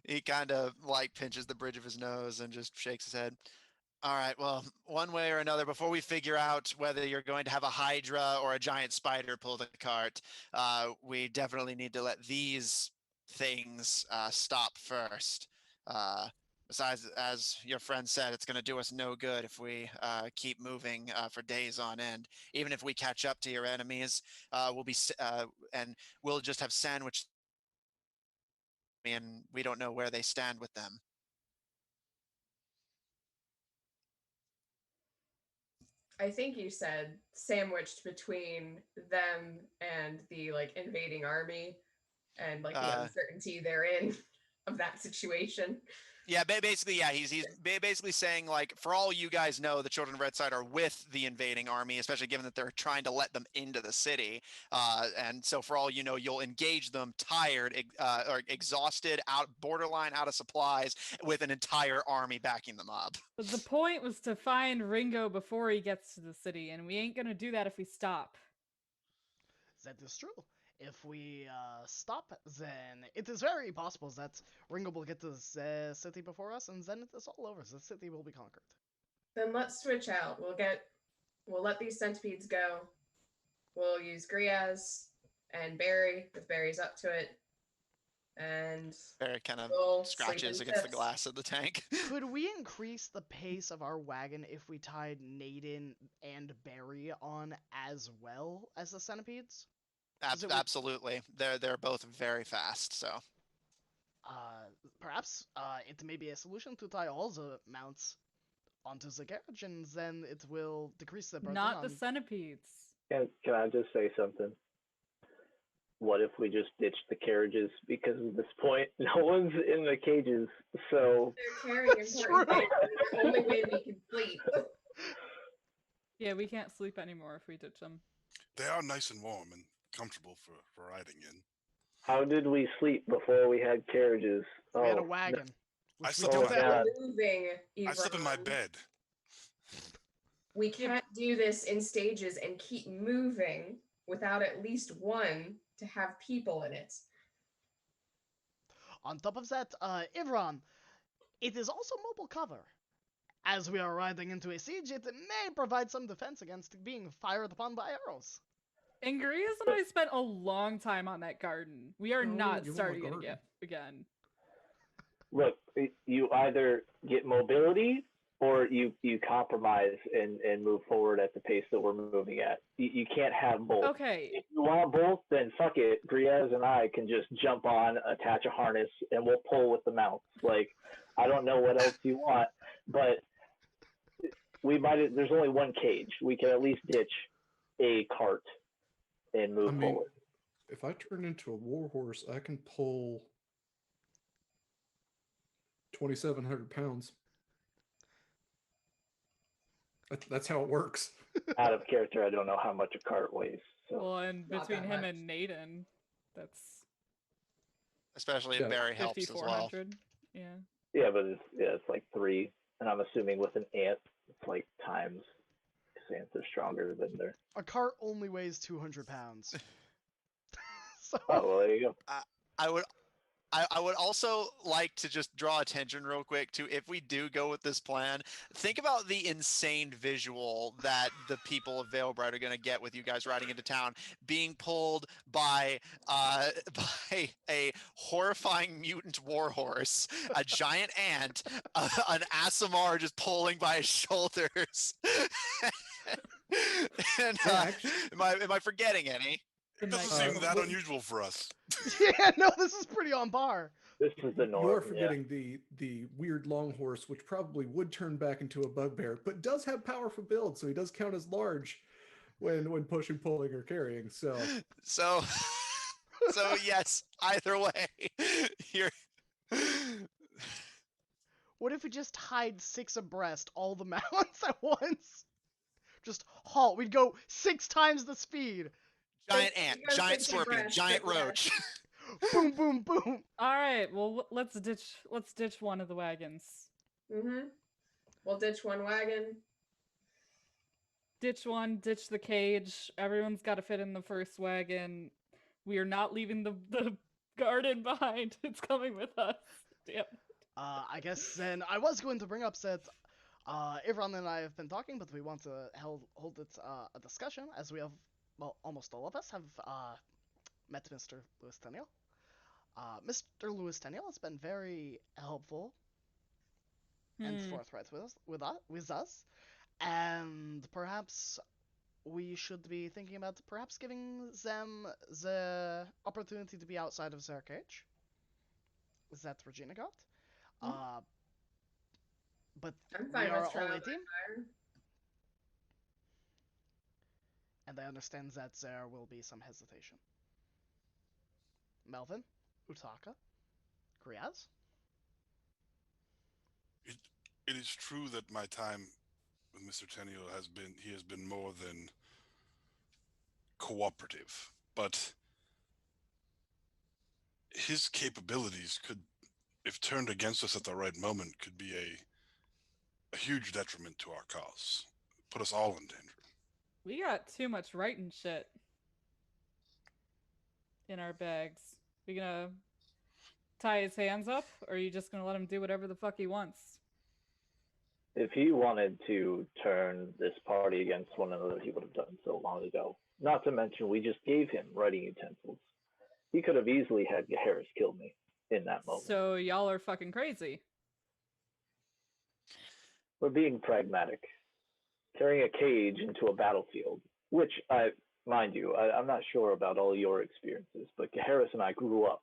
he kind of like pinches the bridge of his nose and just shakes his head. All right, well, one way or another, before we figure out whether you're going to have a hydra or a giant spider pull the cart, we definitely need to let these things stop first. Besides, as your friend said, it's going to do us no good if we keep moving for days on end. Even if we catch up to your enemies, and we'll just have sandwiched, and we don't know where they stand with them. I think you said sandwiched between them and the like invading army and like the uncertainty therein of that situation. Yeah, basically, yeah, he's basically saying, like, for all you guys know, the Children of Red Side are with the invading army, especially given that they're trying to let them into the city. And so, for all you know, you'll engage them tired, or exhausted, borderline out of supplies, with an entire army backing them up. But the point was to find Ringo before he gets to the city, and we ain't gonna do that if we stop. That is true. If we stop, then it is very possible that Ringo will get to the city before us, and then it is all over. The city will be conquered. Then let's switch out. We'll let these centipedes go. We'll use Griaz and Barry if Barry's up to it. And Barry kind of we'll sleep scratches in against the shifts. glass of the tank. Could we increase the pace of our wagon if we tied Naden and Barry on as well as the centipedes? Absolutely, they're both very fast. So Perhaps it may be a solution to tie all the mounts onto the carriage, and then it will decrease the burden Not on... the centipedes. Can I just say something? What if we just ditch the carriages? Because at this point, no one's in the cages, so... They're carrying That's important true. things. It's the only way we can sleep. Yeah, we can't sleep anymore if we ditch them. They are nice and warm and comfortable for riding in. How did we sleep before we had carriages? We had a Oh, wagon. I which we slept in don't my have. bed. Moving, I slept in my Evron. bed. We can't do this in stages and keep moving without at least one to have people in it. On top of that, Ivron, it is also mobile cover. As we are riding into a siege, it may provide some defense against being fired upon by arrows. And Grias and I spent a long time on that garden. We are No, not you want my starting it garden. again. look, you either get mobility or you compromise and move forward at the pace that we're moving at. You can't have both. Okay. If you want both, then fuck it. Griaz and I can just jump on, attach a harness, and we'll pull with the mounts. Like, I don't know what else you want, but there's only one cage. We can at least ditch a cart and move forward. If I turn into a warhorse, I can pull 2,700 pounds. That's how it works. Out of character, I don't know how much a cart weighs. So. Well, and Not between that him much. and Naden, that's Especially if Yeah. Barry helps as well. 5,400. Yeah. Yeah, but it's like 3, and I'm assuming with an ant, it's like times. Because ants are stronger than their. A cart only weighs 200 pounds. So Oh, well, there you go. I would also like to just draw attention real quick to, if we do go with this plan, think about the insane visual that the people of Veilbright are going to get with you guys riding into town, being pulled by by a horrifying mutant warhorse, a giant ant, an Asimar just pulling by his shoulders. And actually- am I forgetting any? The It doesn't night- seem that well- unusual for us. yeah, no, this is pretty on par. This is the norm. You're forgetting the weird long horse, which probably would turn back into a bugbear, but does have powerful build, so he does count as large when pushing, pulling, or carrying. So So yes, either way, you're. What if we just hide 6 abreast all the mounts at once? Just halt. We'd go 6 times the speed. Giant You ant, guys giant get scorpion, depressed, giant get roach. Boom, boom, boom. All right. Well, let's ditch one of the wagons. Mm-hmm. We'll ditch one wagon. Ditch one. Ditch the cage. Everyone's got to fit in the first wagon. We are not leaving the garden behind. It's coming with us. Damn. I guess then I was going to bring up that Ivron and I have been talking, but we want to hold it a discussion, as we have, well, almost all of us have met Mr. Louis Tenniel. Mr. Louis Tenniel has been very helpful and forthright with us, and perhaps we should be thinking about perhaps giving them the opportunity to be outside of their cage. Is that Regina got? But I'm we fine are with all trial a team, by fire. and I understand that there will be some hesitation. Melvin, Utaka, Griaz. It is true that my time with Mr. Tenniel has been more than cooperative, but his capabilities could, if turned against us at the right moment, could be a huge detriment to our cause. Put us all in danger. We got too much writing shit in our bags. We gonna tie his hands up, or are you just gonna let him do whatever the fuck he wants? If he wanted to turn this party against one another, he would have done so long ago. Not to mention, we just gave him writing utensils. He could have easily had Harris kill me in that moment. So y'all are fucking crazy. We're being pragmatic. Carrying a cage into a battlefield, which, mind you, I'm not sure about all your experiences, but Harris and I grew up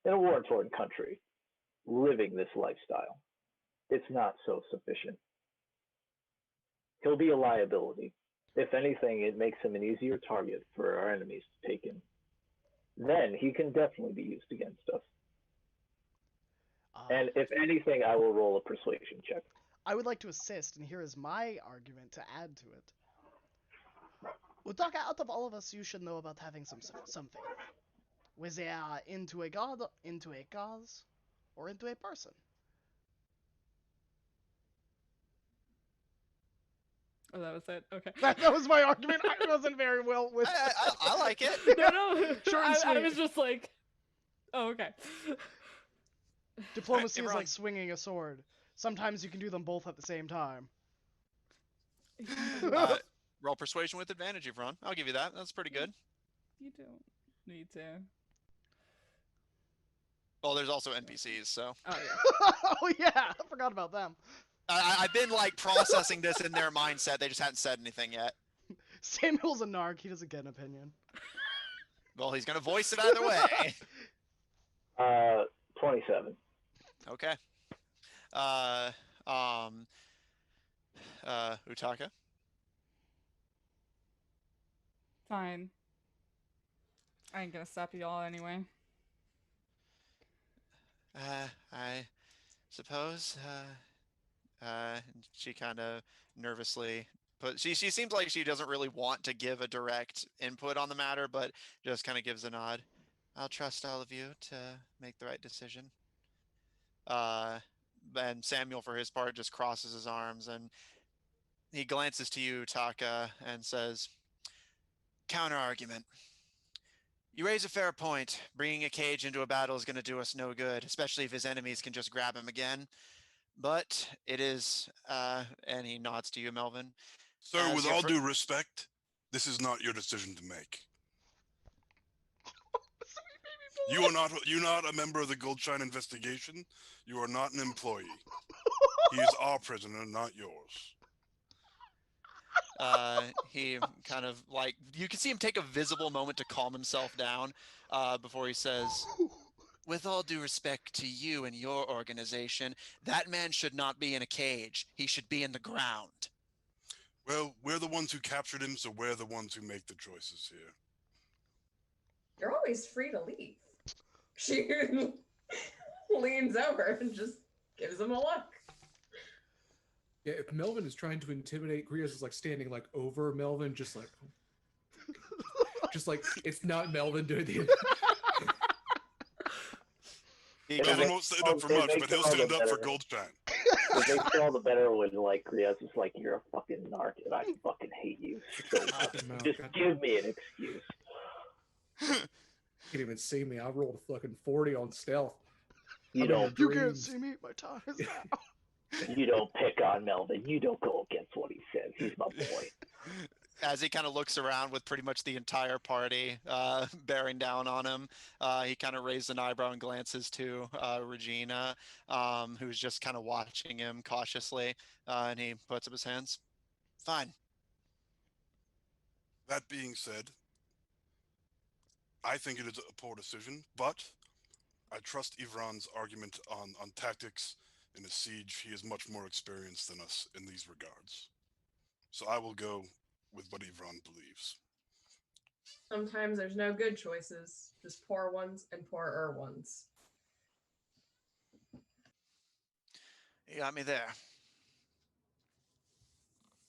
in a war-torn country, living this lifestyle. It's not so sufficient. He'll be a liability. If anything, it makes him an easier target for our enemies to take in. Then he can definitely be used against us. And if anything, I will roll a persuasion check. I would like to assist, and here is my argument to add to it. Utaka, out of all of us, you should know about having some faith. Whether into a god, into a cause, or into a person. Oh, that was it. Okay. That was my argument. I wasn't very well with. I like it. No. Short and I sweet. was just like, oh, okay. Diplomacy is Imran. like swinging a sword. Sometimes you can do them both at the same time. Roll persuasion with advantage, Ron. I'll give you that. That's pretty good. You don't need to. Well, there's also NPCs, so Oh yeah. Oh yeah, I forgot about them. I've been like processing this in their mindset. They just hadn't said anything yet. Samuel's a narc. He doesn't get an opinion. Well, he's gonna voice it either way. 27. Okay. Uh, um, Utaka. Fine. I ain't gonna stop you all anyway. I suppose. She kind of nervously she seems like she doesn't really want to give a direct input on the matter, but just kind of gives a nod. I'll trust all of you to make the right decision. And Samuel, for his part, just crosses his arms and he glances to you, Taka, and says, "Counter argument. You raise a fair point. Bringing a cage into a battle is going to do us no good, especially if his enemies can just grab him again. But it is," and he nods to you, Melvin. Sir, As with your all fir- due respect, this is not your decision to make. You're not a member of the Goldshine investigation. You are not an employee. He is our prisoner, not yours. He kind of like, you can see him take a visible moment to calm himself down before he says, "With all due respect to you and your organization, that man should not be in a cage. He should be in the ground." Well, we're the ones who captured him, so we're the ones who make the choices here. You're always free to leave. She leans over and just gives him a look. Yeah, if Melvin is trying to intimidate, Grias is like standing like over Melvin, just like it's not Melvin doing the. He It kind Melvin of, won't stand up for much, but he'll stand up for Goldshine. It makes it all the better when like Grias is like, "You're a fucking narc and I fucking hate you. So just give me an excuse." You can't even see me. I rolled a fucking 40 on stealth. You don't You can't see me. My time is now. you don't pick on Melvin. You don't go against what he says. He's my boy. as he kind of looks around with pretty much the entire party bearing down on him, he kind of raises an eyebrow and glances to Regina, who's just kind of watching him cautiously, and he puts up his hands. "Fine." That being said, I think it is a poor decision, but I trust Ivran's argument on tactics in a siege. He is much more experienced than us in these regards. So I will go with what Ivran believes. Sometimes there's no good choices, just poor ones and poorer ones. You got me there.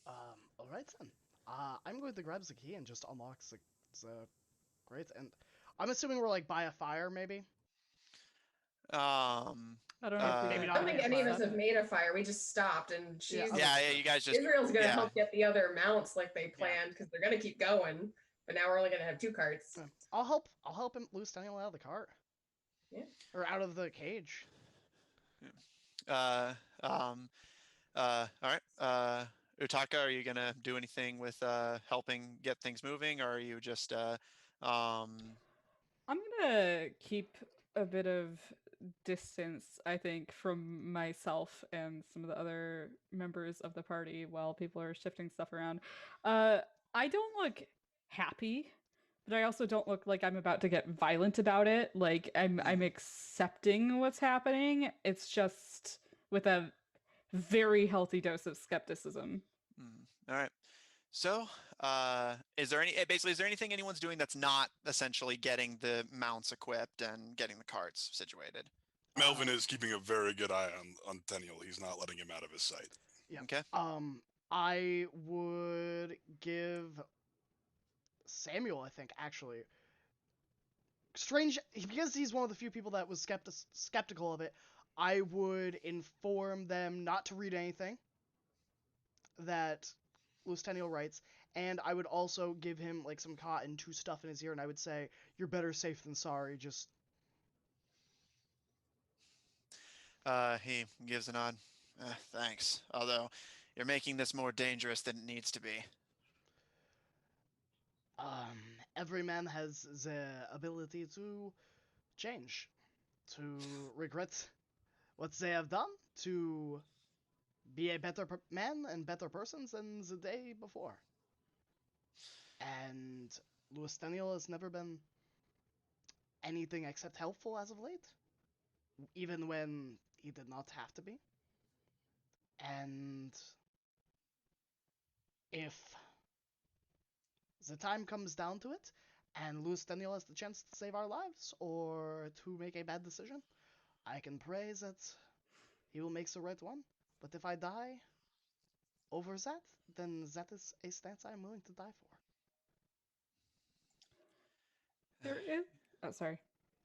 All right then. I'm going to grab the key and just unlock the great. And I'm assuming we're like by a fire, maybe. I don't know if we Maybe I not don't think any of us fire. have made a fire. We just stopped, and she's Yeah, you guys just. Israel's gonna yeah. help get the other mounts like they planned because they're gonna keep going. But now we're only gonna have 2 carts. Yeah. I'll help him loose Daniel out of the cart. Yeah. Or out of the cage. All right. Utaka, are you gonna do anything with helping get things moving, or are you just I'm gonna keep a bit of distance, I think, from myself and some of the other members of the party while people are shifting stuff around. I don't look happy, but I also don't look like I'm about to get violent about it. Like I'm accepting what's happening. It's just with a very healthy dose of skepticism. All right. So, is there anything anyone's doing that's not essentially getting the mounts equipped and getting the carts situated? Melvin is keeping a very good eye on Tenniel. He's not letting him out of his sight. Yeah. Okay. I would give Samuel, I think, actually. Strange, because he's one of the few people that was skeptical of it, I would inform them not to read anything that Lustennial writes, and I would also give him like some cotton to stuff in his ear, and I would say, "You're better safe than sorry." Just He gives a nod. Thanks. Although, you're making this more dangerous than it needs to be. every man has the ability to change. to regret what they have done, to be a better man and better persons than the day before. And Louis Daniel has never been anything except helpful as of late, even when he did not have to be. And if the time comes down to it, and Louis Daniel has the chance to save our lives or to make a bad decision, I can pray that he will make the right one. But if I die over that, then that is a stance I am willing to die for. There is. Oh, sorry.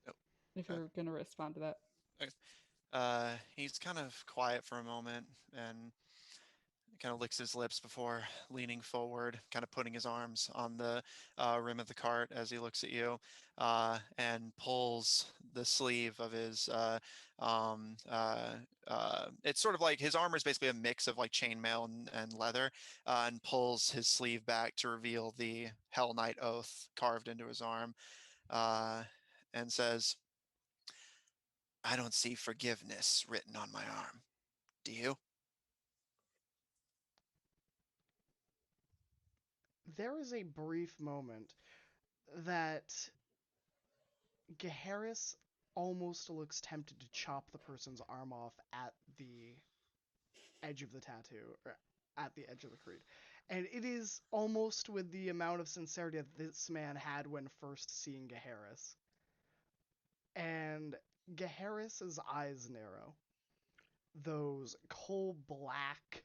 Nope. If you're going to respond to that. He's kind of quiet for a moment and kind of licks his lips before leaning forward, kind of putting his arms on the rim of the cart as he looks at you, and pulls the sleeve of his. It's sort of like his armor is basically a mix of like chainmail and leather, and pulls his sleeve back to reveal the Hell Knight oath carved into his arm, and says, "I don't see forgiveness written on my arm. Do you?" There is a brief moment that Gaharis almost looks tempted to chop the person's arm off at the edge of the tattoo, or at the edge of the creed. And it is almost with the amount of sincerity that this man had when first seeing Gaharis. And Gaharis's eyes narrow. Those coal black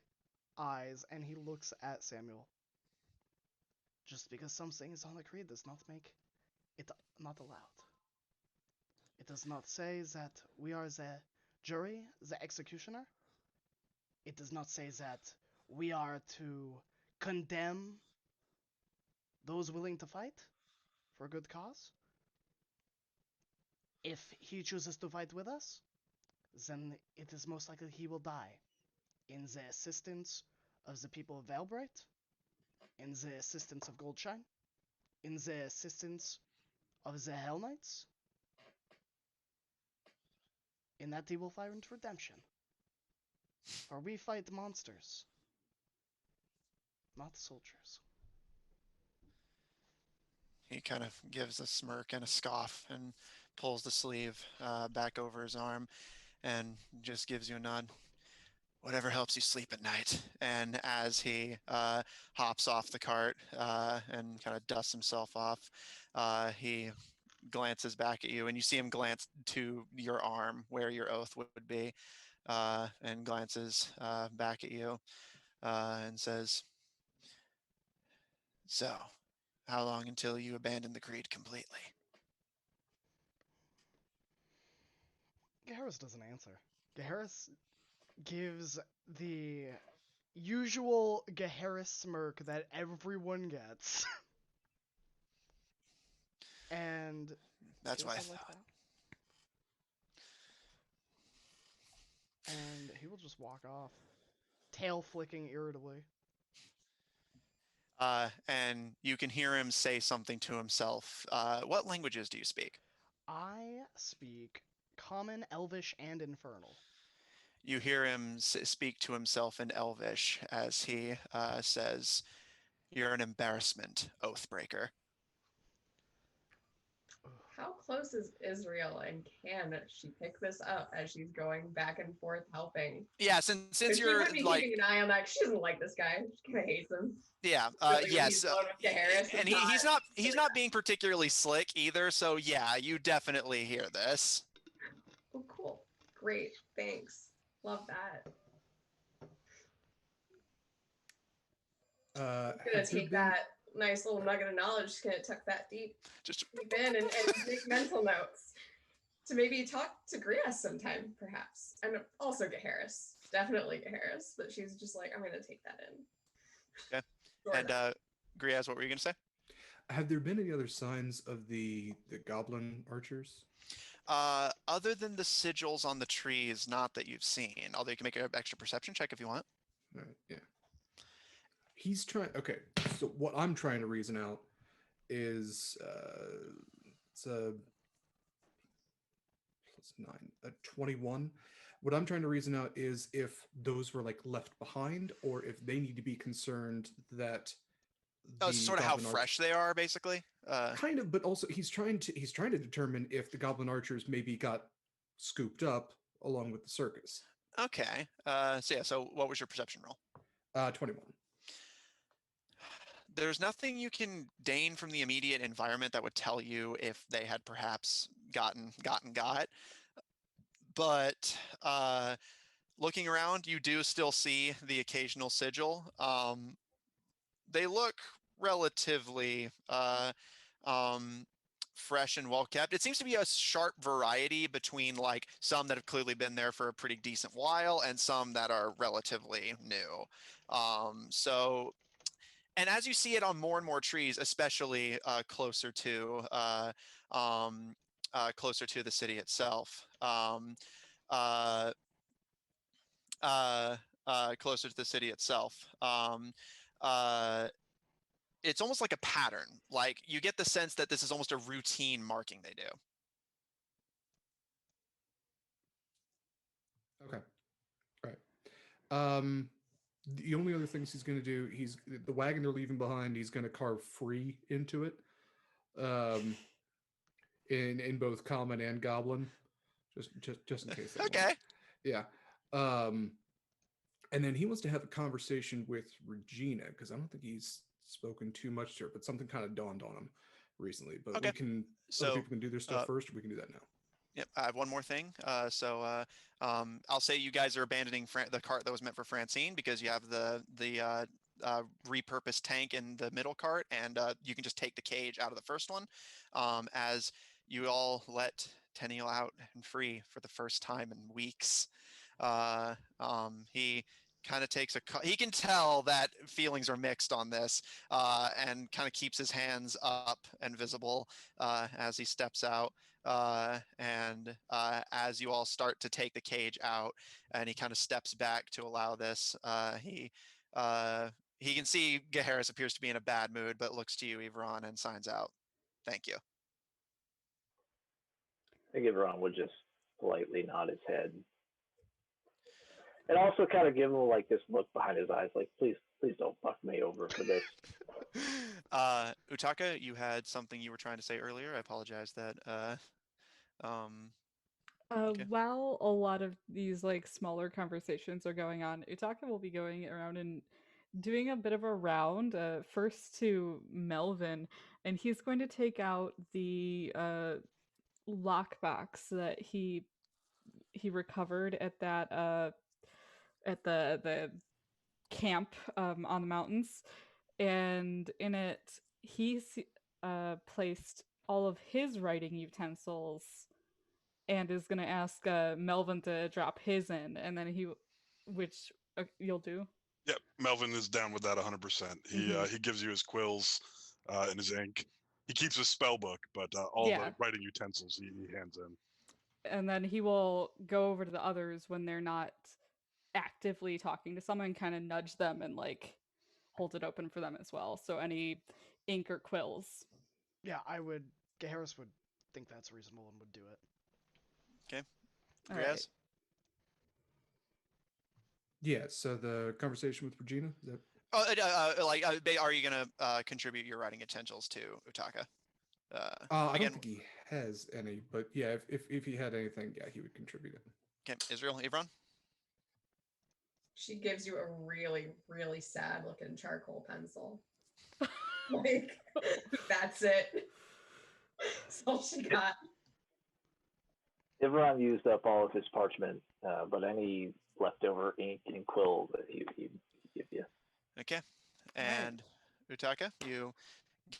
eyes, and he looks at Samuel. Just because something is on the creed does not make it not allowed. It does not say that we are the jury, the executioner. It does not say that we are to condemn those willing to fight for a good cause. If he chooses to fight with us, then it is most likely he will die in the assistance of the people of Valbright, in the assistance of Goldshine, in the assistance of the Hell Knights, in that he will find redemption. For we fight monsters, not soldiers. He kind of gives a smirk and a scoff and pulls the sleeve back over his arm and just gives you a nod. Whatever helps you sleep at night. And as he hops off the cart and kind of dusts himself off, he glances back at you, and you see him glance to your arm where your oath would be, and glances back at you and says, "So, how long until you abandon the creed completely?" Gaharis doesn't answer. Gaharis gives the usual Gaharis smirk that everyone gets. And That's he what I goes like thought. that. And he will just walk off, tail flicking irritably. And you can hear him say something to himself. What languages do you speak? I speak Common, Elvish, and Infernal. You hear him speak to himself in Elvish as he says, "You're an embarrassment, Oathbreaker." How close is Israel, and can she pick this up as she's going back and forth helping? Yeah, since She you're might be like, keeping an eye on that. She doesn't like this guy. She kind of hates him. yeah, Really, yes, he's alone with Gaharis, and he's not being particularly slick either. So yeah, you definitely hear this. Oh, cool. Great. Thanks. Love that. Uh, Just gonna have there take been- that nice little nugget of knowledge, just gonna tuck that deep Just in and make mental notes to maybe talk to Grias sometime, perhaps. And also Gaharis. Definitely Gaharis. But she's just like, I'm gonna take that in. Okay. Sort And of. Griaz, what were you gonna say? have there been any other signs of the goblin archers? Other than the sigils on the trees, not that you've seen. Although you can make an extra perception check if you want. Right, yeah. He's trying. Okay, so what I'm trying to reason out is it's a It's 9, 21. What I'm trying to reason out is if those were like left behind, or if they need to be concerned that Oh, the so sort of how goblin archer, fresh they are, basically. kind of, but also he's trying to determine if the goblin archers maybe got scooped up along with the circus. Okay. So yeah. So what was your perception roll? 21. There's nothing you can gain from the immediate environment that would tell you if they had perhaps got. But looking around, you do still see the occasional sigil. They look relatively fresh and well kept. It seems to be a sharp variety between like some that have clearly been there for a pretty decent while and some that are relatively new. So, and as you see it on more and more trees, especially closer to the city itself. Uh, Closer to the city itself. It's almost like a pattern. Like you get the sense that this is almost a routine marking they do. Okay. All right. The only other things he's going to do, he's the wagon they're leaving behind. He's going to carve free into it, in both common and goblin, just in case. Okay. Yeah. And then he wants to have a conversation with Regina because I don't think he's spoken too much to her, but something kind of dawned on him recently. But Okay. we can, So, other people can do their stuff first, or we can do that now. Yep, I have one more thing. I'll say you guys are abandoning the cart that was meant for Francine because you have the repurposed tank in the middle cart, and you can just take the cage out of the first one. As you all let Tenniel out and free for the first time in weeks. He kind of takes he can tell that feelings are mixed on this, and kind of keeps his hands up and visible as he steps out. And as you all start to take the cage out, and he kind of steps back to allow this, he can see Gaharis appears to be in a bad mood, but looks to you, Everon, and signs out. Thank you. I think Ron would just politely nod his head. And also kind of give him like this look behind his eyes, like, please don't fuck me over for this. Utaka, you had something you were trying to say earlier. I apologize that okay. While a lot of these like smaller conversations are going on, Utaka will be going around and doing a bit of a round, first to Melvin, and he's going to take out the lockbox that he recovered at that at the camp on the mountains, and in it he's placed all of his writing utensils, and is going to ask Melvin to drop his in, and then which you'll do. Yep, Melvin is down with that 100%. He gives you his quills and his ink. He keeps his spell book, but all the writing utensils he hands in. And then he will go over to the others when they're not actively talking to someone, kind of nudge them and like hold it open for them as well. So any ink or quills. Yeah, Gaharis would think that's reasonable and would do it. Okay. All right. Yeah. So the conversation with Regina. Is that... are you gonna contribute your writing utensils to Utaka? I don't think he has any, but yeah, if he had anything, yeah, he would contribute it. Okay, Israel, Evron? She gives you a really, really sad looking charcoal pencil. Like, that's it. That's all she got. Ivron used up all of his parchment, but any leftover ink and quill that he'd give you. Okay. And Utaka, you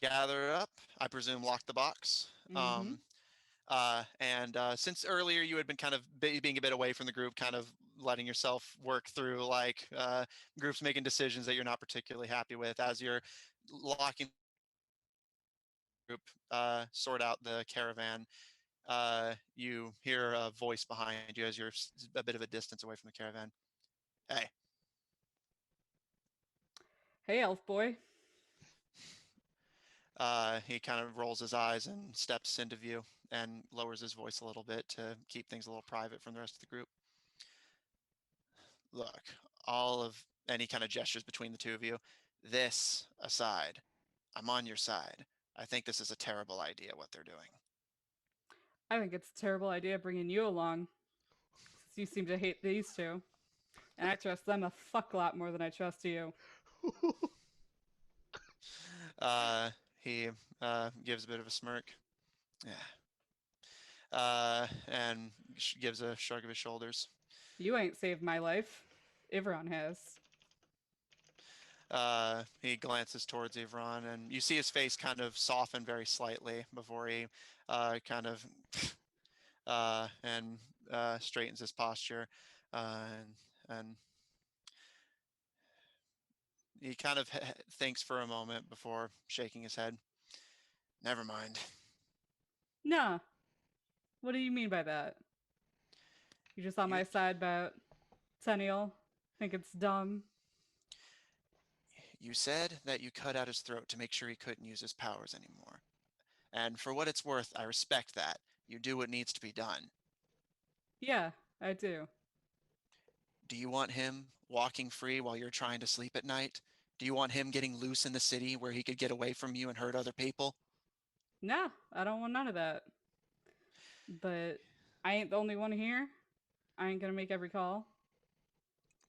gather it up, I presume lock the box. And since earlier you had been kind of being a bit away from the group, kind of letting yourself work through like groups making decisions that you're not particularly happy with, as you're locking the group, sort out the caravan, you hear a voice behind you as you're a bit of a distance away from the caravan. Hey. Hey, elf boy. He kind of rolls his eyes and steps into view and lowers his voice a little bit to keep things a little private from the rest of the group. Look, all of any kind of gestures between the two of you, this aside, I'm on your side. I think this is a terrible idea what they're doing. I think it's a terrible idea bringing you along, since you seem to hate these two. And I trust them a fuck lot more than I trust you. He gives a bit of a smirk. Yeah. And gives a shrug of his shoulders. You ain't saved my life. Ivron has. He glances towards Ivron, and you see his face kind of soften very slightly before he kind of and straightens his posture, and he kind of thinks for a moment before shaking his head. Never mind. Nah. What do you mean by that? You just on my side about Tenniel? Think it's dumb? You said that you cut out his throat to make sure he couldn't use his powers anymore. And for what it's worth, I respect that. You do what needs to be done. Yeah, I do. Do you want him walking free while you're trying to sleep at night? Do you want him getting loose in the city where he could get away from you and hurt other people? Nah, I don't want none of that. But I ain't the only one here. I ain't gonna make every call.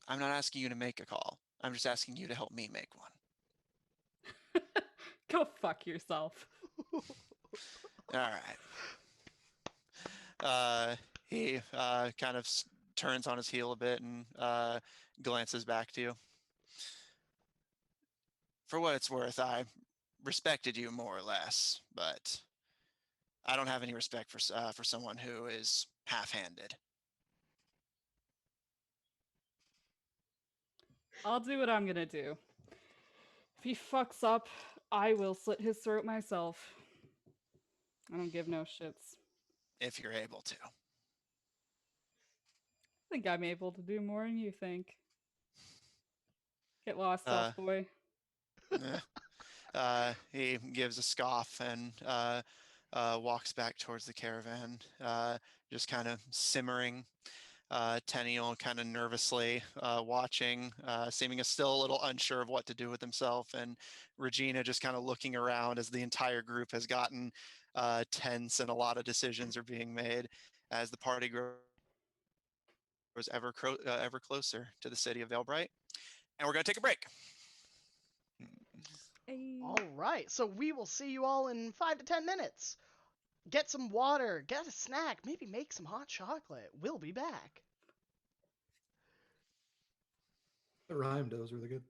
I'm not asking you to make a call. I'm just asking you to help me make one. Go fuck yourself. All right. He kind of turns on his heel a bit and glances back to you. For what it's worth, I respected you more or less, but I don't have any respect for someone who is half-handed. I'll do what I'm gonna do. If he fucks up, I will slit his throat myself. I don't give no shits. If you're able to. I think I'm able to do more than you think. Get lost, elf boy. He gives a scoff and walks back towards the caravan, just kind of simmering. Tenniel kind of nervously watching, seeming still a little unsure of what to do with himself, and Regina just kind of looking around as the entire group has gotten tense and a lot of decisions are being made as the party grows ever closer to the city of Veilbright. And we're going to take a break. All right, so we will see you all in 5 to 10 minutes. Get some water, get a snack, maybe make some hot chocolate. We'll be back. That rhymed. That was really good.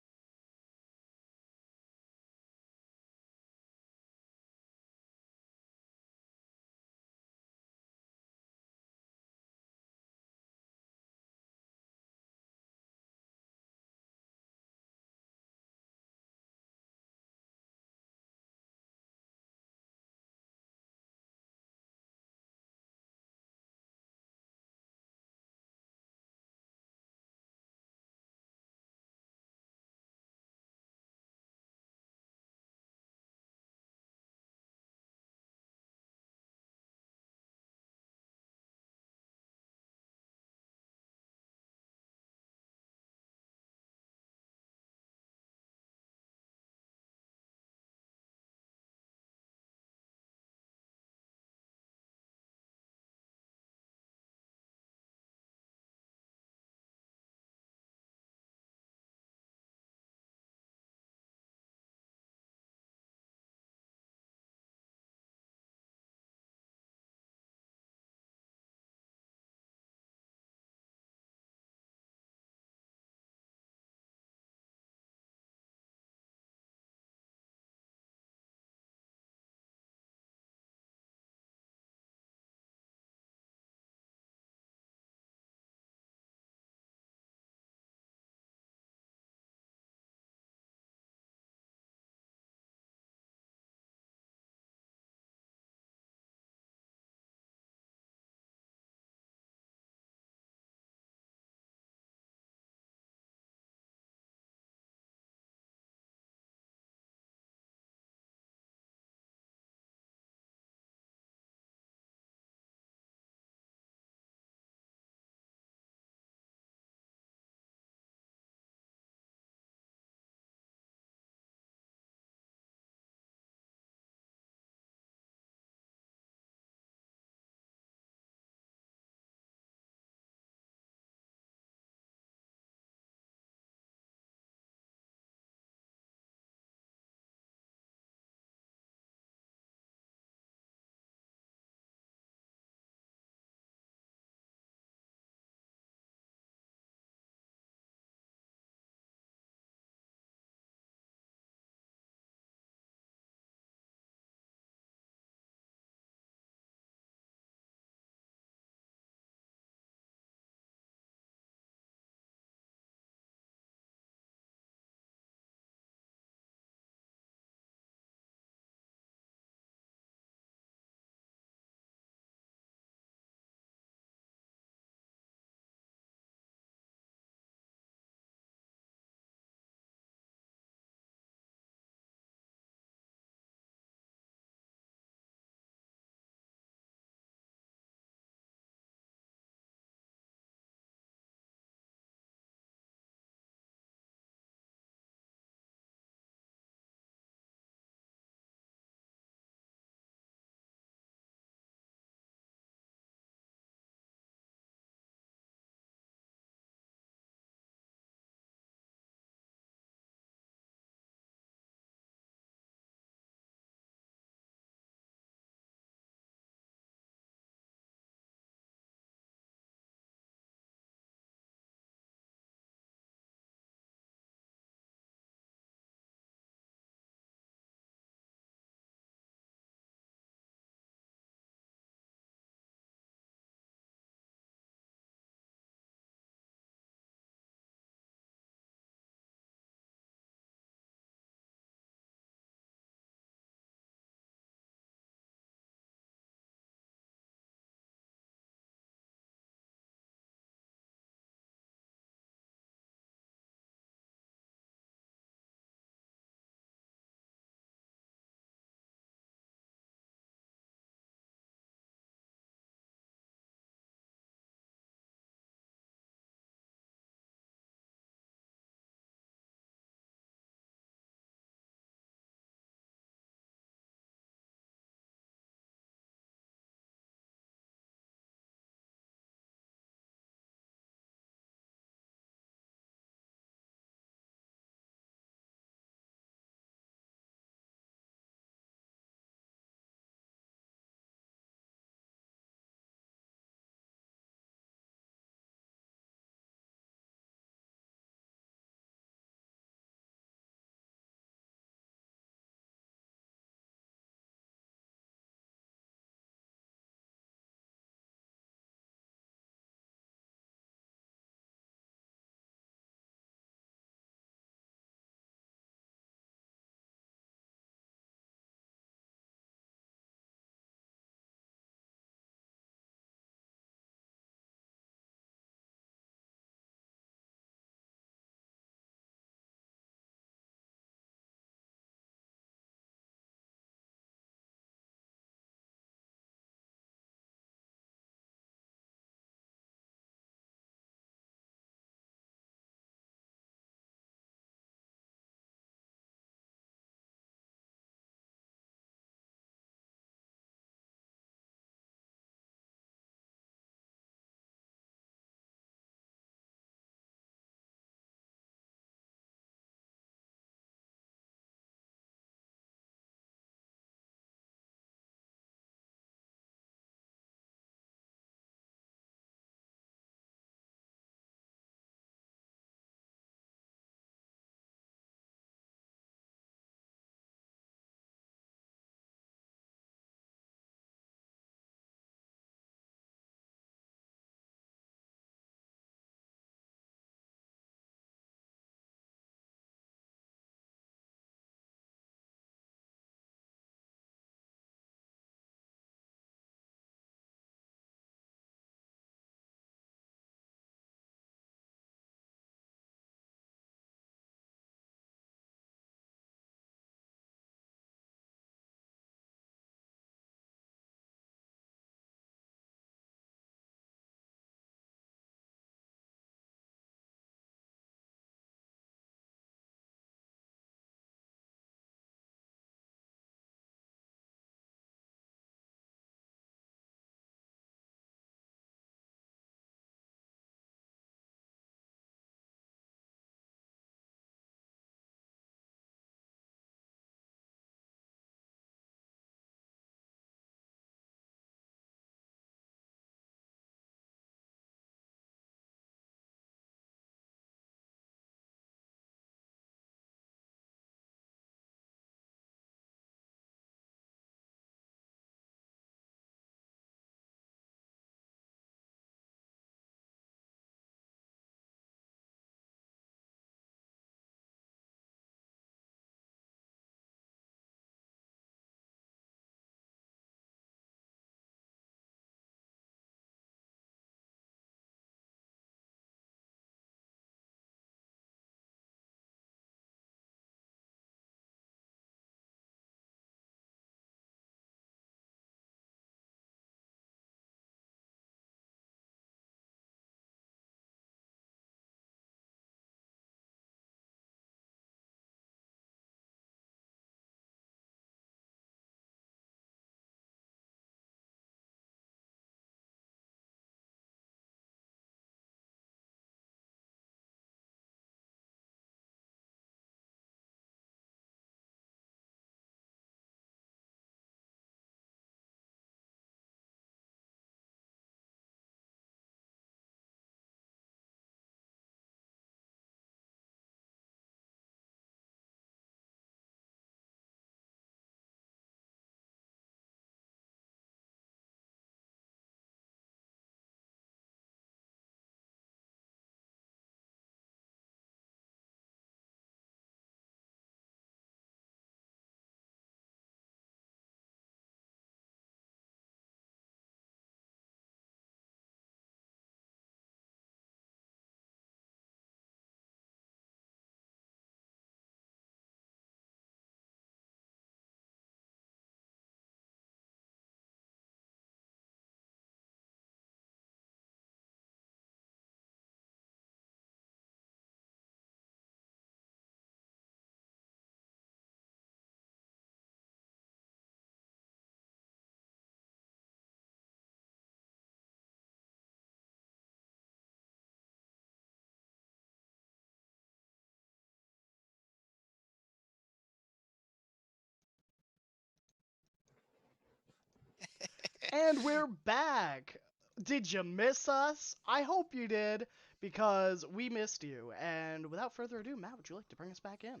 And we're back. Did you miss us? I hope you did, because we missed you. And without further ado, Matt, would you like to bring us back in? Of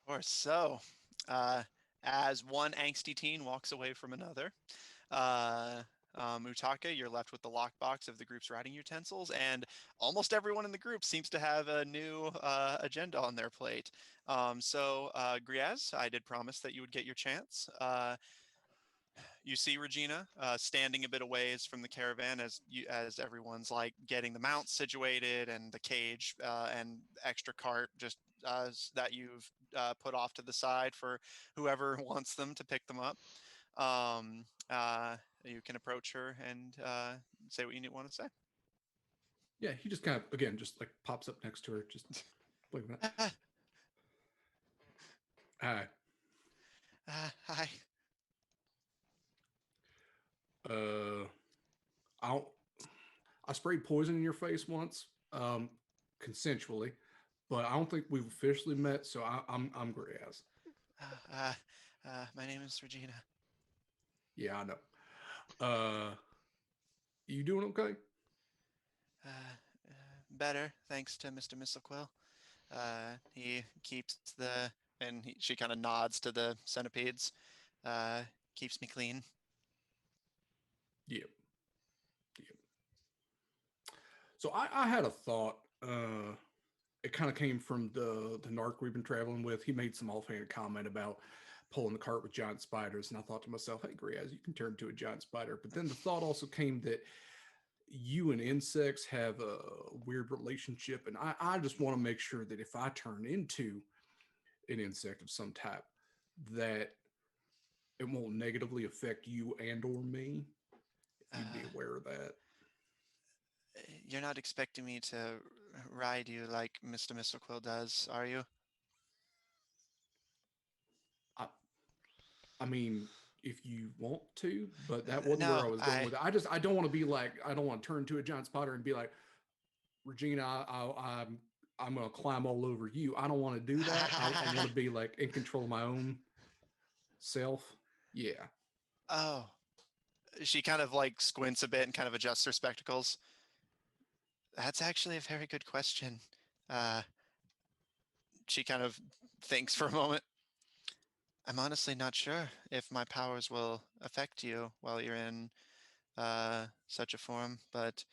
course. So, as one angsty teen walks away from another, Utaka, you're left with the lockbox of the group's writing utensils, and almost everyone in the group seems to have a new agenda on their plate. Griaz, I did promise that you would get your chance. You see Regina standing a bit away from the caravan as everyone's like getting the mounts situated and the cage and extra cart just that you've put off to the side for whoever wants them to pick them up. You can approach her and say what you want to say. Yeah, he just kind of again just like pops up next to her, just like that. Hi. Hi. I sprayed poison in your face once, consensually, but I don't think we've officially met. So I'm Griaz. My name is Regina. Yeah, I know. You doing okay? Better, thanks to Mr. Mistlequill. He keeps she kind of nods to the centipedes. Keeps me clean. Yep. So I had a thought. It kind of came from the narc we've been traveling with. He made some offhand comment about pulling the cart with giant spiders, and I thought to myself, "Hey, Griaz, you can turn into a giant spider." But then the thought also came that you and insects have a weird relationship, and I just want to make sure that if I turn into an insect of some type, that it won't negatively affect you and or me. If you'd be aware of that. You're not expecting me to ride you like Mr. Mistlequill does, are you? I mean, if you want to, but that wasn't No, where I was going with it. I don't want to be like, I don't want to turn into a giant spider and be like, Regina, I'm going to climb all over you. I don't want to do that. I want to be like in control of my own self. Yeah. Oh. She kind of like squints a bit and kind of adjusts her spectacles. That's actually a very good question. She kind of thinks for a moment. I'm honestly not sure if my powers will affect you while you're in such a form, but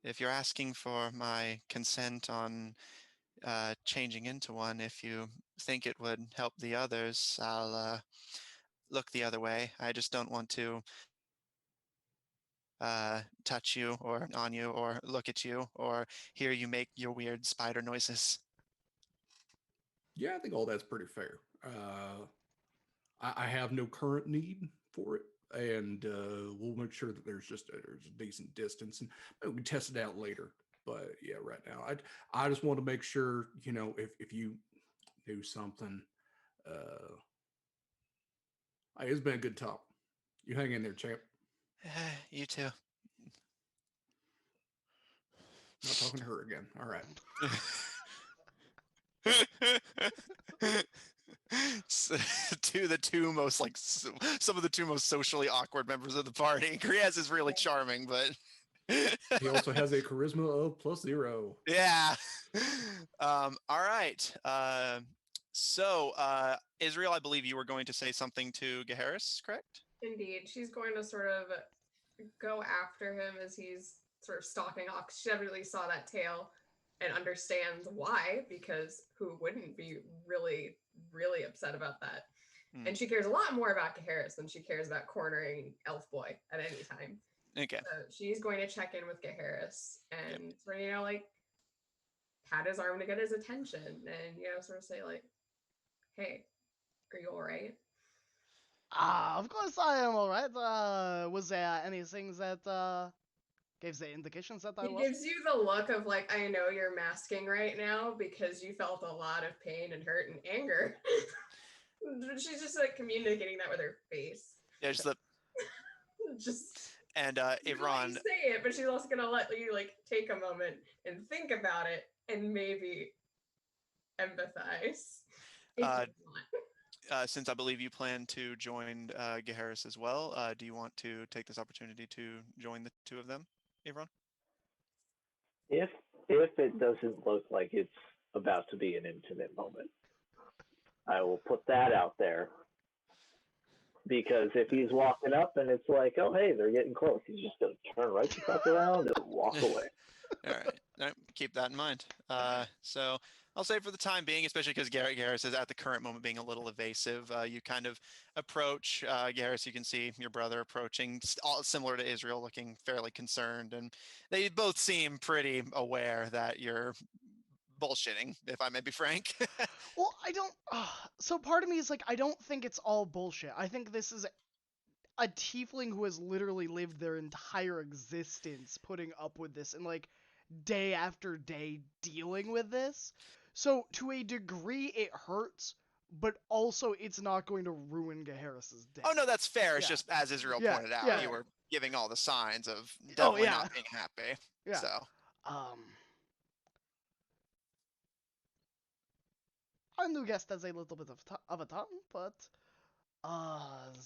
if you're asking for my consent on changing into one, if you think it would help the others, I'll look the other way. I just don't want to touch you or on you or look at you or hear you make your weird spider noises. Yeah, I think all that's pretty fair. I have no current need for it, and we'll make sure that there's a decent distance, and maybe we can test it out later. But yeah, right now, I just want to make sure, if you do something, hey, it's been a good talk. You hang in there, champ. You too. Not talking to her again. All right. To the two most some of the two most socially awkward members of the party. Griaz is really charming, but he also has a charisma of +0. Yeah. All right. Israel, I believe you were going to say something to Gaharis, correct? Indeed. She's going to sort of go after him as he's sort of stalking off. She definitely saw that tail and understands why, because who wouldn't be really, really upset about that? And she cares a lot more about Gaharis than she cares about cornering Elf Boy at any time. Okay. So she's going to check in with Gaharis and sort of, like, pat his arm to get his attention and, sort of say, like, hey, are you all right? Of course I am all right. Was there any things that gave the indications that I was? He gives you the look of like, I know you're masking right now because you felt a lot of pain and hurt and anger. She's just like communicating that with her face. Yeah, just and Ivron say it, but she's also gonna let you like take a moment and think about it and maybe empathize. since I believe you plan to join Gaharis as well, do you want to take this opportunity to join the two of them, Avron? If it doesn't look like it's about to be an intimate moment, I will put that out there. Because if he's walking up and it's like, oh hey, they're getting close, he's just gonna turn right the fuck around and walk away. All right, keep that in mind. So I'll say for the time being, especially because Garrus is at the current moment being a little evasive, you kind of approach Garrus. You can see your brother approaching, all similar to Israel, looking fairly concerned, and they both seem pretty aware that you're bullshitting, if I may be frank. Well, I don't. So part of me is like, I don't think it's all bullshit. I think this is a tiefling who has literally lived their entire existence putting up with this and like day after day dealing with this. So to a degree, it hurts, but also it's not going to ruin Gaharis's day. Oh no, that's fair. It's Yeah. just as Israel Yeah, pointed out, yeah. you were giving all the signs of Oh, definitely yeah. not being happy. Yeah. So Our new guest has a little bit of a tongue, but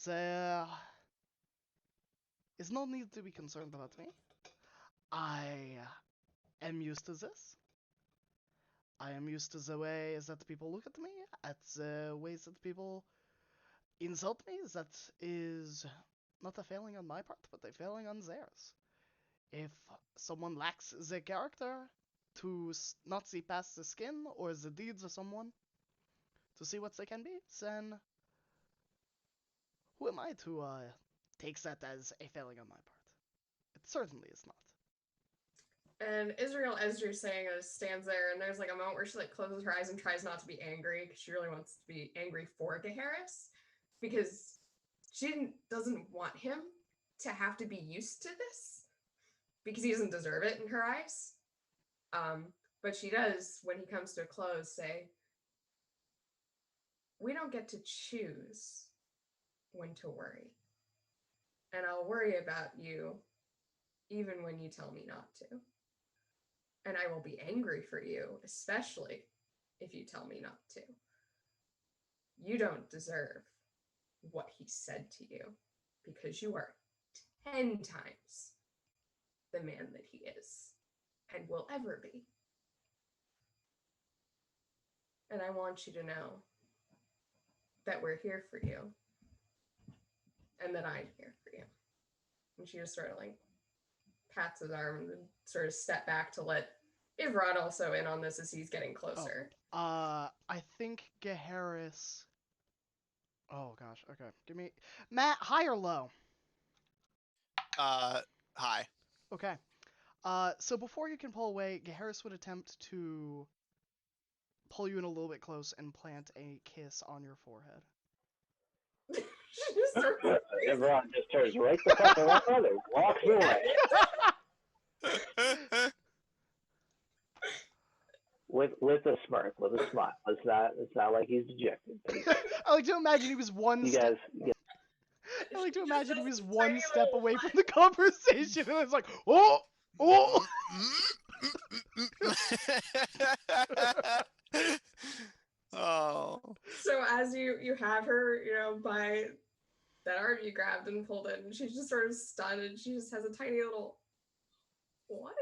there is no need to be concerned about me. I am used to this. I am used to the ways that people look at me, at the ways that people insult me. That is not a failing on my part, but a failing on theirs. If someone lacks the character to not see past the skin or the deeds of someone to see what they can be, then who am I to take that as a failing on my part? It certainly is not. And Israel, as you're saying, stands there, and there's like a moment where she like closes her eyes and tries not to be angry because she really wants to be angry for Gaharis because she doesn't want him to have to be used to this because he doesn't deserve it in her eyes. But she does, when he comes to a close, say, "We don't get to choose when to worry, and I'll worry about you even when you tell me not to. And I will be angry for you, especially if you tell me not to. You don't deserve what he said to you because you are 10 times the man that he is and will ever be. And I want you to know that we're here for you and that I'm here for you." And she just sort of like pats his arm and sort of step back to let Ivron also in on this as he's getting closer. I think Gaharis. Oh gosh. Okay. Give me Matt. High or low? Hi. Okay. So before you can pull away, Gaharis would attempt to pull you in a little bit close and plant a kiss on your forehead. Everyone just turns right the fuck around and walks away. With a smirk, with a smile. It's not like he's dejected. I like to imagine he was one You step. guys, I like to imagine he was one step away from the conversation, and it's like, oh. Oh. So as you have her, by that arm you grabbed and pulled in, she's just sort of stunned and she just has a tiny little, "What?"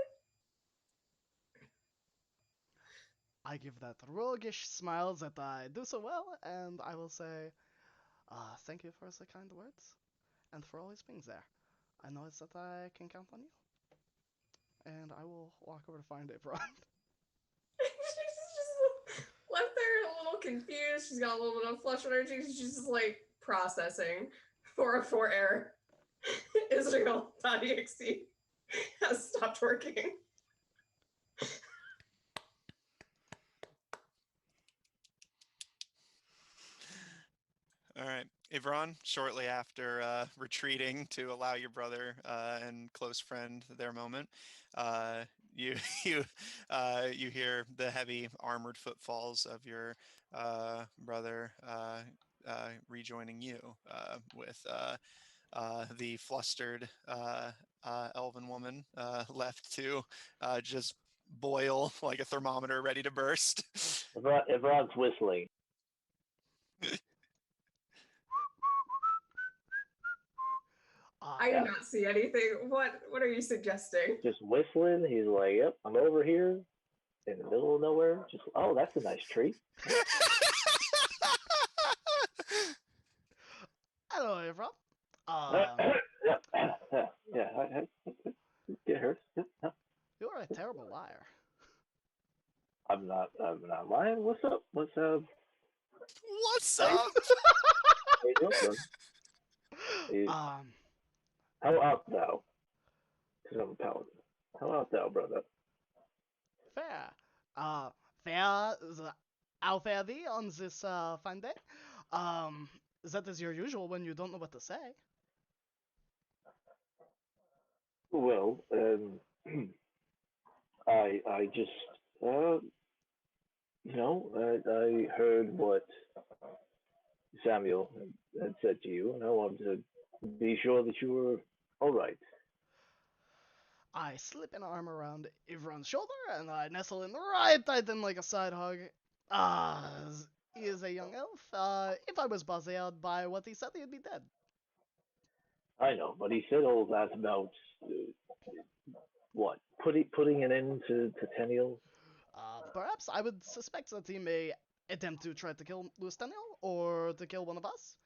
I give that roguish smile that I do so well, and I will say, thank you for the kind words, and for always being there. I know it's that I can count on you. And I will walk over to find Avron. She's just left there a little confused. She's got a little bit of flush on her cheeks. She's just like processing 404 error. Israel.exe has stopped working. All right, Ivron, shortly after retreating to allow your brother and close friend their moment, you you hear the heavy armored footfalls of your brother rejoining you with the flustered elven woman left to just boil like a thermometer ready to burst. everyone's whistling. I Yeah. did not see anything. What are you suggesting? Just whistling. He's like, "Yep, I'm over here in the middle of nowhere." Just, oh, that's a nice tree. Hello, everyone. Yeah, it hurts. Yeah, You're a terrible liar. I'm not lying. What's up? What's up? What's Hey. up? How you doing, bro? Hey, how art thou? Because I'm a paladin. How art thou, brother? Fair. Fair how fare thee on this fine day? That is your usual when you don't know what to say. Well, I just I heard what Samuel had said to you, and I wanted to be sure that you were all right. I slip an arm around everyone's shoulder and I nestle in right tight in like a side hug. He is a young elf. If I was bothered by what he said, he'd be dead. I know, but he said all that about what putting an end to Tenniel. Perhaps I would suspect that he may attempt to try to kill Lusteniel or to kill one of us.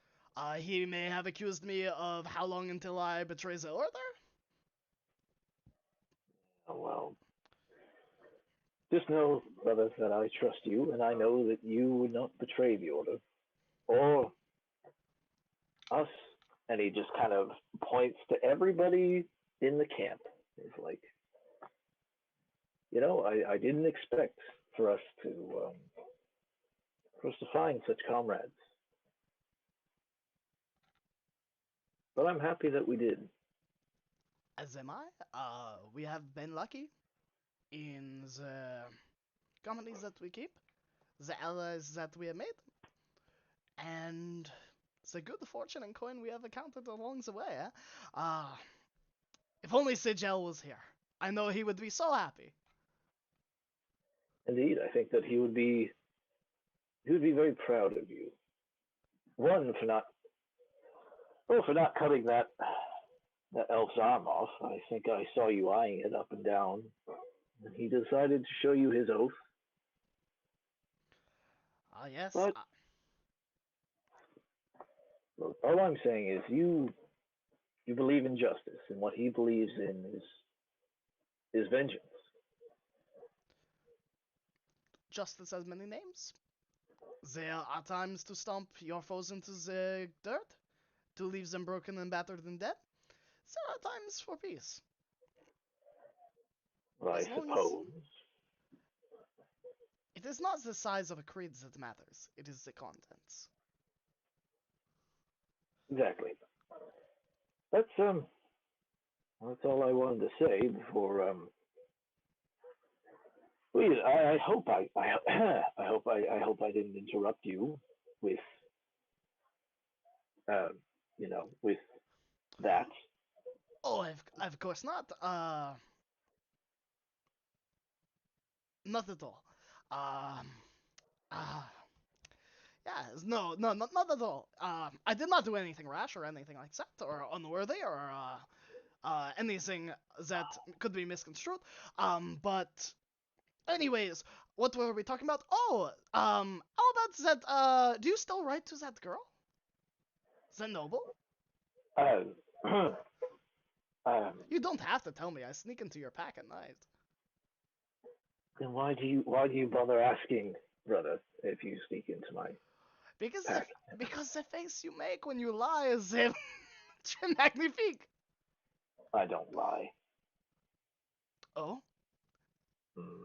He may have accused me of how long until I betray the order. Oh, well, just know, brother, that I trust you, and I know that you would not betray the order or us. And he just kind of points to everybody in the camp. He's like, I didn't expect for us to find such comrades, but I'm happy that we did. As am I. We have been lucky in the companies that we keep, the allies that we have made, and the good fortune and coin we have encountered along the way. If only Sigel was here. I know he would be so happy. Indeed, I think that he would be very proud of you. One, for not cutting that elf's arm off. I think I saw you eyeing it up and down, and he decided to show you his oath. Yes. But look, all I'm saying is you believe in justice, and what he believes in is vengeance. Justice has many names. There are times to stomp your foes into the dirt, to leave them broken and battered and dead. There are times for peace. I As long suppose. It is not the size of a creed that matters, it is the contents. Exactly. That's all I wanted to say before Wait, I hope I hope I didn't interrupt you with with that. Oh, of course not. Not at all. Um, uh, yeah, no, not at all. I did not do anything rash or anything like that, or unworthy, or anything that could be misconstrued. But anyways, what were we talking about? Oh, how about that? Do you still write to that girl, the noble? You don't have to tell me. I sneak into your pack at night. Then why do you bother asking, brother, if you sneak into my Because pack? because the face you make when you lie is magnifique. I don't lie. Oh? Hmm.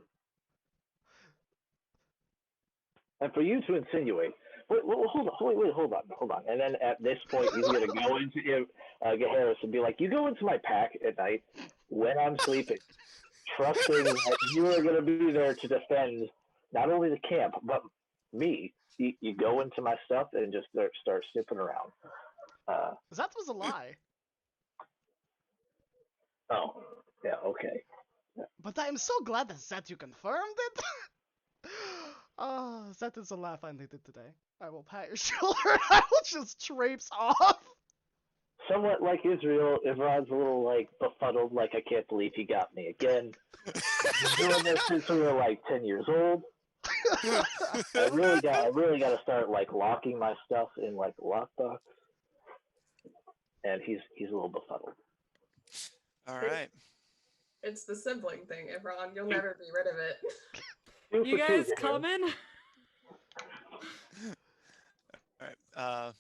And for you to insinuate, hold on. And then at this point, he's gonna go into Harris and be like, "You go into my pack at night when I'm sleeping, trusting that you are gonna be there to defend not only the camp but me. You go into my stuff and just start sniffing around." That was a lie. Oh, yeah, okay. But I am so glad that you confirmed it. That is a laugh I needed today. I will pat your shoulder and I will just traipse off. somewhat like Israel, Ivron's a little like befuddled, like I can't believe he got me again. Doing this since we were like 10 years old. I really got to start like locking my stuff in like a lockbox. And he's a little befuddled. All right. It's the sibling thing, Ivron. You'll never be rid of it. You guys coming? All right.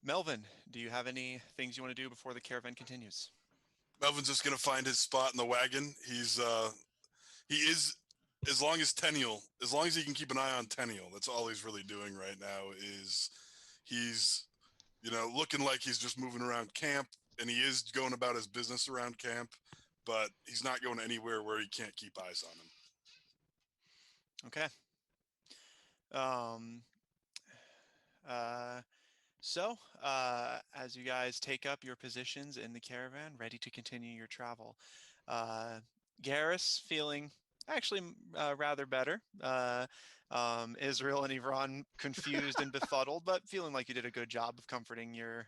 Melvin, do you have any things you want to do before the caravan continues? Melvin's just gonna find his spot in the wagon. He is, as long as he can keep an eye on Tenniel, that's all he's really doing right now. Is he's, looking like he's just moving around camp, and he is going about his business around camp, but he's not going anywhere where he can't keep eyes on him. Okay. So, as you guys take up your positions in the caravan, ready to continue your travel, Garrus feeling actually rather better. Israel and Ivron confused and befuddled, but feeling like you did a good job of comforting your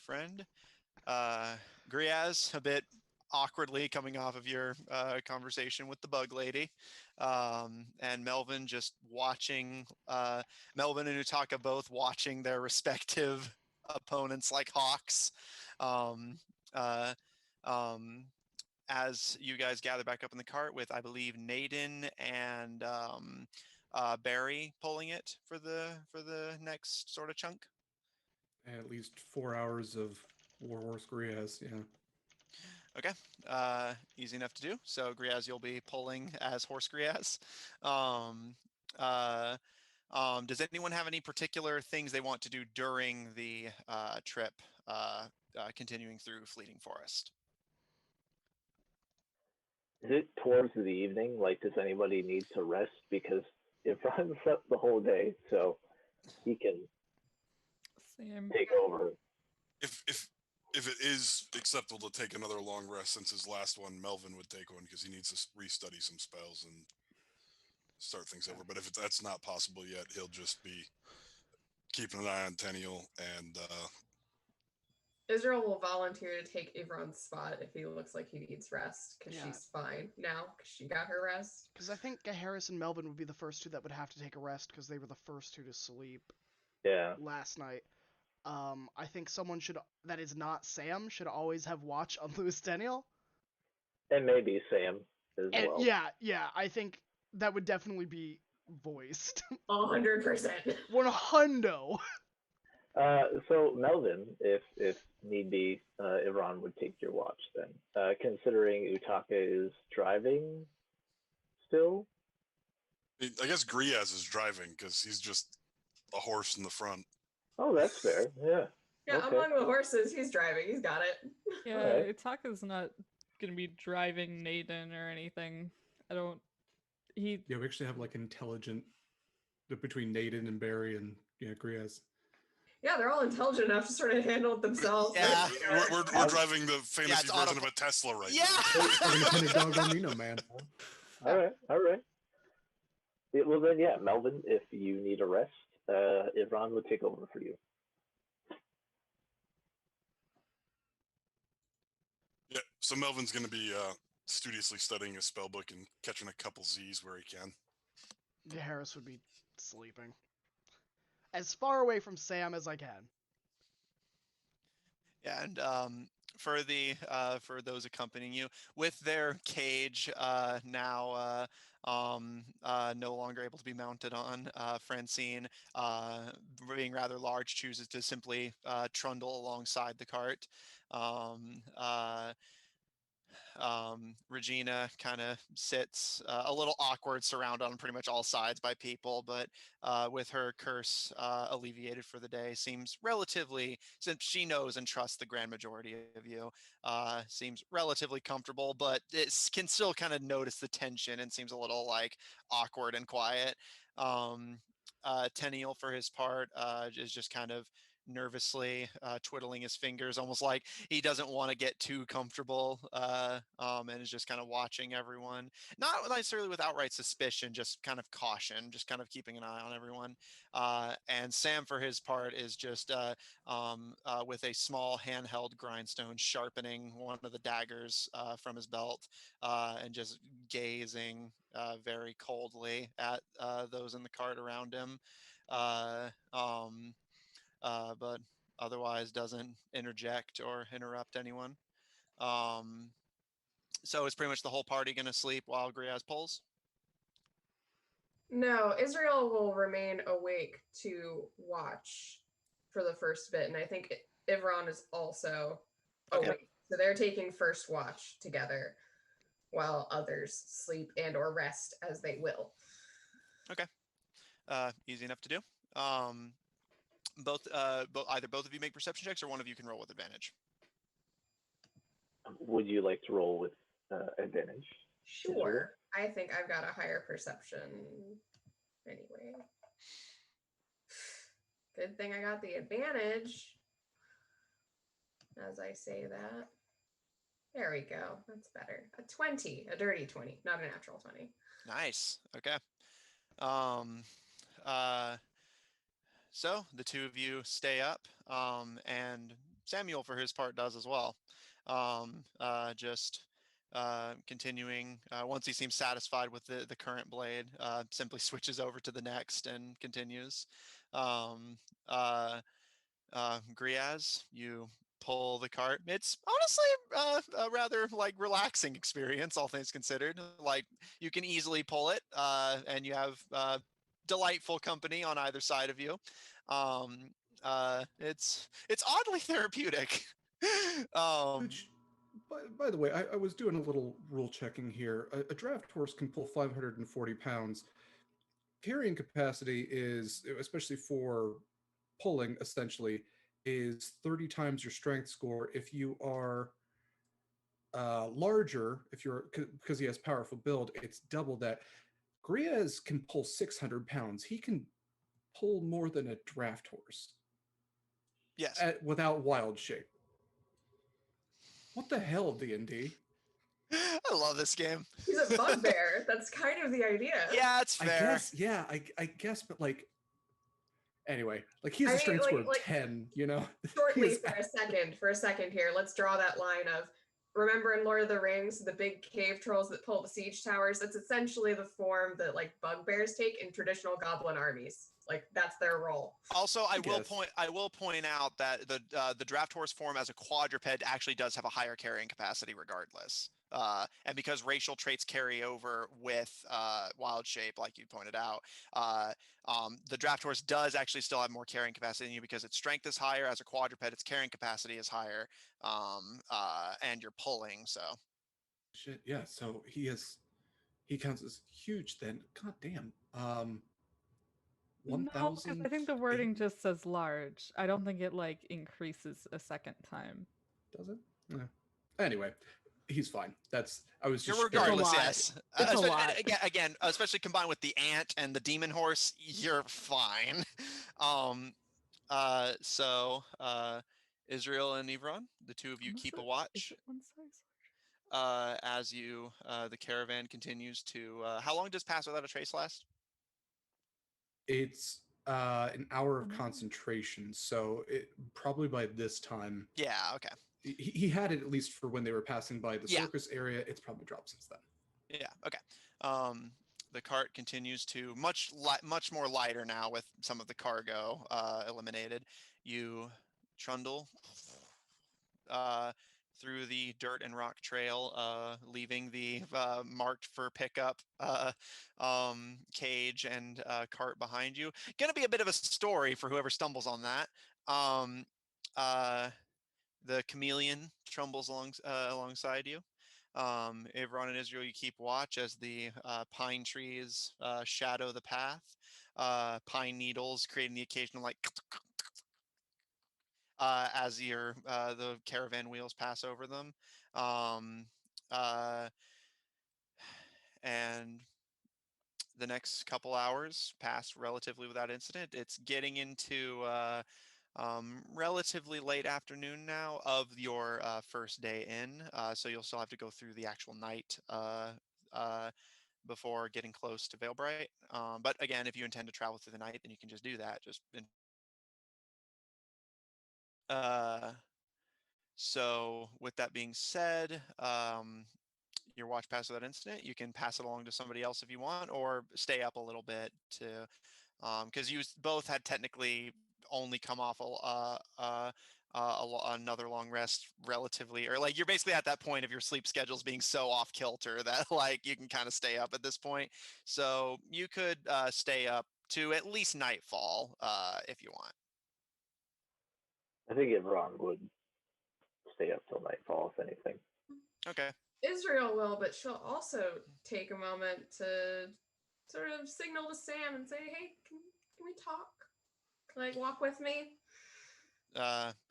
friend. Griaz a bit awkwardly coming off of your conversation with the bug lady, and Melvin just watching, Melvin and Utaka both watching their respective opponents like hawks, as you guys gather back up in the cart with, I believe, Naden and Barry pulling it for the next sort of chunk. At least 4 hours of Warhorse Griaz, yeah. Okay, easy enough to do. So Griaz, you'll be pulling as Horse Griaz. Does anyone have any particular things they want to do during the trip, continuing through Fleeting Forest? Is it towards the evening? Like, does anybody need to rest? Because Ivron slept the whole day, so he can Same. take over. If it is acceptable to take another long rest since his last one, Melvin would take one because he needs to restudy some spells and start things over. But if that's not possible yet, he'll just be keeping an eye on Tenniel, and Israel will volunteer to take Ivron's spot if he looks like he needs rest, because she's fine now, because she got her rest. Because I think Harris and Melvin would be the first two that would have to take a rest, because they were the first two to sleep last night. I think someone that is not Sam should always have watch on Louis Tenniel. And maybe Sam as well. Yeah, I think that would definitely be voiced. 100%. 100. So Melvin, if need be, Ivron would take your watch then. Considering Utaka is driving still? I guess Griaz is driving because he's just a horse in the front. Oh, that's fair. Yeah. Yeah, Okay. among the horses, he's driving. He's got it. Yeah, Alright. Itaka's not gonna be driving Naden or anything. Yeah, we actually have like intelligent between Naden and Barry and Griaz. Yeah, they're all intelligent enough to sort of handle it themselves. Yeah. We're driving the fantasy version of a Tesla right now. An independent dog on Nino, man. All right. Well then, yeah, Melvin, if you need a rest, Ivron would take over for you. Yeah, so Melvin's going to be studiously studying his spellbook and catching a couple Z's where he can. Harris would be sleeping. As far away from Sam as I can. Yeah, and for those accompanying you, with their cage now no longer able to be mounted on, Francine, being rather large, chooses to simply trundle alongside the cart. Regina kind of sits a little awkward, surrounded on pretty much all sides by people, but with her curse alleviated for the day, seems relatively, since she knows and trusts the grand majority of you, seems relatively comfortable, but it can still kind of notice the tension and seems a little like awkward and quiet. Tenniel, for his part, is just kind of nervously twiddling his fingers, almost like he doesn't want to get too comfortable, and is just kind of watching everyone. Not necessarily with outright suspicion, just kind of caution, just kind of keeping an eye on everyone. And Sam, for his part, is just with a small handheld grindstone, sharpening one of the daggers from his belt, and just gazing very coldly at those in the cart around him. But otherwise doesn't interject or interrupt anyone. So is pretty much the whole party going to sleep while Griaz pulls? No, Israel will remain awake to watch for the first bit, and I think Ivron is also awake. So they're taking first watch together while others sleep and or rest as they will. Okay. Easy enough to do. Either both of you make perception checks, or one of you can roll with advantage. Would you like to roll with advantage? Sure. I think I've got a higher perception anyway. Good thing I got the advantage. As I say that. There we go. That's better. A 20, a dirty 20, not a natural 20. Nice. Okay. So the two of you stay up, and Samuel, for his part, does as well. Just continuing. Once he seems satisfied with the current blade, simply switches over to the next and continues. Griaz, you pull the cart. It's honestly a rather like relaxing experience, all things considered. Like you can easily pull it, and you have delightful company on either side of you. It's oddly therapeutic. Which, by the way, I was doing a little rule checking here. A draft horse can pull 540 pounds. Carrying capacity is, especially for pulling, essentially, is 30 times your strength score. If you are larger, if you're because he has powerful build, it's double that. Griaz can pull 600 pounds. He can pull more than a draft horse. Yes. Without wild shape. What the hell, D&D? I love this game. He's a bugbear. That's kind of the idea. Yeah, it's fair. I guess, but like, anyway, like he has a strength score of 10, you know? Shortly, for a second here, let's draw that line of, remember in Lord of the Rings, the big cave trolls that pull the siege towers? That's essentially the form that like bugbears take in traditional goblin armies. Like that's their role. Also, I will point out that the draft horse form as a quadruped actually does have a higher carrying capacity regardless. And because racial traits carry over with wild shape, like you pointed out, the draft horse does actually still have more carrying capacity than you because its strength is higher. As a quadruped, its carrying capacity is higher, and you're pulling. So shit, yeah. So he counts as huge then. God damn. 1,000. No, because I think the wording just says large. I don't think it like increases a second time. Does it? Yeah. Anyway, he's fine. I was just regardless, yes. It's a lot. Again, especially combined with the ant and the demon horse, you're fine. So Israel and Ivron, the two of you keep a watch. Is it one size? As you the caravan continues to how long does Pass Without a Trace last? It's an hour of concentration, so it probably by this time. Yeah, okay. He had it at least for when they were passing by the circus area. It's probably dropped since then. Yeah, okay. The cart continues to much more lighter now with some of the cargo eliminated. You trundle through the dirt and rock trail, leaving the marked for pickup cage and cart behind you. Gonna be a bit of a story for whoever stumbles on that. The chameleon trumbles alongside you. Avron and Israel, you keep watch as the pine trees shadow the path. Pine needles creating the occasional like as the caravan wheels pass over them. And the next couple hours pass relatively without incident. It's getting into relatively late afternoon now of your first day in. So you'll still have to go through the actual night before getting close to Veilbright. But again, if you intend to travel through the night, then you can just do that. So with that being said, your watch passes that incident. You can pass it along to somebody else if you want, or stay up a little bit to, because you both had technically only come off another long rest relatively, or like you're basically at that point of your sleep schedules being so off kilter that like you can kind of stay up at this point. So you could stay up to at least nightfall if you want. I think Ivron would stay up till nightfall, if anything. Okay. Israel will, but she'll also take a moment to sort of signal to Sam and say, "Hey, can we talk? Like, walk with me?"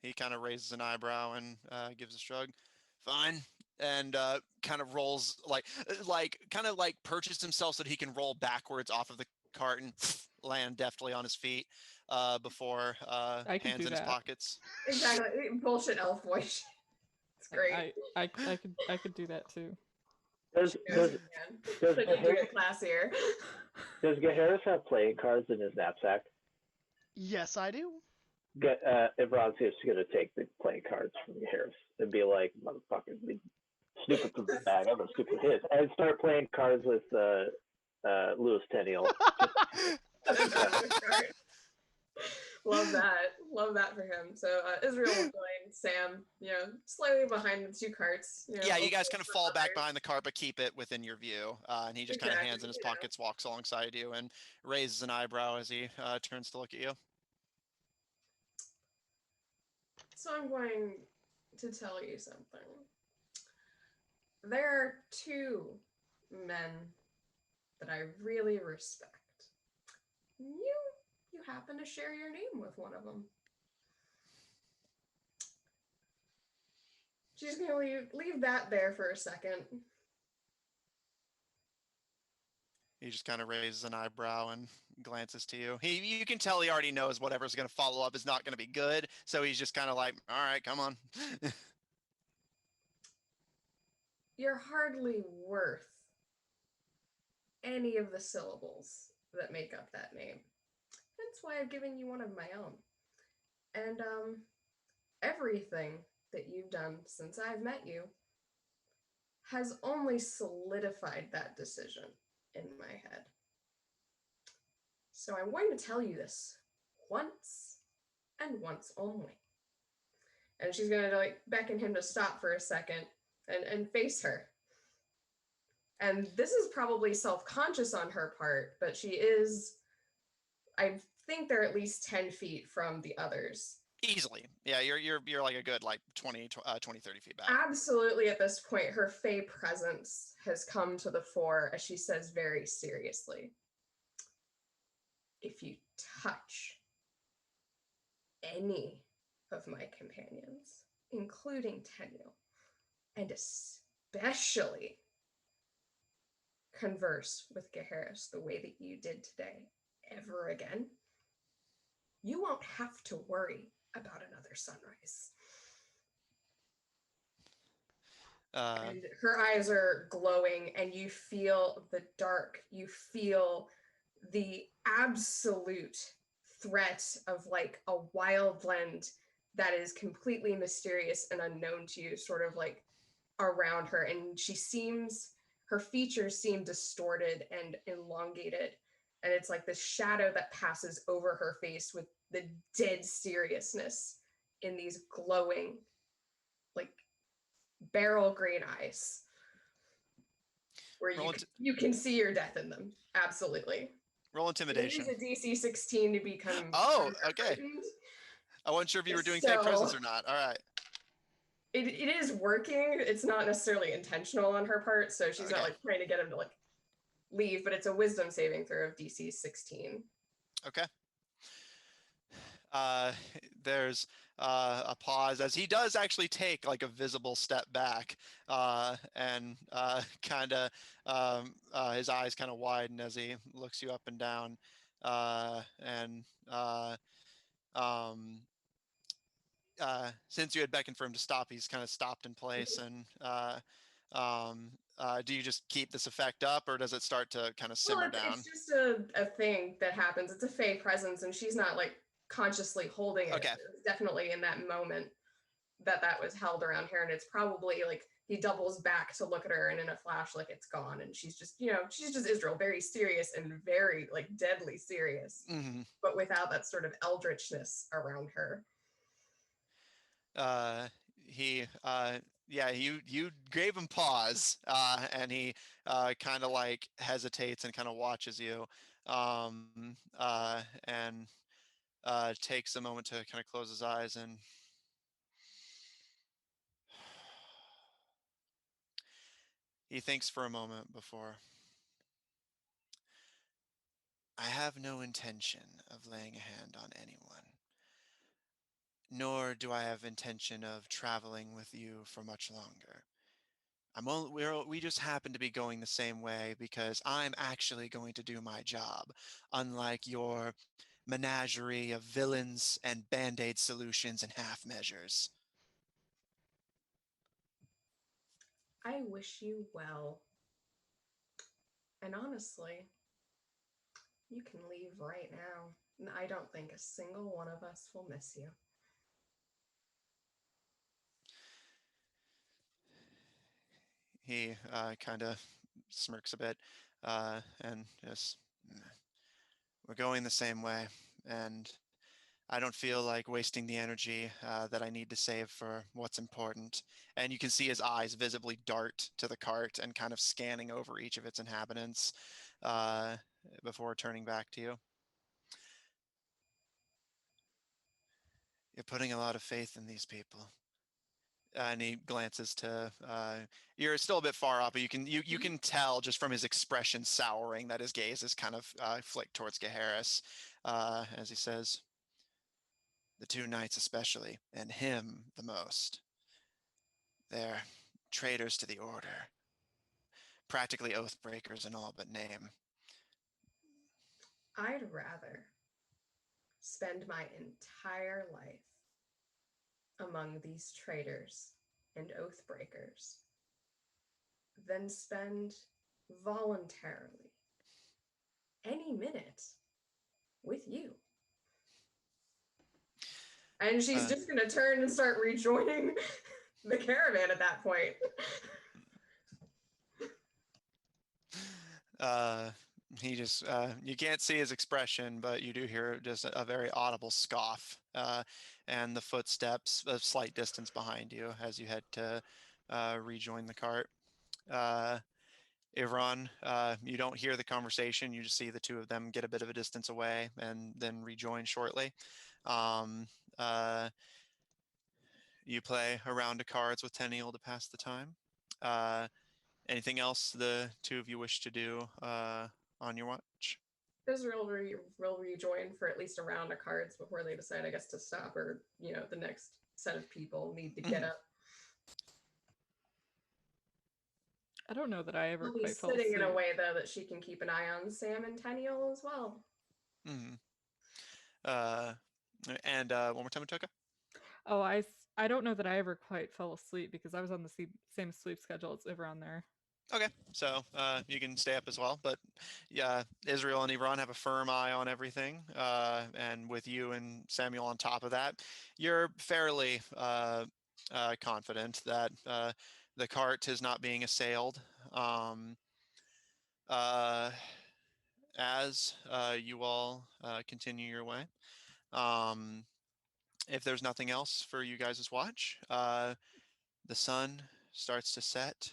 He kind of raises an eyebrow and gives a shrug. Fine. And kind of rolls kind of like perches himself so that he can roll backwards off of the cart and land deftly on his feet before I could hands do in his that. pockets. Exactly. Bullshit elf voice. It's great. I could do that too. Does She knows does you can. does But you do Gaharis, it classier. does Gaharis have playing cards in his knapsack? Yes, I do. Ivron's just gonna take the playing cards from Gaharis and be like, "Motherfucker, be stupid from the bag. I'm gonna stupid with his," and start playing cards with Louis Tenniel. Love that. Love that for him. So Israel will join Sam, slightly behind the two carts. Yeah, you guys open kind of for fall back others. behind the cart, but keep it within your view. And he just kind of hands in his Exactly, pockets, walks alongside you, and raises an eyebrow as he turns to look at you. So I'm going to tell you something. There are two men that I really respect. You happen to share your name with one of them. She's gonna leave that there for a second. He just kind of raises an eyebrow and glances to you. You can tell he already knows whatever's going to follow up is not going to be good. So he's just kind of like, all right, come on. You're hardly worth any of the syllables that make up that name. That's why I've given you one of my own. And everything that you've done since I've met you has only solidified that decision in my head. So I'm going to tell you this once and once only. And she's going to like beckon him to stop for a second and face her. And this is probably self-conscious on her part, but she is, I think they're at least 10 feet from the others. Easily. Yeah, you're like a good like 20, 30 feet back. Absolutely, at this point, her Fey presence has come to the fore as she says very seriously, "If you touch any of my companions, including Tenyo, and especially converse with Gaharis the way that you did today ever again, you won't have to worry about another sunrise." And her eyes are glowing, and you feel the dark. You feel the absolute threat of like a wildland that is completely mysterious and unknown to you, sort of like around her. And her features seem distorted and elongated. And it's like this shadow that passes over her face with the dead seriousness in these glowing, like beryl green eyes, where you can see your death in them. Absolutely. Roll intimidation. It is a DC 16 to become. Oh, okay. I wasn't sure if you were doing tight presence or not. All right. It is working. It's not necessarily intentional on her part, so she's not like trying to get him to like leave, but it's a wisdom saving throw of DC 16. Okay. There's a pause as he does actually take like a visible step back and kind of his eyes kind of widen as he looks you up and down and since you had beckoned for him to stop, he's kind of stopped in place. And do you just keep this effect up, or does it start to kind of simmer down? It's just a thing that happens. It's a fey presence, and she's not like consciously holding it. Okay. It's definitely in that moment that was held around here, and it's probably like he doubles back to look at her, and in a flash, like it's gone, and she's just Israel, very serious and very like deadly serious, but without that sort of eldritchness around her. You gave him pause, and he kind of like hesitates and kind of watches you, and takes a moment to kind of close his eyes, and he thinks for a moment before. I have no intention of laying a hand on anyone, nor do I have intention of traveling with you for much longer. We just happen to be going the same way because I'm actually going to do my job, unlike your menagerie of villains and band-aid solutions and half measures. I wish you well. And honestly, you can leave right now. And I don't think a single one of us will miss you. He kind of smirks a bit, and just, we're going the same way, and I don't feel like wasting the energy that I need to save for what's important. And you can see his eyes visibly dart to the cart and kind of scanning over each of its inhabitants before turning back to you. You're putting a lot of faith in these people. And he glances to you're still a bit far off, but you can tell just from his expression souring that his gaze is kind of flicked towards Gaheris as he says, the two knights especially, and him the most. They're traitors to the order, practically oath breakers in all but name. I'd rather spend my entire life among these traitors and oath breakers than spend voluntarily any minute with you. And she's just going to turn and start rejoining the caravan at that point. He just, you can't see his expression, but you do hear just a very audible scoff and the footsteps a slight distance behind you as you head to rejoin the cart. Ivron, you don't hear the conversation. You just see the two of them get a bit of a distance away and then rejoin shortly. You play a round of cards with Tenniel to pass the time. Anything else the two of you wish to do on your watch? Israel will rejoin for at least a round of cards before they decide, I guess, to stop, or the next set of people need to get up. I don't know that I ever She'll be quite fell sitting asleep. in a way though that she can keep an eye on Sam and Tenniel as well. And one more time, Atoka. Oh, I don't know that I ever quite fell asleep because I was on the same sleep schedule as everyone there. Okay, so you can stay up as well, but yeah, Israel and Ivron have a firm eye on everything, and with you and Samuel on top of that, you're fairly confident that the cart is not being assailed. As you all continue your way, if there's nothing else for you guys' watch, the sun starts to set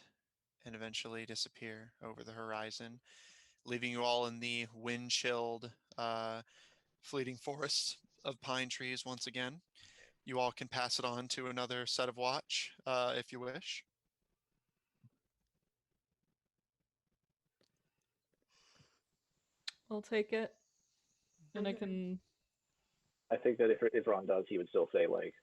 and eventually disappear over the horizon, leaving you all in the wind-chilled, fleeting forest of pine trees once again. You all can pass it on to another set of watch if you wish. I'll take it. And I Okay. can... I think that if Ron does, he would still say, like,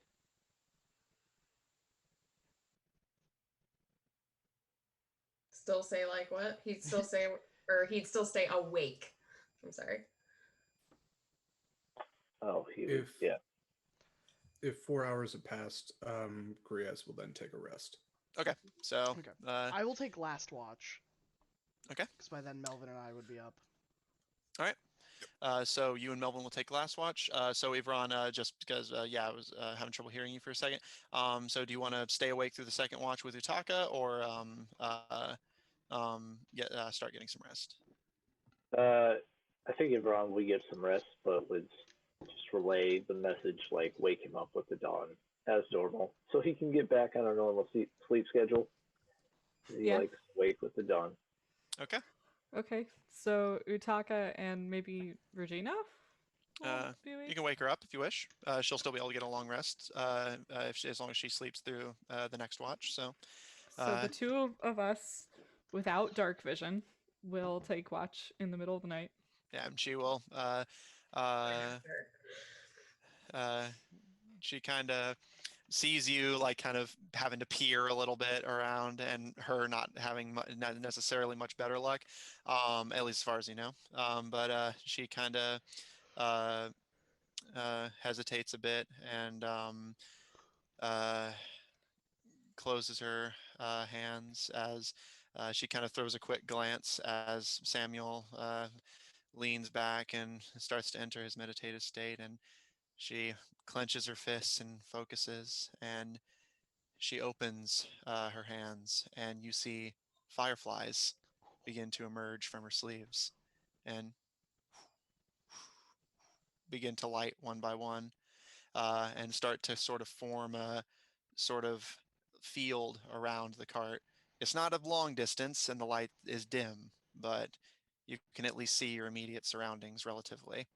Still say like what? He'd still say, or he'd still stay awake. I'm sorry. oh, he would, If yeah. if 4 hours have passed, Griaz will then take a rest. Okay. So. Okay. I will take last watch. Okay. Because by then Melvin and I would be up. All right. So you and Melvin will take last watch. So Ivron, just because, I was having trouble hearing you for a second. So do you want to stay awake through the second watch with Utaka, or start getting some rest? I think everyone will get some rest, but would just relay the message, like wake him up with the dawn as normal, so he can get back on a normal sleep schedule. He likes to wake with the dawn. Okay. Okay. So Utaka and maybe Regina? You can wake her up if you wish. She'll still be able to get a long rest as long as she sleeps through the next watch. So the two of us without dark vision will take watch in the middle of the night. Yeah, and she will. She kind of sees you like kind of having to peer a little bit around, and her not having not necessarily much better luck, at least as far as you know. But she kind of hesitates a bit and closes her hands as she kind of throws a quick glance as Samuel leans back and starts to enter his meditative state, and she clenches her fists and focuses, and she opens her hands, and you see fireflies begin to emerge from her sleeves and begin to light one by one, and start to sort of form a sort of field around the cart. It's not of long distance and the light is dim, but you can at least see your immediate surroundings relatively.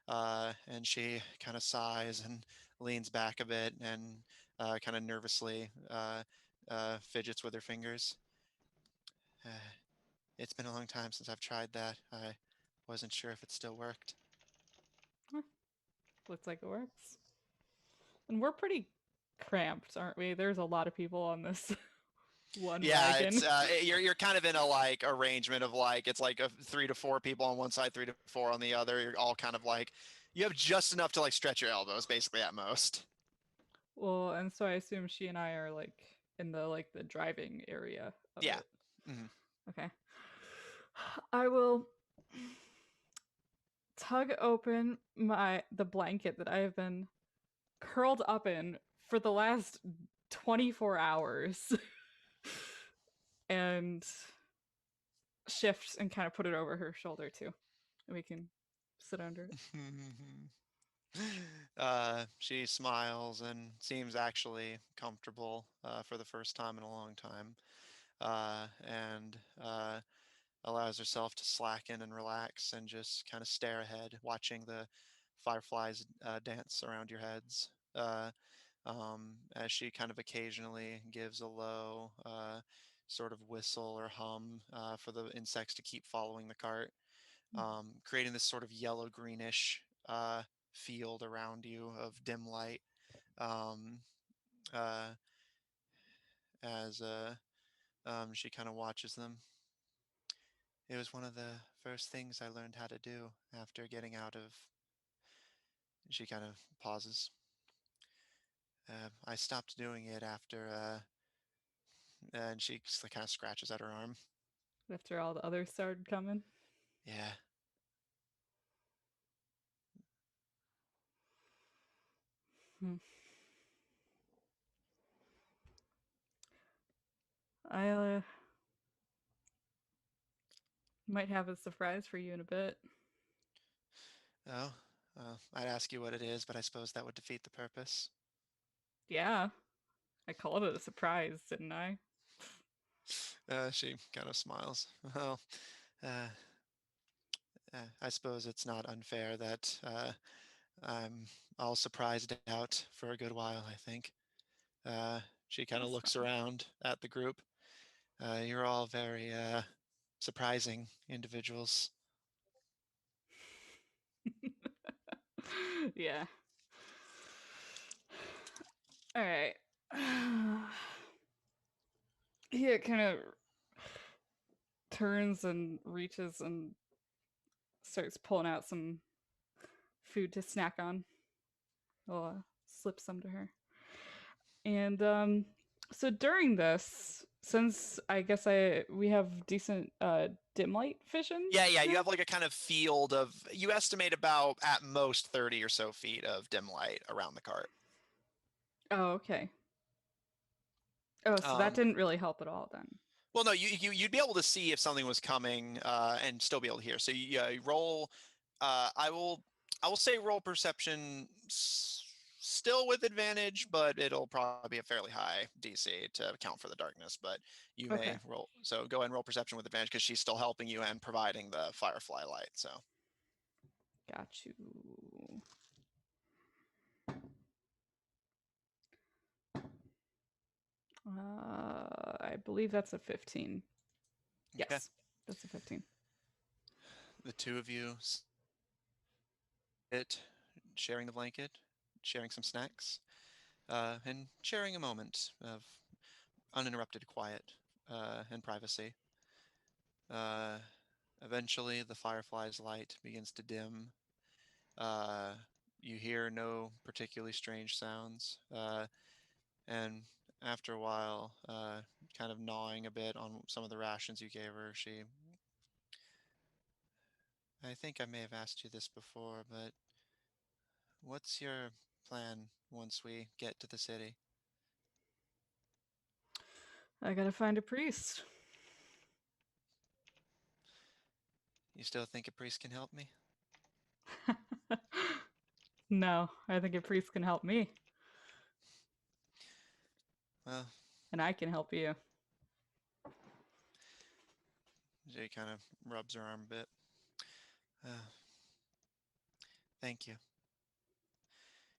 And she kind of sighs and leans back a bit and kind of nervously fidgets with her fingers. It's been a long time since I've tried that. I wasn't sure if it still worked. Looks like it works. And we're pretty cramped, aren't we? There's a lot of people on this one wagon. It's you're kind of in a like arrangement of like it's like 3 to 4 people on one side, 3 to 4 on the other. You're all kind of like you have just enough to like stretch your elbows, basically at most. Well, and so I assume she and I are like in the driving area of Yeah. it. Mm-hmm. Okay. I will tug open the blanket that I have been curled up in for the last 24 hours and shift and kind of put it over her shoulder too. And we can sit under it. She smiles and seems actually comfortable for the first time in a long time, and allows herself to slacken and relax and just kind of stare ahead, watching the fireflies dance around your heads. As she kind of occasionally gives a low sort of whistle or hum for the insects to keep following the cart, creating this sort of yellow greenish field around you of dim light, um, uh, as she kind of watches them. It was one of the first things I learned how to do after getting out of. She kind of pauses. I stopped doing it after, and she kind of scratches at her arm. After all the others started coming. Yeah. I might have a surprise for you in a bit. Oh, I'd ask you what it is, but I suppose that would defeat the purpose. Yeah. I called it a surprise, didn't I? She kind of smiles. Well, I suppose it's not unfair that I'm all surprised out for a good while, I think. She kind of looks around at the group. You're all very surprising individuals. Yeah. All right. He kind of turns and reaches and starts pulling out some food to snack on. slip some to her. And so during this, since I guess we have decent dim light vision. Yeah, you now? have like a kind of field of, you estimate about at most 30 or so feet of dim light around the cart. Oh, okay. Oh, so that didn't really help at all then. Well, no, you'd be able to see if something was coming and still be able to hear. So you roll. I will say roll perception still with advantage, but it'll probably be a fairly high DC to account for the darkness. But you may Okay. roll. So go ahead and roll perception with advantage because she's still helping you and providing the firefly light. So Got you. I believe that's a 15. okay. Yes, that's a 15. The two of you sit, sharing the blanket, sharing some snacks, and sharing a moment of uninterrupted quiet and privacy. Uh, Eventually, the firefly's light begins to dim. You hear no particularly strange sounds, and after a while, kind of gnawing a bit on some of the rations you gave her, I think I may have asked you this before, but what's your plan once we get to the city? I gotta find a priest. You still think a priest can help me? No, I think a priest can help me. Well, and I can help you. Jay kind of rubs her arm a bit. Thank you.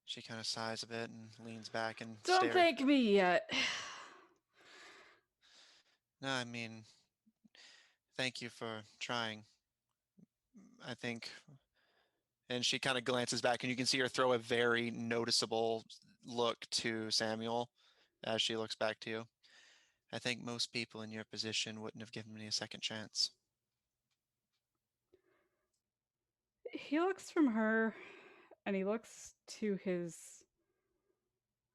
She kind of sighs a bit and leans back and Don't stares. thank me yet. No, I mean, thank you for trying. I think. And she kind of glances back, and you can see her throw a very noticeable look to Samuel as she looks back to you. I think most people in your position wouldn't have given me a second chance. He looks from her and he looks to his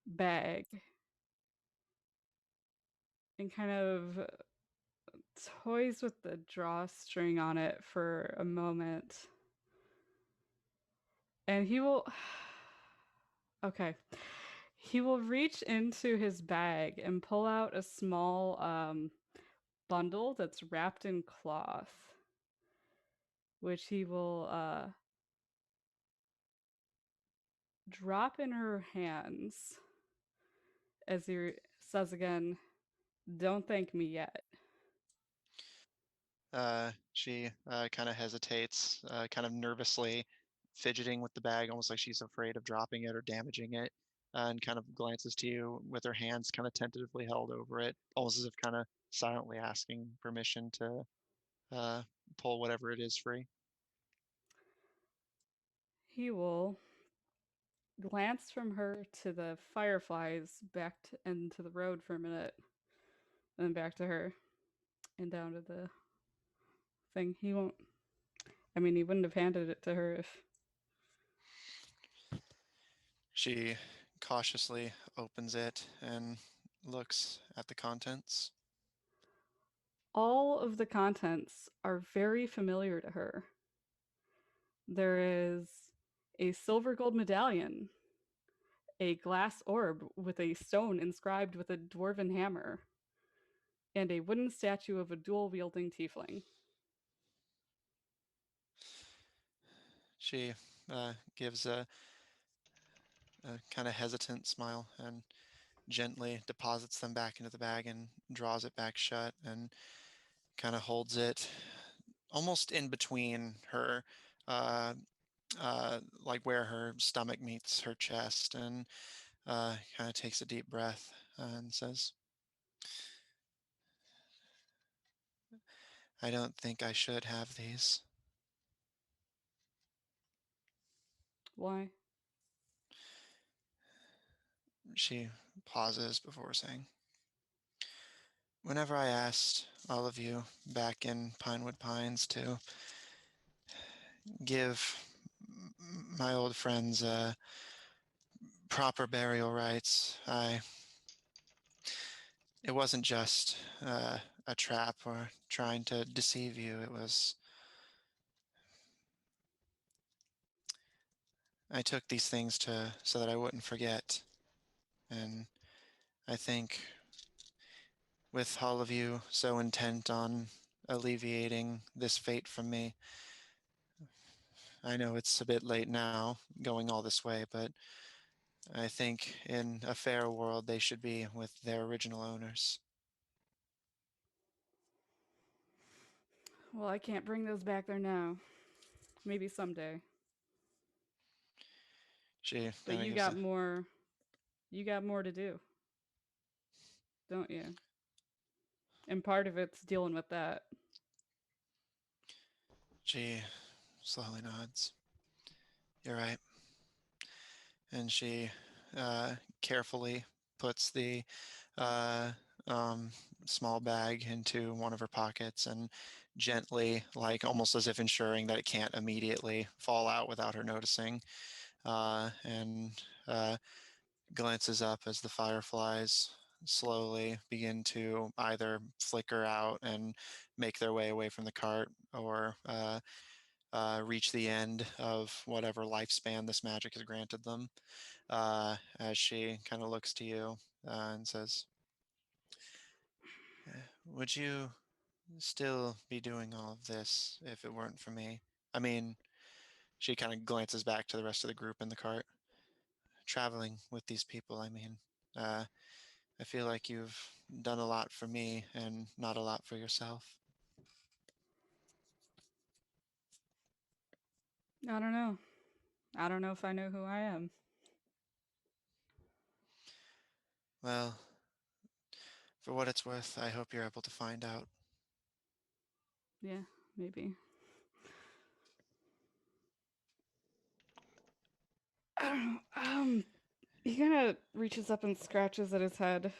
bag and kind of toys with the drawstring on it for a moment. And he will. Okay. He will reach into his bag and pull out a small bundle that's wrapped in cloth, which he will drop in her hands as he says again, "Don't thank me yet." She kind of hesitates, kind of nervously fidgeting with the bag, almost like she's afraid of dropping it or damaging it, and kind of glances to you with her hands kind of tentatively held over it, almost as if kind of silently asking permission to pull whatever it is free. He will glance from her to the fireflies back into the road for a minute, and then back to her and down to the thing. He won't. I mean, he wouldn't have handed it to her if. She cautiously opens it and looks at the contents. All of the contents are very familiar to her. There is a silver gold medallion, a glass orb with a stone inscribed with a dwarven hammer, and a wooden statue of a dual-wielding tiefling. She gives a kind of hesitant smile and gently deposits them back into the bag and draws it back shut and kind of holds it almost in between her, like where her stomach meets her chest, and kind of takes a deep breath and says, I don't think I should have these. Why? She pauses before saying, whenever I asked all of you back in Pinewood Pines to give my old friends a proper burial rites. It wasn't just a trap or trying to deceive you. I took these things so that I wouldn't forget. And I think with all of you so intent on alleviating this fate from me, I know it's a bit late now going all this way, but I think in a fair world they should be with their original owners. Well, I can't bring those back there now. Maybe someday. She But kinda you gives got more. You got more to do, don't you? And part of it's dealing with that. She slowly nods. You're right. And she carefully puts the uh, um, small bag into one of her pockets and gently, like almost as if ensuring that it can't immediately fall out without her noticing, and glances up as the fireflies slowly begin to either flicker out and make their way away from the cart or reach the end of whatever lifespan this magic has granted them, as she kind of looks to you and says, would you still be doing all of this if it weren't for me? I mean, she kind of glances back to the rest of the group in the cart. Traveling with these people, I mean, I feel like you've done a lot for me and not a lot for yourself. I don't know. I don't know if I know who I am. Well, for what it's worth, I hope you're able to find out. Yeah, maybe. I don't know. He kind of reaches up and scratches at his head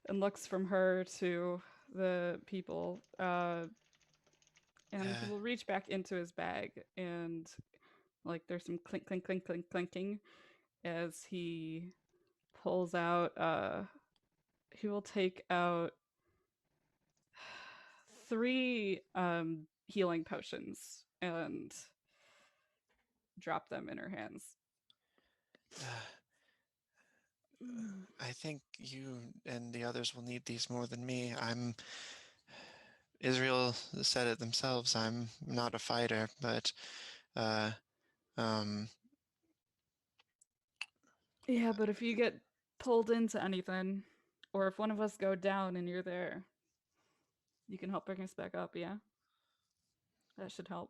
and looks from her to the people. And he will reach back into his bag and, like, there's some clink, clink, clink, clink, clinking as he pulls out. He will take out 3 healing potions and drop them in her hands. I think you and the others will need these more than me. Israel said it themselves, I'm not a fighter, but, Yeah, but if you get pulled into anything, or if one of us go down and you're there, you can help bring us back up, yeah? That should help.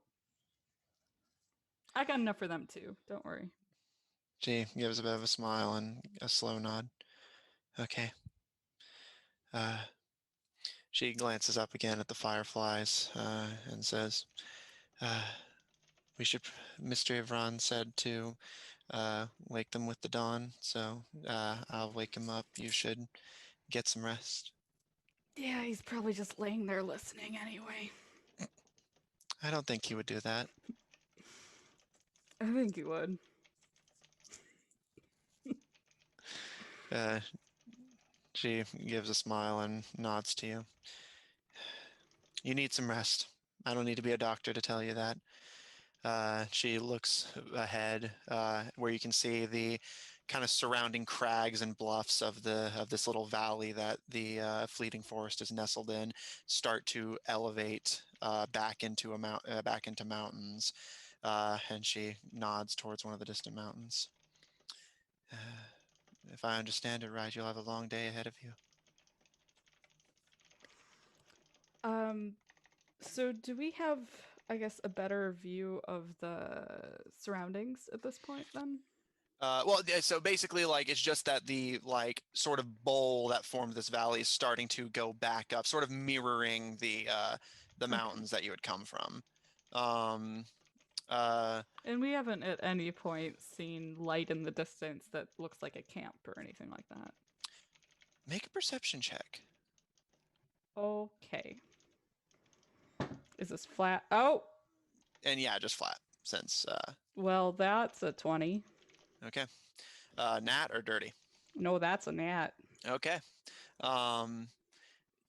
I got enough for them too, don't worry. she gives a bit of a smile and a slow nod. Okay. She glances up again at the fireflies and says, we should, Mr. Ivran said to wake them with the dawn, so I'll wake him up. You should get some rest. Yeah, he's probably just laying there listening anyway. I don't think he would do that. I think he would. She gives a smile and nods to you. You need some rest. I don't need to be a doctor to tell you that. She looks ahead, where you can see the kind of surrounding crags and bluffs of this little valley that the fleeting forest is nestled in start to elevate back into mountains, and she nods towards one of the distant mountains. If I understand it right, you'll have a long day ahead of you. So do we have, I guess, a better view of the surroundings at this point then? Well, so basically, like, it's just that the, like, sort of bowl that formed this valley is starting to go back up, sort of mirroring the mountains that you had come from. And we haven't at any point seen light in the distance that looks like a camp or anything like that. Make a perception check. Okay. Is this flat? Oh! And yeah, just flat, since... Well, that's a 20. Okay. Nat or dirty? No, that's a gnat. Okay.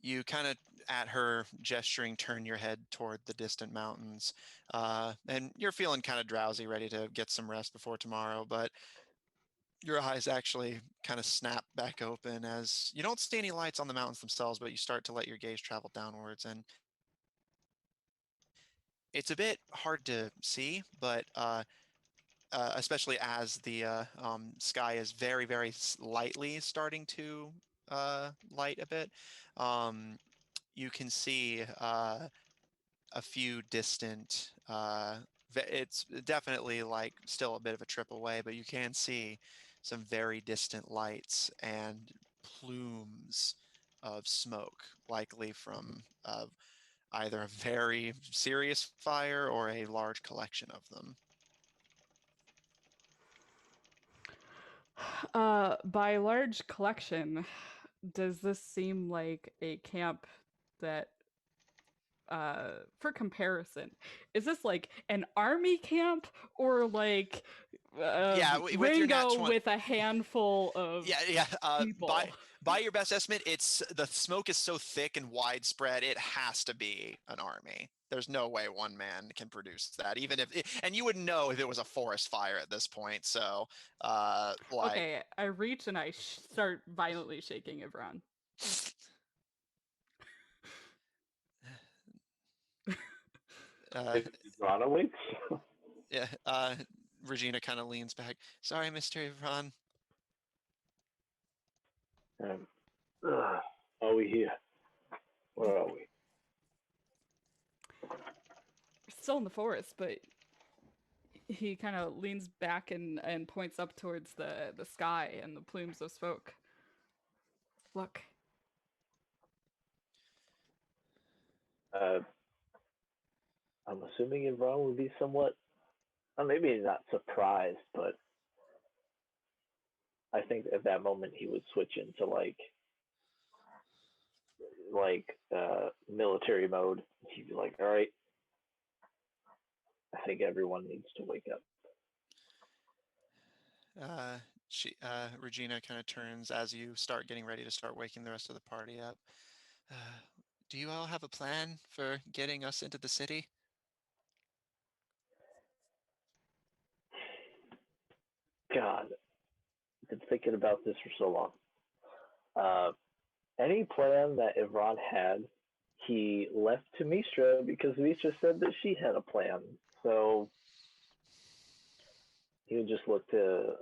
You kind of, at her gesturing, turn your head toward the distant mountains, and you're feeling kind of drowsy, ready to get some rest before tomorrow, but your eyes actually kind of snap back open as you don't see any lights on the mountains themselves, but you start to let your gaze travel downwards, and it's a bit hard to see, but especially as the sky is very, very lightly starting to light a bit. You can see a few distant, it's definitely like still a bit of a trip away, but you can see some very distant lights and plumes of smoke, likely from either a very serious fire or a large collection of them. By large collection, does this seem like a camp that, for comparison, is this like an army camp or like Yeah, with your nat Rango 20 with a handful of yeah. people? By your best estimate, it's the smoke is so thick and widespread, it has to be an army. There's no way one man can produce that, even if and you wouldn't know if it was a forest fire at this point. So, like, Okay, I reach and I start violently shaking Ivran. uh, Rana waits. yeah. Regina kind of leans back. Sorry, Mr. Ivran. Are we here? Where are we? Still in the forest, but he kind of leans back and points up towards the sky and the plumes of smoke. Look. I'm assuming Imran would be somewhat, maybe not surprised, but I think at that moment he would switch into military mode. He'd be like, "All right, I think everyone needs to wake up." Regina kind of turns as you start getting ready to start waking the rest of the party up. Do you all have a plan for getting us into the city? God, I've been thinking about this for so long. Any plan that Imran had, he left to Mistra because Mistra said that she had a plan. So he would just look to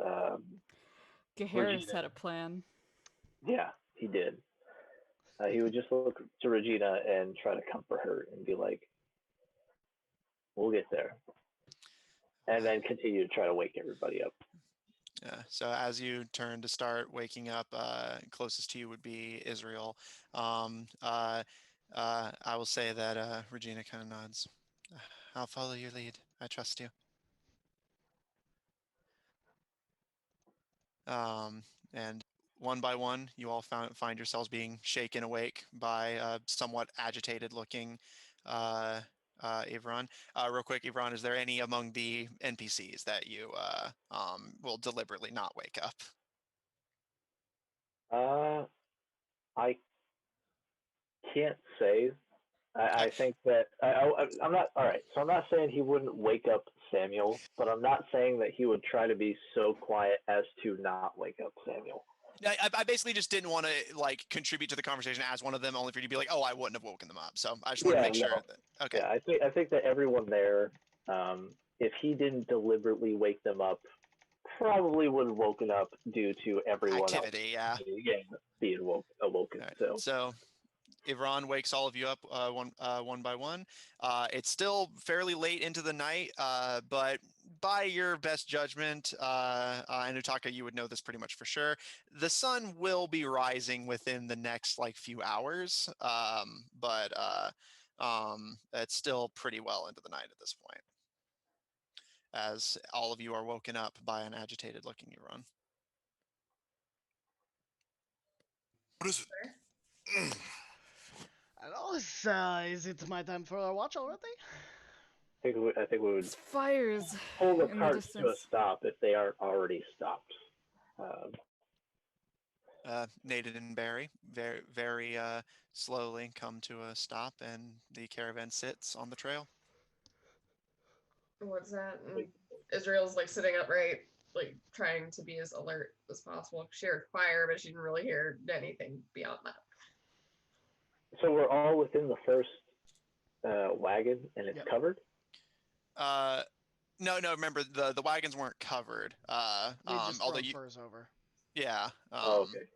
Gaharis Regina. had a plan. Yeah, he did. He would just look to Regina and try to comfort her and be like, "We'll get there," and then continue to try to wake everybody up. So as you turn to start waking up, closest to you would be Israel. I will say that Regina kind of nods. I'll follow your lead. I trust you. And one by one, you all find yourselves being shaken awake by a somewhat agitated-looking Ivran. Real quick, Ivran, is there any among the NPCs that you will deliberately not wake up? I can't say. I think that I'm not all right. So I'm not saying he wouldn't wake up Samuel, but I'm not saying that he would try to be so quiet as to not wake up Samuel. I basically just didn't want to like contribute to the conversation as one of them, only for you to be like, "Oh, I wouldn't have woken them up." So I just want to make sure. That, okay. Yeah, I think that everyone there, if he didn't deliberately wake them up, probably would have woken up due to everyone activity. Else being awoken. Right. So Ivran wakes all of you up one by one. It's still fairly late into the night, but by your best judgment, and Utaka, you would know this pretty much for sure, the sun will be rising within the next like few hours, but it's still pretty well into the night at this point, as all of you are woken up by an agitated looking Ivran. What is it? I know. Is it my time for a watch already? I think we would It's fires pull the in the carts to a distance. stop if they aren't already stopped. Naden and Barry very, very slowly come to a stop, and the caravan sits on the trail. What's that? Israel's like sitting upright, like trying to be as alert as possible. She heard fire, but she didn't really hear anything beyond that. So we're all within the first wagon, and it's Yep. covered. No, remember the wagons weren't covered. They just Although throw furs over. yeah. Okay.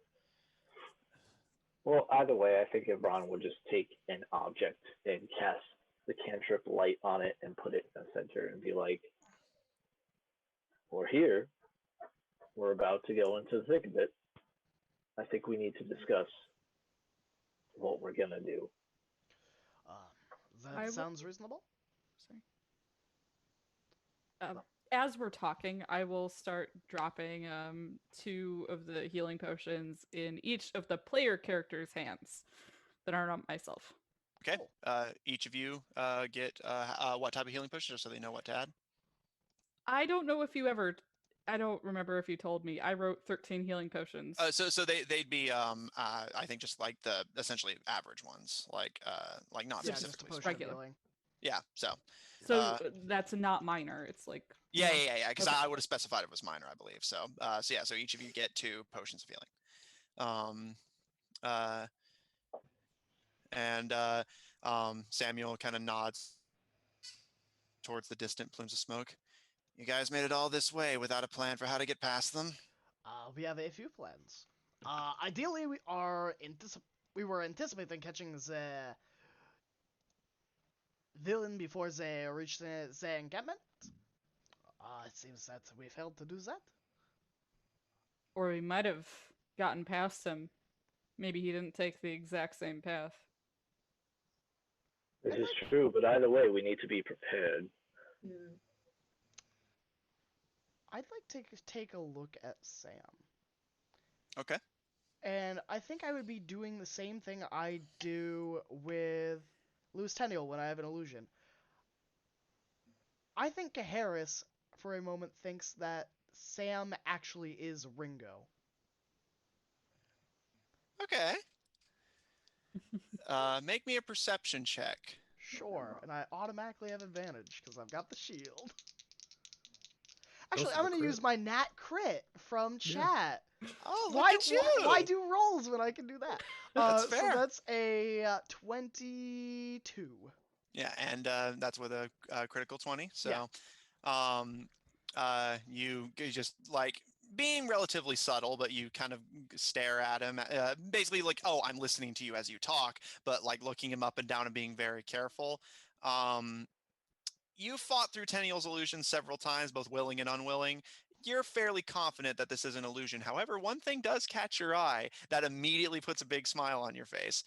Well, either way, I think Ebron would just take an object and cast the cantrip light on it and put it in the center and be like, "We're here. We're about to go into the thick of it. I think we need to discuss what we're gonna do." That sounds reasonable. Sorry. As we're talking, I will start dropping 2 of the healing potions in each of the player characters' hands that aren't on myself. Okay. Each of you get what type of healing potion, just so they know what to add. I don't know if you ever. I don't remember if you told me. I wrote 13 healing potions. So they'd be I think just like the essentially average ones, like not Yeah, specifically just a potion of regular. healing. Yeah. So That's not minor. It's like yeah. Because Okay. I would have specified it was minor, I believe. So so each of you get 2 potions of healing. And Samuel kind of nods towards the distant plumes of smoke. You guys made it all this way without a plan for how to get past them? We have a few plans. Ideally, we were anticipating catching the villain before they reach the encampment. It seems that we failed to do that. Or we might have gotten past him. Maybe he didn't take the exact same path. This is true, but either way, we need to be prepared. I'd like to take a look at Sam. Okay. And I think I would be doing the same thing I do with Lustennial when I have an illusion. I think Harris, for a moment, thinks that Sam actually is Ringo. Okay. Make me a perception check. Sure, and I automatically have advantage because I've got the shield. Actually, for I'm the going to use crit. my nat crit from chat. Oh, look Why, at you! why do rolls when I can do that? That's fair. So that's a 22. Yeah, and that's with a critical 20. So, Yeah. you just like being relatively subtle, but you kind of stare at him, basically like, "Oh, I'm listening to you as you talk," but like looking him up and down and being very careful. You fought through Tenniel's illusion several times, both willing and unwilling. You're fairly confident that this is an illusion. However, one thing does catch your eye that immediately puts a big smile on your face.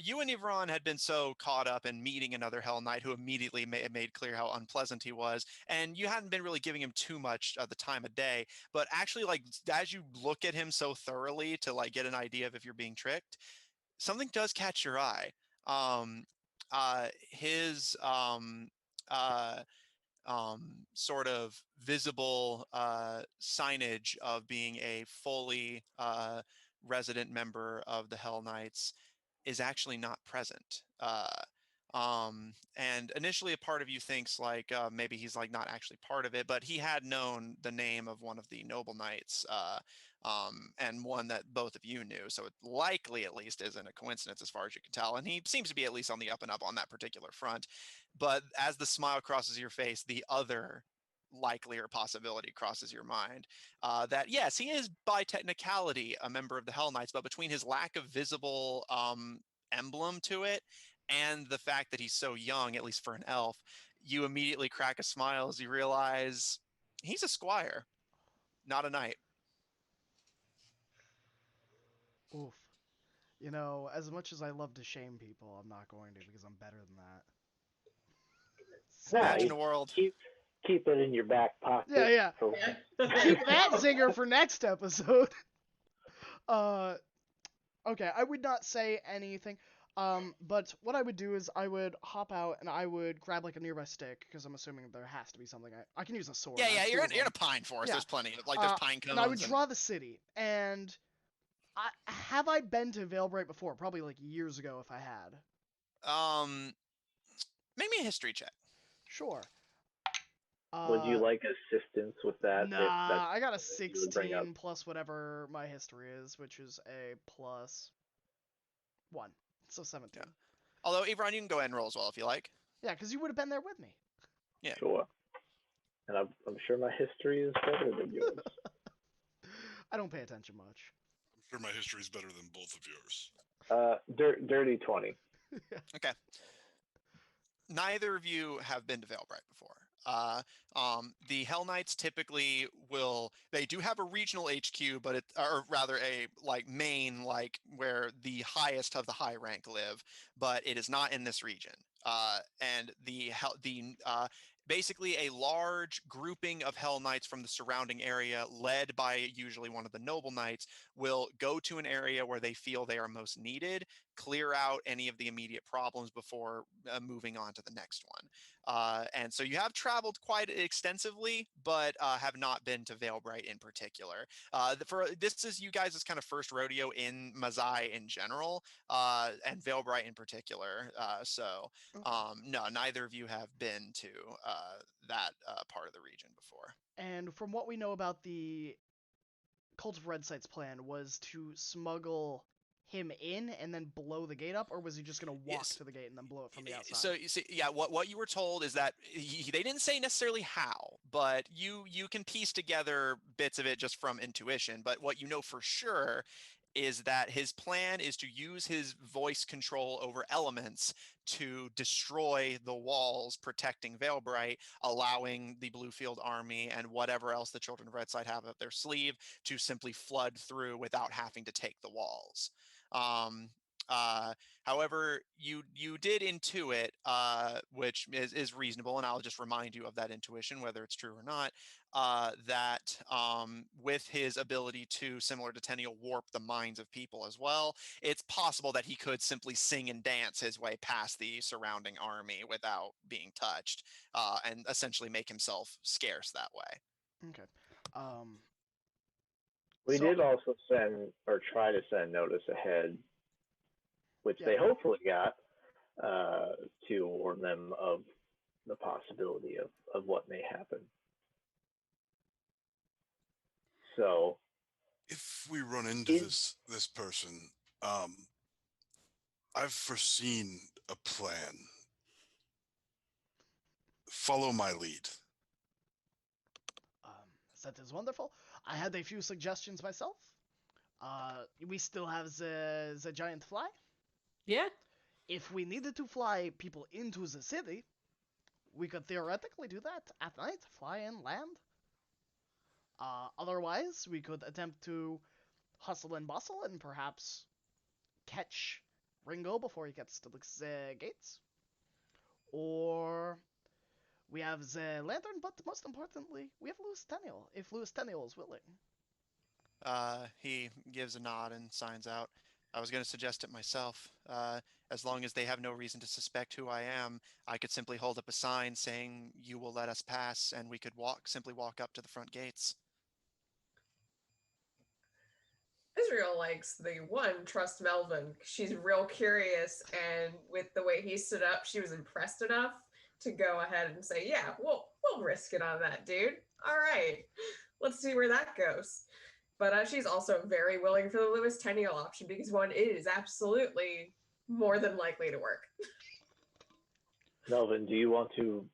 You and Yvonne had been so caught up in meeting another Hell Knight who immediately made clear how unpleasant he was, and you hadn't been really giving him too much of the time of day. But actually, like as you look at him so thoroughly to like get an idea of if you're being tricked, something does catch your eye. His sort of visible signage of being a fully resident member of the Hell Knights is actually not present. And initially a part of you thinks like maybe he's like not actually part of it, but he had known the name of one of the noble knights and one that both of you knew. So it likely at least isn't a coincidence as far as you can tell. And he seems to be at least on the up and up on that particular front. But as the smile crosses your face, the other likelier possibility crosses your mind that yes, he is by technicality a member of the Hell Knights, but between his lack of visible emblem to it and the fact that he's so young, at least for an elf, you immediately crack a smile as you realize he's a squire, not a knight. Oof. You know, as much as I love to shame people, I'm not going to because I'm better than that. Nah, Imagine you a world. keep it in your back pocket. Yeah. for- Keep that zinger for next episode. Okay, I would not say anything. But what I would do is I would hop out and I would grab like a nearby stick because I'm assuming there has to be something I can use a sword. I Yeah, have two you're of in a them. pine forest. Yeah. There's plenty of there's pine cones. And I would draw the city. And have I been to Valebright before? Probably like years ago if I had. Make me a history check. Sure. Would you like assistance with that? If Nah, that's I got a something you would bring up? 16 plus whatever my history is, which is a plus 1. So 17. Yeah. Although, Evron, you can go ahead and roll as well if you like. Yeah, because you would have been there with me. Yeah. Sure. And I'm sure my history is better than yours. I don't pay attention much. I'm sure my history is better than both of yours. Dirty 20. Okay. Neither of you have been to Valebright before. The Hell Knights typically they do have a regional HQ, but or rather a main, where the highest of the high rank live, but it is not in this region. And basically a large grouping of Hell Knights from the surrounding area, led by usually one of the noble knights, will go to an area where they feel they are most needed, clear out any of the immediate problems before moving on to the next one. And so you have traveled quite extensively, but have not been to Valebright in particular. This is you guys' kind of first rodeo in Mazai in general, and Valebright in particular. No, neither of you have been to that part of the region before. And from what we know about the Cult of Red Sight's plan, was to smuggle him in and then blow the gate up, or was he just going to walk to the gate and then blow it from the outside? So you see, yeah, what you were told is that they didn't say necessarily how, but you can piece together bits of it just from intuition. But what you know for sure is that his plan is to use his voice control over elements to destroy the walls protecting Valebright, allowing the Bluefield army and whatever else the Children of Redsight have up their sleeve to simply flood through without having to take the walls. However, you did intuit, which is reasonable, and I'll just remind you of that intuition, whether it's true or not, that with his ability to, similar to Tenniel, warp the minds of people as well, it's possible that he could simply sing and dance his way past the surrounding army without being touched, and essentially make himself scarce that way. Okay. We did also send, or try to send notice ahead, which they hopefully got, to warn them of the possibility of what may happen. So, if we run into this person, I've foreseen a plan. Follow my lead. That is wonderful. I had a few suggestions myself. We still have the giant fly. Yeah. If we needed to fly people into the city, we could theoretically do that at night, fly in, land. Otherwise, we could attempt to hustle and bustle and perhaps catch Ringo before he gets to the gates. Or we have the lantern, but most importantly, we have Louis Tenniel, if Louis Tenniel is willing. He gives a nod and signs out. I was going to suggest it myself. As long as they have no reason to suspect who I am, I could simply hold up a sign saying, "You will let us pass," and we could simply walk up to the front gates. Israel likes trust Melvin. She's real curious, and with the way he stood up, she was impressed enough to go ahead and say, "Yeah, we'll risk it on that, dude. All right, let's see where that goes." But she's also very willing for the Louis Tenniel option because one is absolutely more than likely to work. Melvin, do you want to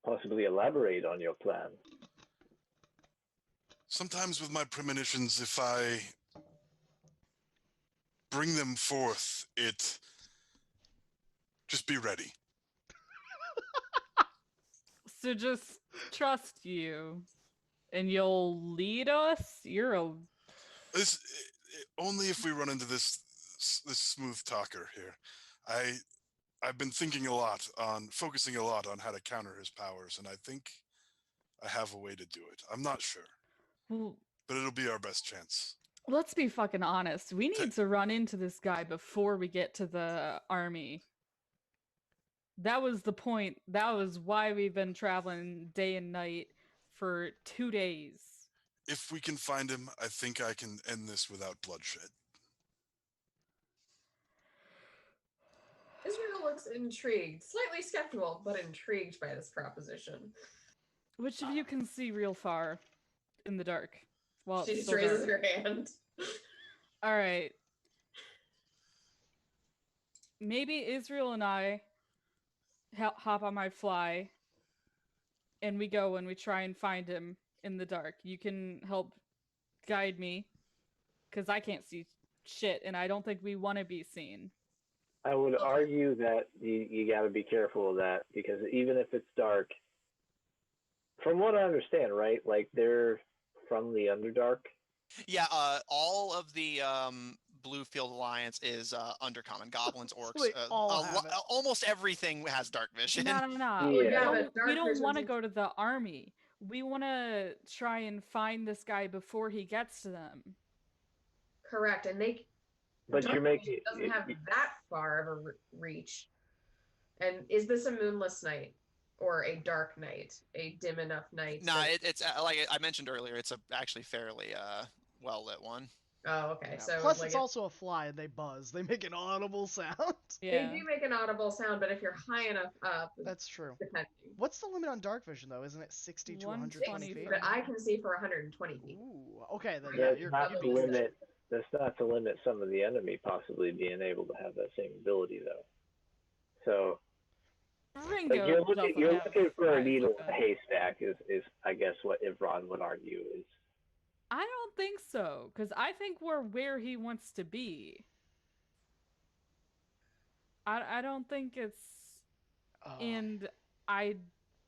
possibly elaborate on your plan? Sometimes with my premonitions, if I bring them forth, just be ready. So just trust you, and you'll lead us. Only if we run into this smooth talker here. I've been focusing a lot on how to counter his powers, and I think I have a way to do it. I'm not sure, Well, but it'll be our best chance. Let's be fucking honest. We need to run into this guy before we get to the army. That was the point. That was why we've been traveling day and night for 2 days. If we can find him, I think I can end this without bloodshed. Israel looks intrigued, slightly skeptical, but intrigued by this proposition. Which of you can see real far in the dark? Well, She just raises her hand. All right. Maybe Israel and I hop on my fly and we go and we try and find him in the dark. You can help guide me because I can't see shit and I don't think we want to be seen. I would argue that you got to be careful of that, because even if it's dark, from what I understand, right? Like, they're from the Underdark. Yeah, all of the Bluefield Alliance is Undercommon. Goblins, orcs. They all have it. Almost everything has dark vision. No. Yeah. We don't want to go to the army. We want to try and find this guy before he gets to them. Correct, and But you're making doesn't have that far of a reach. And is this a moonless night or a dark night, a dim enough night? No, it's like I mentioned earlier. It's actually fairly well lit one. Oh, okay. Yeah. So plus, it's also a fly, and they buzz. They make an audible sound. Yeah. They do make an audible sound, but if you're high enough up, That's true. depending. What's the limit on dark vision, though? Isn't it 60 to 120 feet? But I can see for 120 feet. Ooh, okay, then That's you're not to you're decent. limit. That's not to limit some of the enemy possibly being able to have that same ability, though. So, Ringo like, you're looking for a eyes needle like in a haystack. Is I guess what Ivron would argue is. I don't think so, because I think we're where he wants to be. I don't think it's... And I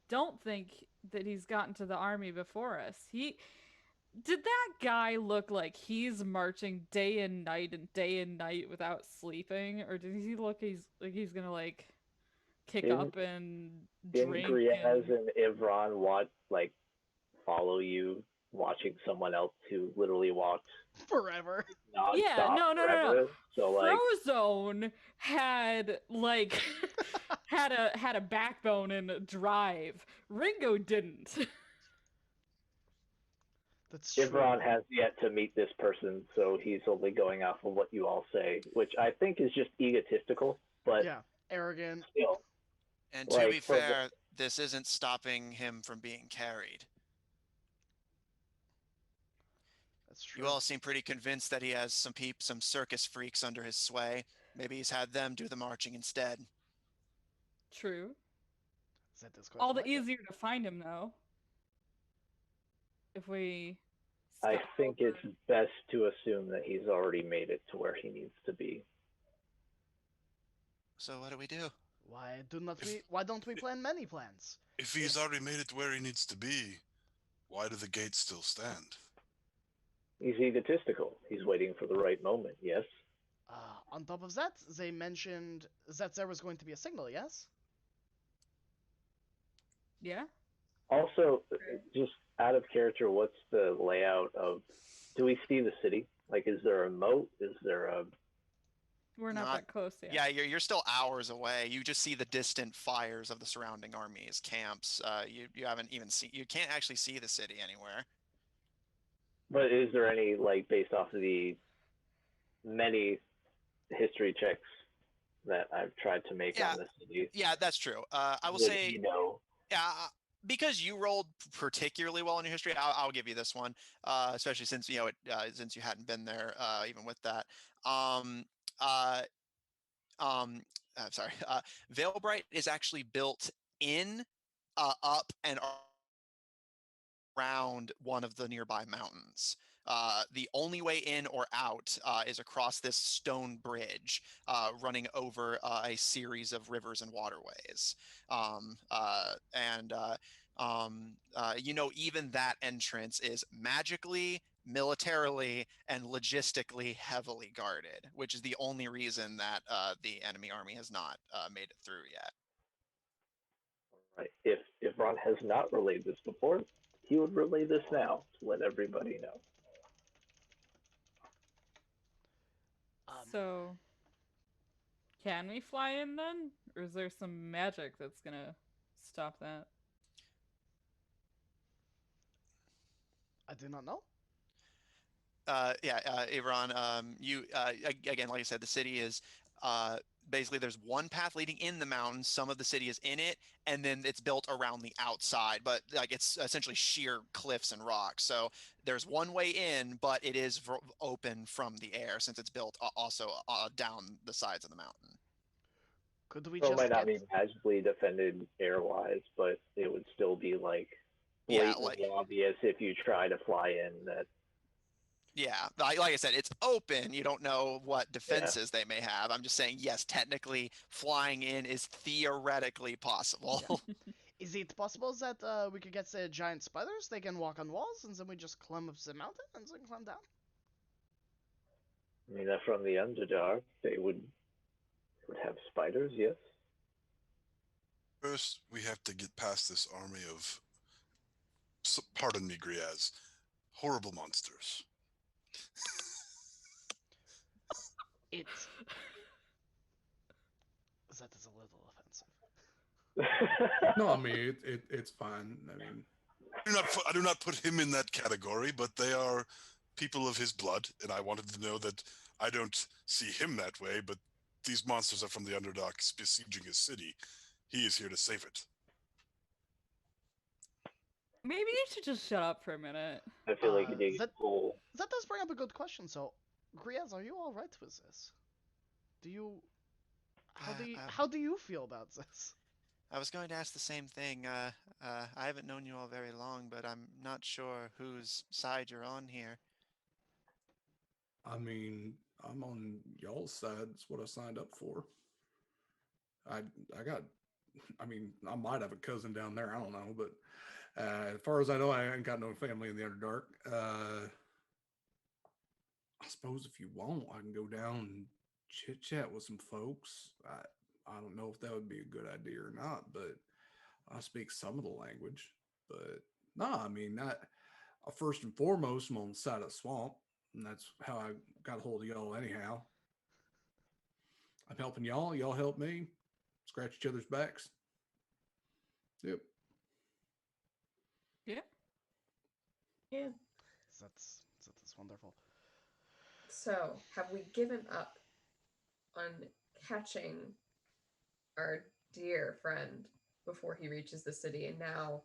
don't think that he's gotten to the army before us. Did that guy look like he's marching day and night without sleeping? Or did he look like he's gonna, like, kick up and drink? Griaz and Ivron follow you, watching someone else who literally walks forever. Yeah, no. So, like, Frozone had like had a backbone and a drive. Ringo didn't. That's true. Ivron has yet to meet this person, so he's only going off of what you all say, which I think is just egotistical, but yeah, arrogant. Still, and to be fair, this isn't stopping him from being carried. That's true. You all seem pretty convinced that he has some circus freaks under his sway. Maybe he's had them do the marching instead. True. Is that this all the easier to find him, though. If we... I think it's best to assume that he's already made it to where he needs to be. So what do we do? Why don't we plan many plans? If he's already made it to where he needs to be, why do the gates still stand? He's egotistical. He's waiting for the right moment, yes? On top of that, they mentioned that there was going to be a signal, yes? Yeah. Also, just out of character, what's the layout of... Do we see the city? Like, is there a moat? Is there a... We're not that close yet. Yeah, you're still hours away. You just see the distant fires of the surrounding armies, camps. You haven't even seen... You can't actually see the city anywhere. But is there any, like, based off of the many history checks that I've tried to make on the city? Yeah, that's true. I will say... You know, yeah, because you rolled particularly well in your history, I'll give you this one, especially since since you hadn't been there, even with that. Sorry. Veilbright is actually built in, up, and around one of the nearby mountains. The only way in or out is across this stone bridge running over a series of rivers and waterways. Even that entrance is magically, militarily, and logistically heavily guarded, which is the only reason that the enemy army has not made it through yet. right. If Ron has not relayed this before, he would relay this now to let everybody know. So, can we fly in then? Or is there some magic that's gonna stop that? I do not know. Aaron, again, like I said, the city is basically there's one path leading in the mountains. Some of the city is in it, and then it's built around the outside. But like it's essentially sheer cliffs and rocks. So there's one way in, but it is open from the air since it's built also down the sides of the mountain. Could we So it just might not get... be magically defended airwise, but it would still be like Yeah, blatantly obvious if you try to fly in that. Yeah, like I said, it's open. You don't know what defenses they may have. I'm just saying, yes, technically, flying in is theoretically possible. Is it possible that we could get the giant spiders? They can walk on walls, and then we just climb up the mountain and then climb down? I mean, from the Underdark, they would have spiders, yes. First, we have to get past this army of, pardon me, Griaz, horrible monsters. It's... That is a little offensive. No, I mean it's fine. I mean, I do not put him in that category, but they are people of his blood, and I wanted to know that I don't see him that way, but these monsters are from the Underdark besieging his city. He is here to save it. Maybe you should just shut up for a minute. I feel like you dig that- a hole. That does bring up a good question. So, Griaz, are you all right with this? Do you... How do you feel about this? I was going to ask the same thing. I haven't known you all very long, but I'm not sure whose side you're on here. I mean, I'm on y'all's side. It's what I signed up for. I got. I mean, I might have a cousin down there. I don't know, but as far as I know, I ain't got no family in the Underdark. I suppose if you want, I can go down and chit chat with some folks. I don't know if that would be a good idea or not, but I speak some of the language. But no, I mean, first and foremost, I'm on the side of the swamp, and that's how I got a hold of y'all. Anyhow, I'm helping y'all. Y'all help me. Scratch each other's backs. Yep. Yeah. Yeah. That's wonderful. So, have we given up on catching our dear friend before he reaches the city, and now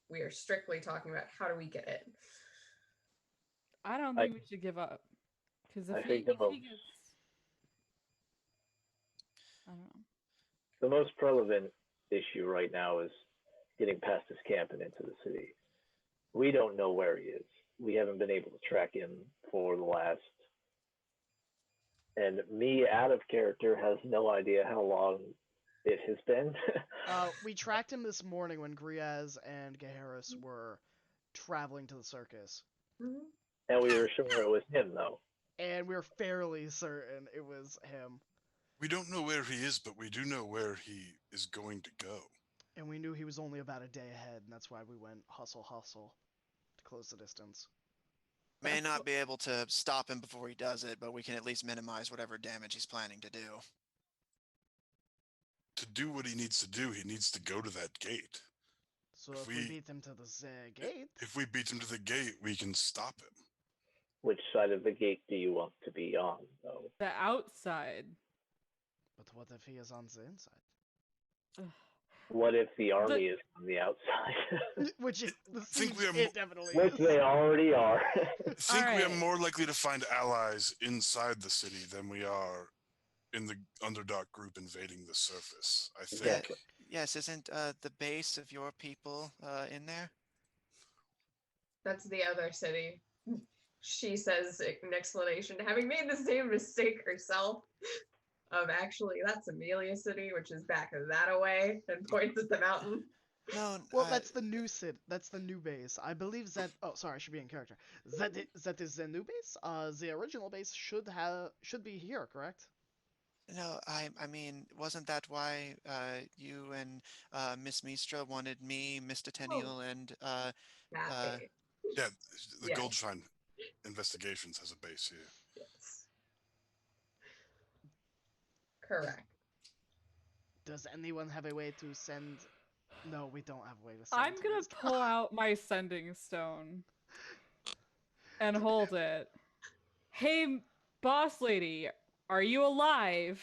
we are strictly talking about how do we get in? I don't think we should give up. Because if he gets... I don't know. The most relevant issue right now is getting past his camp and into the city. We don't know where he is. We haven't been able to track him for the last... And me, out of character, has no idea how long it has been. We tracked him this morning when Griaz and Gaheris were traveling to the circus. Mm-hmm. And we were sure it was him, though. And we were fairly certain it was him. We don't know where he is, but we do know where he is going to go. And we knew he was only about a day ahead, and that's why we went hustle to close the distance. May not be able to stop him before he does it, but we can at least minimize whatever damage he's planning to do. To do what he needs to do, he needs to go to that gate. So if we beat him to the gate... If we beat him to the gate, we can stop him. Which side of the gate do you want to be on, though? The outside. But what if he is on the inside? What if the army is on the outside? Which is the think siege, we are it definitely Which is. they already are. I think we are Alright. more likely to find allies inside the city than we are in the Underdark group invading the surface. I think. Exactly. Yes, isn't the base of your people in there? That's the other city. She says in explanation, having made the same mistake herself, of actually, that's Amelia City, which is back that away, and points at the mountain. No. Well, that's the new That's the new base. I believe that. Oh, sorry, I should be in character. That is the new base. The original base should be here, correct? No, I mean, wasn't that why you and Miss Mistra wanted me, Mr. Tenniel, and Happy. Yeah, the Yes. Goldshine Investigations has a base here. Yes. Correct. Does anyone have a way to send? No, we don't have a way to send. I'm to gonna this. pull out my sending stone and hold it. Hey, boss lady, are you alive?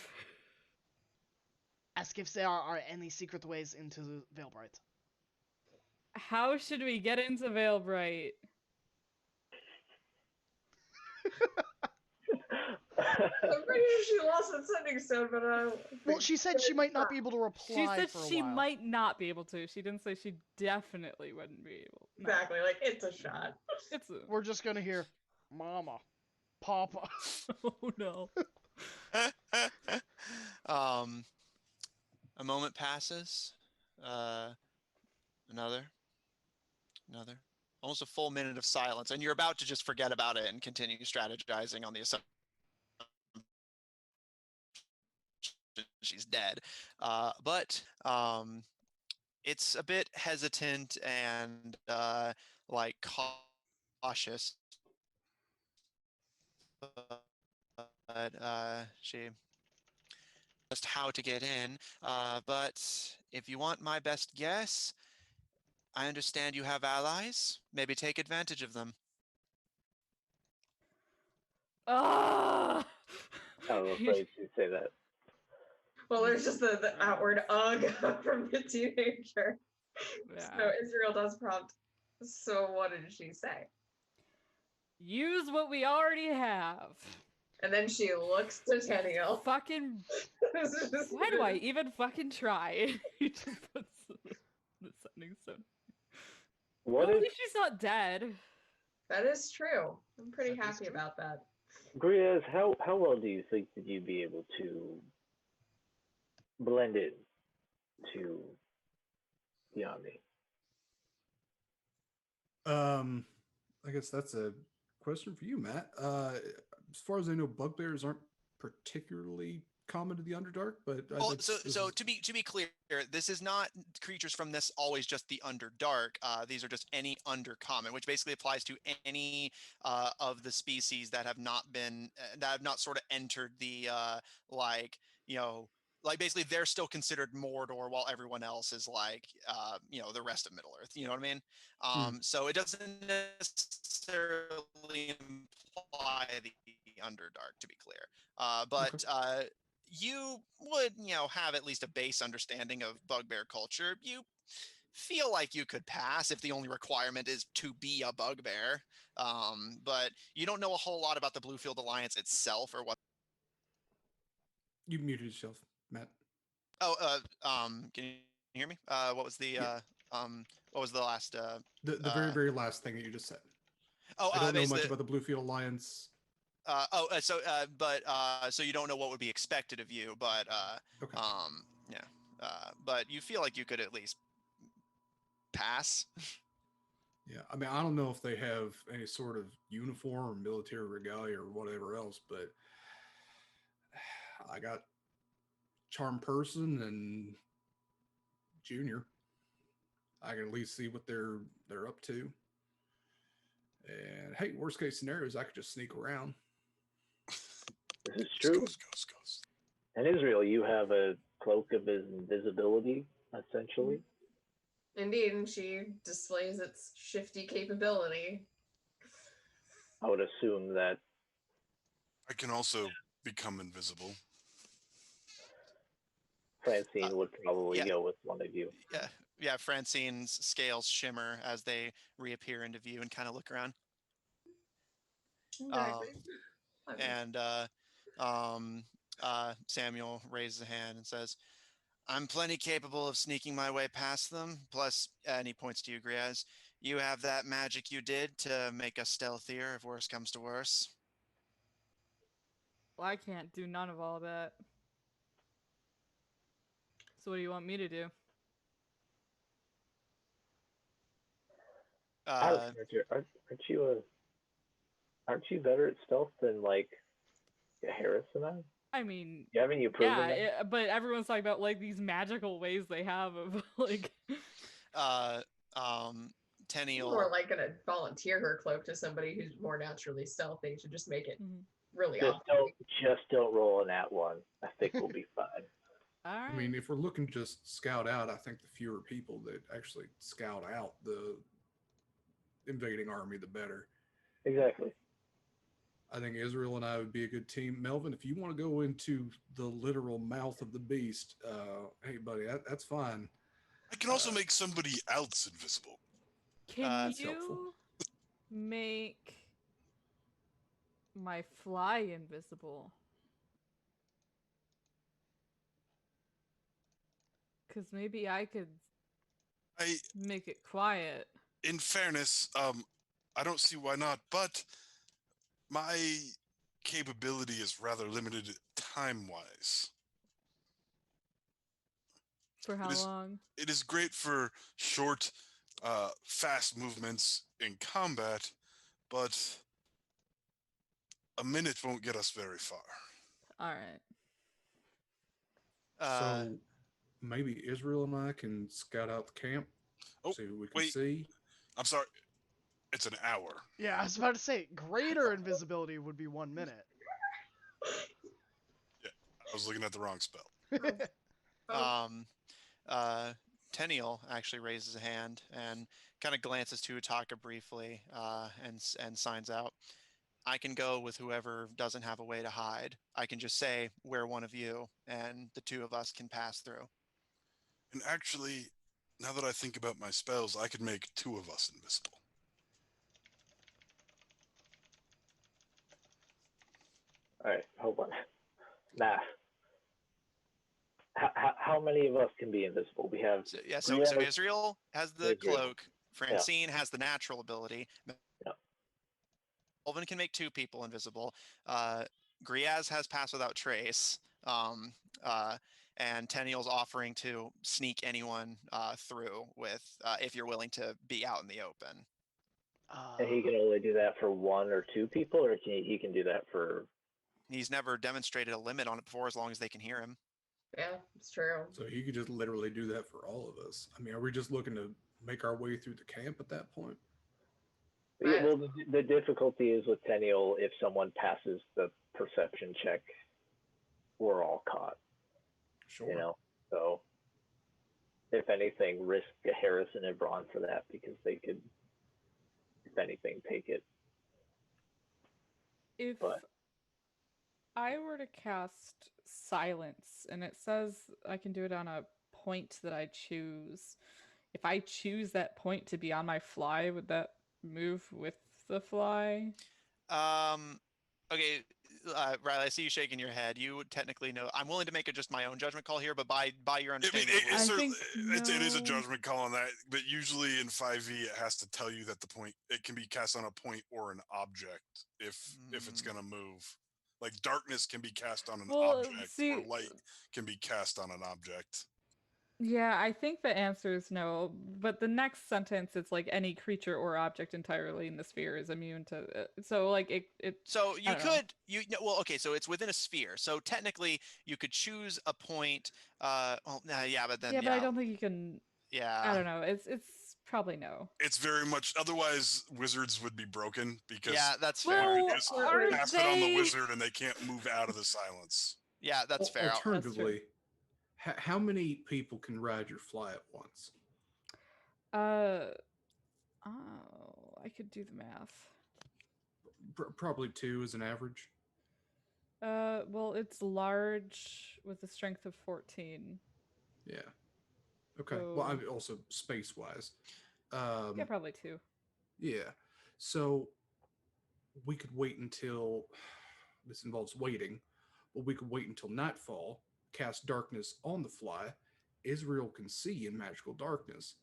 Ask if there are any secret ways into Veilbright. How should we get into Veilbright? I'm pretty sure she lost that sending stone, but I don't. Well, she said she might not be able to reply She said for a she while. might not be able to. She didn't say she definitely wouldn't be able. No. Exactly, like it's a shot. It's a... We're just gonna hear, Mama, Papa. Oh no. A moment passes. Another. Almost a full minute of silence, and you're about to just forget about it and continue strategizing on the assumption she's dead. But it's a bit hesitant and like cautious. But she just how to get in. But if you want my best guess, I understand you have allies. Maybe take advantage of them. Ah! I'm afraid to say that. Well, there's just the outward ugh from the teenager. Yeah. So Israel does prompt. So what did she say? Use what we already have. And then she looks to Tenniel. Fucking. Why do I even fucking try? He just puts the sending stone. What At if, least she's not dead. That is true. I'm pretty That is happy true. about that. Griaz, how well do you think that you'd be able to blend in to the army? I guess that's a question for you, Matt. As far as I know, bugbears aren't particularly common to the Underdark, but Well, so to be clear, this is not creatures from this always just the Underdark. These are just any Undercommon, which basically applies to any of the species that have not been that have not sort of entered the like like basically they're still considered Mordor while everyone else is like the rest of Middle Earth. You know what I mean? So it doesn't necessarily imply the Underdark, to be clear. But you would, have at least a base understanding of bugbear culture. You feel like you could pass if the only requirement is to be a bugbear. But you don't know a whole lot about the Bluefield Alliance itself or what. you muted yourself, Matt. Oh, can you hear me? What was the last? The very last thing that you just said. Oh, I don't know much about the Bluefield Alliance. So you don't know what would be expected of you, but Okay. but you feel like you could at least pass. Yeah, I mean, I don't know if they have any sort of uniform or military regalia or whatever else, but I got Charm Person and Junior. I can at least see what they're up to. And hey, worst case scenario is I could just sneak around. This is true. Ghost. In Israel, you have a cloak of invisibility, essentially. Indeed, and she displays its shifty capability. I would assume that I can also become invisible. Francine would probably yeah. go with one of you. Yeah. Francine's scales shimmer as they reappear into view and kind of look around. Exactly. And Samuel raises a hand and says, "I'm plenty capable of sneaking my way past them. Plus," and he points to you, Griaz, "you have that magic you did to make us stealthier if worse comes to worse." Well, I can't do none of all that. So what do you want me to do? Aren't you better at stealth than like Harris and I? I mean, You haven't you proven that? but everyone's talking about like these magical ways they have of like. Tenniel. More like gonna volunteer her cloak to somebody who's more naturally stealthy to just make it really Just obvious. don't roll on that one. I think we'll be fine. All right. I mean, if we're looking just scout out, I think the fewer people that actually scout out the invading army, the better. Exactly. I think Israel and I would be a good team. Melvin, if you want to go into the literal mouth of the beast, hey, buddy, that's fine. I can also make somebody else invisible. Can That's helpful. you make my fly invisible? Because maybe I could I, make it quiet. in fairness, I don't see why not, but my capability is rather limited time-wise. For how long? It is great for short, fast movements in combat, but a minute won't get us very far. All right. So maybe Israel and I can scout out the camp, see who we can wait. see. I'm sorry. It's an hour. Yeah, I was about to say, greater invisibility would be 1 minute. Yeah, I was looking at the wrong spell. Tenniel actually raises a hand and kind of glances to Utaka briefly and signs out. I can go with whoever doesn't have a way to hide. I can just say, we're one of you, and the two of us can pass through. And actually, now that I think about my spells, I could make two of us invisible. All right, hold on. Math. How many of us can be invisible? We have So Israel has the cloak. Francine has the natural ability. Melvin can make two people invisible. Griaz has pass without trace. And Tenniel's offering to sneak anyone through with if you're willing to be out in the open. And he can only do that for one or two people, or he can do that for... He's never demonstrated a limit on it before, as long as they can hear him. Yeah, it's true. So he could just literally do that for all of us. I mean, are we just looking to make our way through the camp at that point? Yeah, well, the difficulty is with Tenniel, if someone passes the perception check, we're all caught. Sure. You know, so if anything, risk Harrison and Braun for that, because they could, if anything, take it. If I were to cast silence, and it says I can do it on a point that I choose, if I choose that point to be on my fly, would that move with the fly? Okay, Riley, I see you shaking your head. You would technically know. I'm willing to make it just my own judgment call here, but by your understanding, it is a judgment call on that. But usually in 5e, it has to tell you that the point, it can be cast on a point or an object if it's gonna move. Like darkness can be cast on an object, or light can be cast on an object. Yeah, I think the answer is no, but the next sentence, it's like any creature or object entirely in the sphere is immune to it. So like it so you could well, okay, so it's within a sphere, so technically you could choose a point. But then I don't think you can. I don't know, it's probably no. It's very much, otherwise wizards would be broken, because that's fair. You just cast it on the wizard and they can't move out of the silence. Yeah, that's fair. Alternatively, how many people can ride your fly at once? I could do the math. Probably two as an average. Well, it's large with a strength of 14. Yeah. Okay. So, well, I'm also space-wise. Yeah, probably two. Yeah. So we could wait until this involves waiting. Well, we could wait until nightfall, cast darkness on the fly. Israel can see in magical darkness,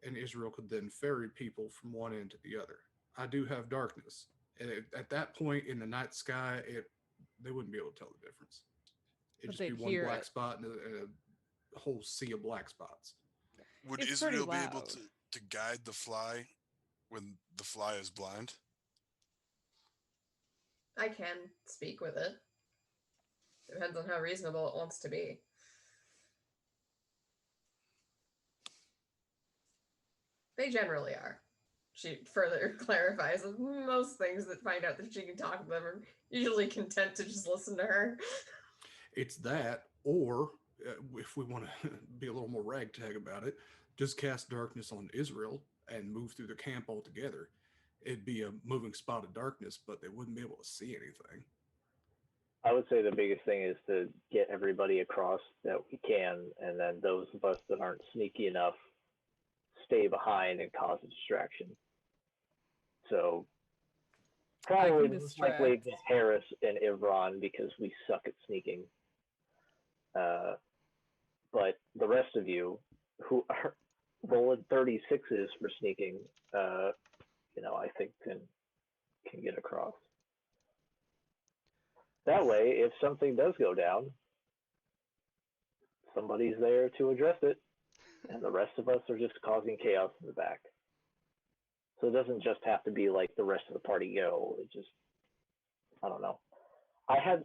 and Israel could then ferry people from one end to the other. I do have darkness, and at that point in the night sky, they wouldn't be able to tell the difference. It'd just be one black spot and a whole sea of black spots. Would Israel be able to guide the fly when the fly is blind? I can speak with it. Depends on how reasonable it wants to be. They generally are. she further clarifies that most things that find out that she can talk to them are usually content to just listen to her. It's that, or if we want to be a little more ragtag about it, just cast darkness on Israel and move through the camp altogether. It'd be a moving spot of darkness, but they wouldn't be able to see anything. I would say the biggest thing is to get everybody across that we can, and then those of us that aren't sneaky enough stay behind and cause a distraction. So probably most likely distract. Harris and Ivron because we suck at sneaking. But the rest of you who are rolling 36s for sneaking, I think can get across. That way, if something does go down, somebody's there to address it, and the rest of us are just causing chaos in the back. So it doesn't just have to be like the rest of the party go. It just, I don't know. I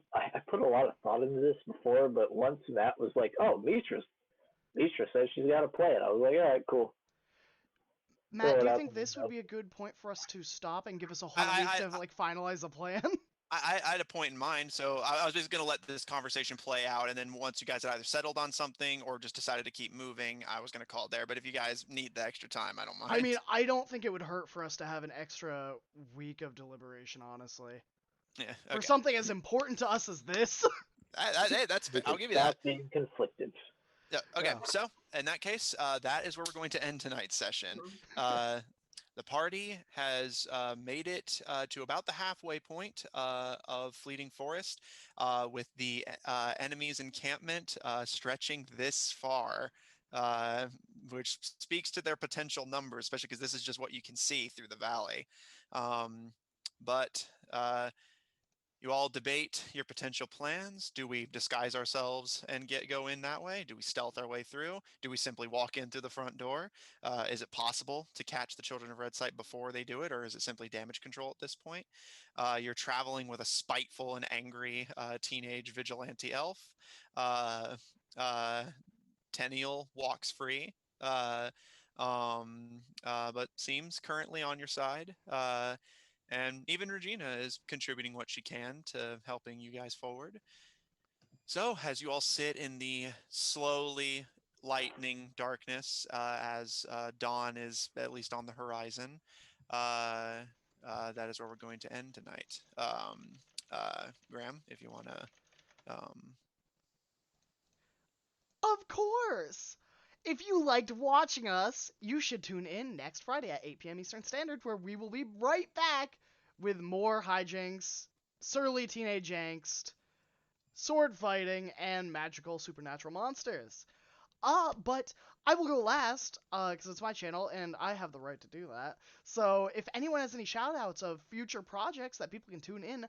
put a lot of thought into this before, but once Matt was like, "Oh, Mitra says she's got to play it," I was like, "All right, cool." Matt, do you think this would be a good point for us to stop and give us a whole week to like finalize a plan? I had a point in mind, so I was just going to let this conversation play out, and then once you guys had either settled on something or just decided to keep moving, I was going to call it there. But if you guys need the extra time, I don't mind. I mean, I don't think it would hurt for us to have an extra week of deliberation, honestly. Yeah, For okay. something as important to us as this. Hey, that's I'll give you that. Stop being conflicted. Yeah. Okay. Yeah. So in that case, that is where we're going to end tonight's session. The party has made it to about the halfway point of Fleeting Forest, with the enemy's encampment stretching this far, which speaks to their potential numbers, especially because this is just what you can see through the valley. But you all debate your potential plans. Do we disguise ourselves and go in that way? Do we stealth our way through? Do we simply walk in through the front door? Is it possible to catch the Children of Red Sight before they do it, or is it simply damage control at this point? You're traveling with a spiteful and angry teenage vigilante elf. Tenniel walks free, but seems currently on your side. And even Regina is contributing what she can to helping you guys forward. So as you all sit in the slowly lightening darkness, as dawn is at least on the horizon, that is where we're going to end tonight. Graham, if you want to... Of course! If you liked watching us, you should tune in next Friday at 8 p.m. Eastern Standard, where we will be right back with more hijinks, surly teenage angst, sword fighting, and magical supernatural monsters. But I will go last, because it's my channel, and I have the right to do that. So if anyone has any shoutouts of future projects that people can tune in,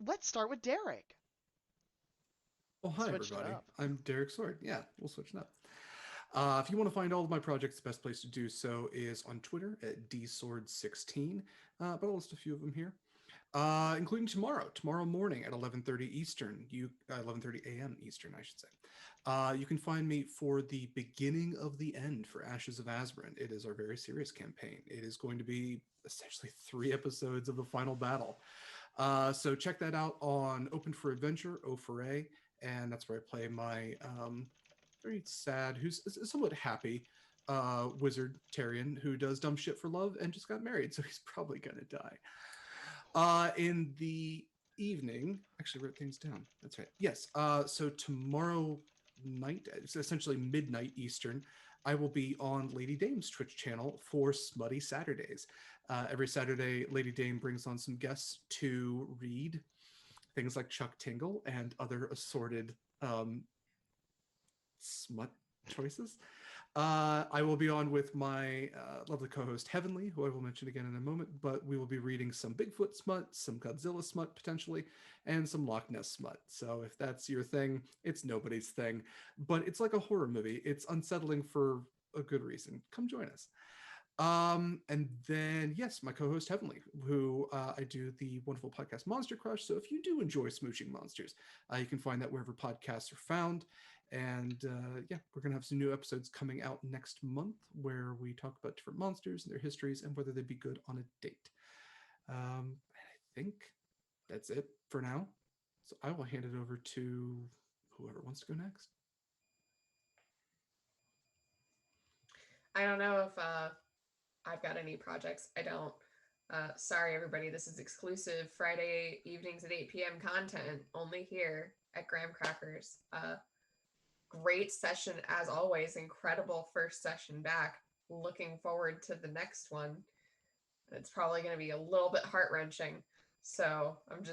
let's start with Derek. Oh, hi, Switched it everybody. up. I'm Derek Sword. Yeah, we'll switch it up. If you want to find all of my projects, the best place to do so is on Twitter at dsword16, but I'll list a few of them here, including tomorrow morning at 11:30 Eastern, 11:30 a.m. Eastern, I should say. You can find me for the beginning of the end for Ashes of Azran. It is our very serious campaign. It is going to be essentially 3 episodes of the final battle. So check that out on Open for Adventure, O4A, and that's where I play my very sad, who's somewhat happy wizard Tyrion who does dumb shit for love and just got married, so he's probably gonna die. In the evening, actually wrote things down. That's right. Yes. So tomorrow night, it's essentially midnight Eastern, I will be on Lady Dame's Twitch channel for Smutty Saturdays. Every Saturday, Lady Dame brings on some guests to read things like Chuck Tingle and other assorted smut choices. I will be on with my lovely co-host Heavenly, who I will mention again in a moment, but we will be reading some Bigfoot smut, some Godzilla smut potentially, and some Loch Ness smut. So if that's your thing, it's nobody's thing, but it's like a horror movie. It's unsettling for a good reason. Come join us. And then, yes, my co-host Heavenly, who I do the wonderful podcast Monster Crush. So if you do enjoy smooching monsters, you can find that wherever podcasts are found. And yeah, we're going to have some new episodes coming out next month where we talk about different monsters and their histories and whether they'd be good on a date. I think that's it for now. So I will hand it over to whoever wants to go next. I don't know if I've got any projects. I don't. Sorry, everybody. This is exclusive Friday evenings at 8 p.m. content only here at Graham Crackers. Great session as always. Incredible first session back. Looking forward to the next one. It's probably going to be a little bit heart wrenching. So I'm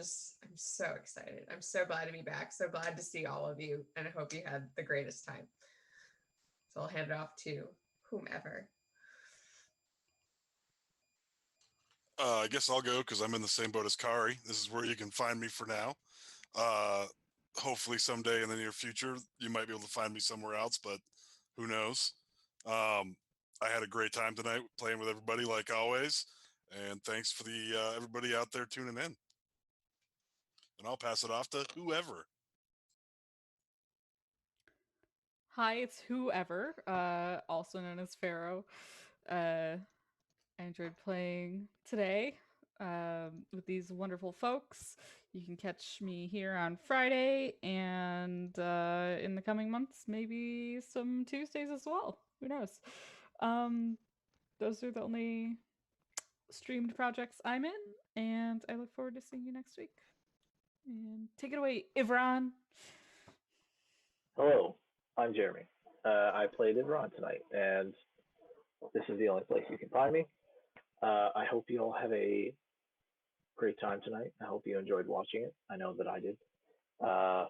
so excited. I'm so glad to be back. So glad to see all of you. And I hope you had the greatest time. So I'll hand it off to whomever. I guess I'll go because I'm in the same boat as Kari. This is where you can find me for now. Hopefully someday in the near future, you might be able to find me somewhere else, but who knows? I had a great time tonight playing with everybody like always. And thanks for the everybody out there tuning in. And I'll pass it off to whoever. Hi, it's whoever, also known as Pharaoh. I enjoyed playing today with these wonderful folks. You can catch me here on Friday and in the coming months, maybe some Tuesdays as well. Who knows? Those are the only streamed projects I'm in, and I look forward to seeing you next week. And take it away, Ivran. Hello, I'm Jeremy. I played Ivron tonight, and this is the only place you can find me. I hope you all have a great time tonight. I hope you enjoyed watching it. I know that I did. Uh,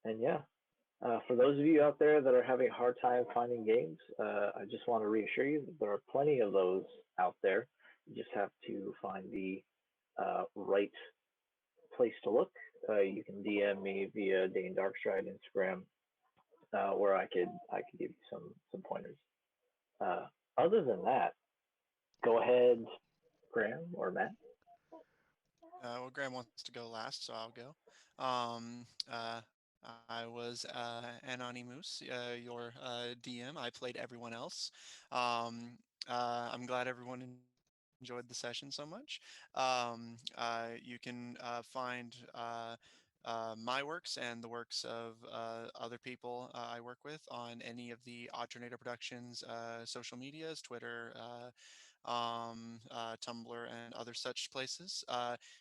and yeah, for those of you out there that are having a hard time finding games, I just want to reassure you that there are plenty of those out there. You just have to find the right place to look. You can DM me via Dane Darkstride Instagram, where I could give you some pointers. Other than that, go ahead, Graham or Matt. Well, Graham wants to go last, so I'll go. I was Anonymous, your DM. I played everyone else. I'm glad everyone enjoyed the session so much. You can find my works and the works of other people I work with on any of the Alternator Productions social medias, Twitter, Tumblr, and other such places.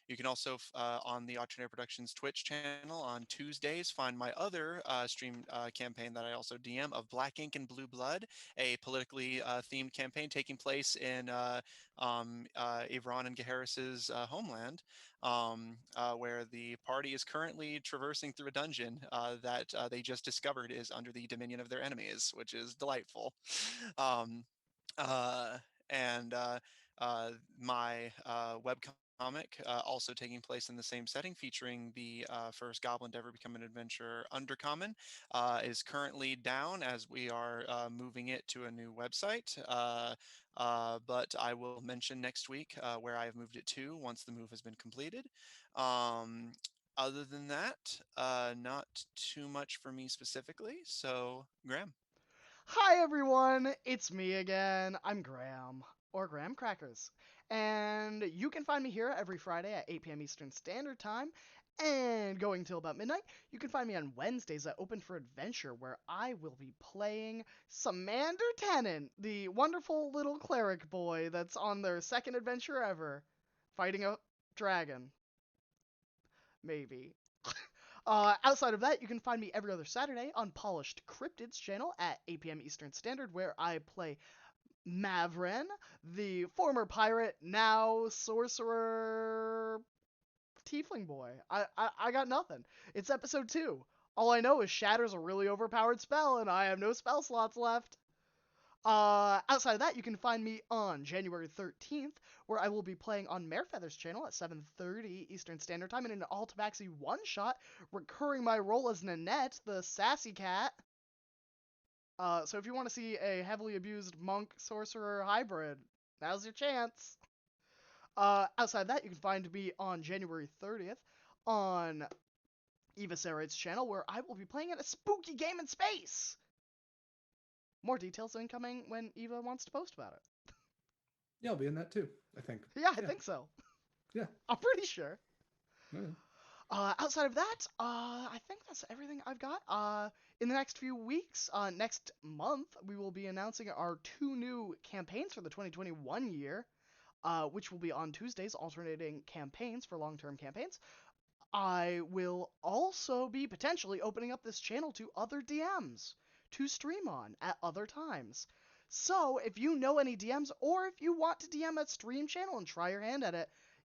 You can also, on the Alternator Productions Twitch channel on Tuesdays, find my other stream campaign that I also DM of Black Ink and Blue Blood, a politically themed campaign taking place in Ivran and Gaheris's homeland, where the party is currently traversing through a dungeon that they just discovered is under the dominion of their enemies, which is delightful. Um, uh, and my webcomic, also taking place in the same setting, featuring the first goblin to ever become an adventurer, Undercommon, is currently down as we are moving it to a new website. But I will mention next week where I have moved it to once the move has been completed. Other than that, not too much for me specifically. So, Graham. Hi everyone, it's me again. I'm Graham, or Graham Crackers. And you can find me here every Friday at 8 p.m. Eastern Standard Time. And going till about midnight, you can find me on Wednesdays at Open for Adventure, where I will be playing Samander Tennant, the wonderful little cleric boy that's on their second adventure ever, fighting a dragon. Maybe. Outside of that, you can find me every other Saturday on Polished Cryptids channel at 8 p.m. Eastern Standard, where I play Mavren, the former pirate, now sorcerer tiefling boy. I got nothing. It's episode 2. All I know is Shatter's a really overpowered spell, and I have no spell slots left. Outside of that, you can find me on January 13th, where I will be playing on Marefeather's channel at 7:30 Eastern Standard Time in an all-tabaxi one-shot, recurring my role as Nanette, the sassy cat. So if you want to see a heavily abused monk-sorcerer hybrid, now's your chance. Outside of that, you can find me on January 30th on Eva Sarate's channel, where I will be playing at a spooky game in space. More details incoming when Eva wants to post about it. Yeah, I'll be in that too, I think. Yeah, I think so. Yeah. I'm pretty sure. Yeah. Outside of that, I think that's everything I've got. In the next few weeks, next month, we will be announcing our 2 new campaigns for the 2021 year, which will be on Tuesdays, alternating campaigns for long-term campaigns. I will also be potentially opening up this channel to other DMs to stream on at other times. So, if you know any DMs, or if you want to DM a stream channel and try your hand at it,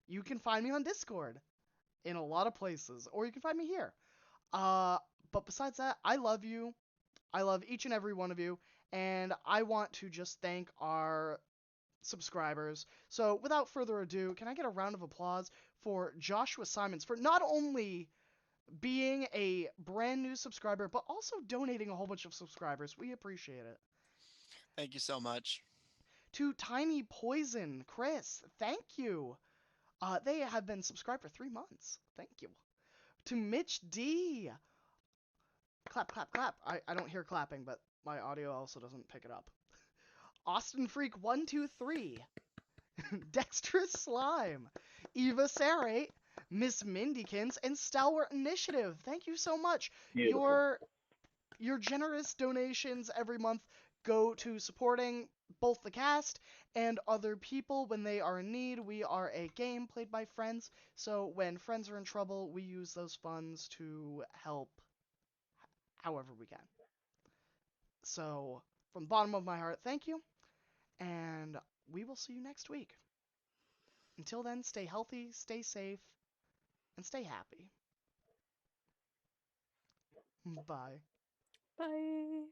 you can find me on Discord in a lot of places, or you can find me here. But besides that, I love you. I love each and every one of you, and I want to just thank our subscribers. So without further ado, can I get a round of applause for Joshua Simons for not only being a brand new subscriber, but also donating a whole bunch of subscribers. We appreciate it. Thank you so much. To Tiny Poison, Chris, thank you. They have been subscribed for 3 months. Thank you. To Mitch D. Clap, clap, clap. I don't hear clapping, but my audio also doesn't pick it up. Austin Freak 123. Dexterous Slime. Eva Sarate. Miss Mindykins, and Stalwart Initiative. Thank you so much. Beautiful. Your generous donations every month go to supporting both the cast and other people when they are in need. We are a game played by friends, so when friends are in trouble, we use those funds to help however we can. So, from the bottom of my heart, thank you, and we will see you next week. Until then, stay healthy, stay safe, and stay happy. Bye. Bye.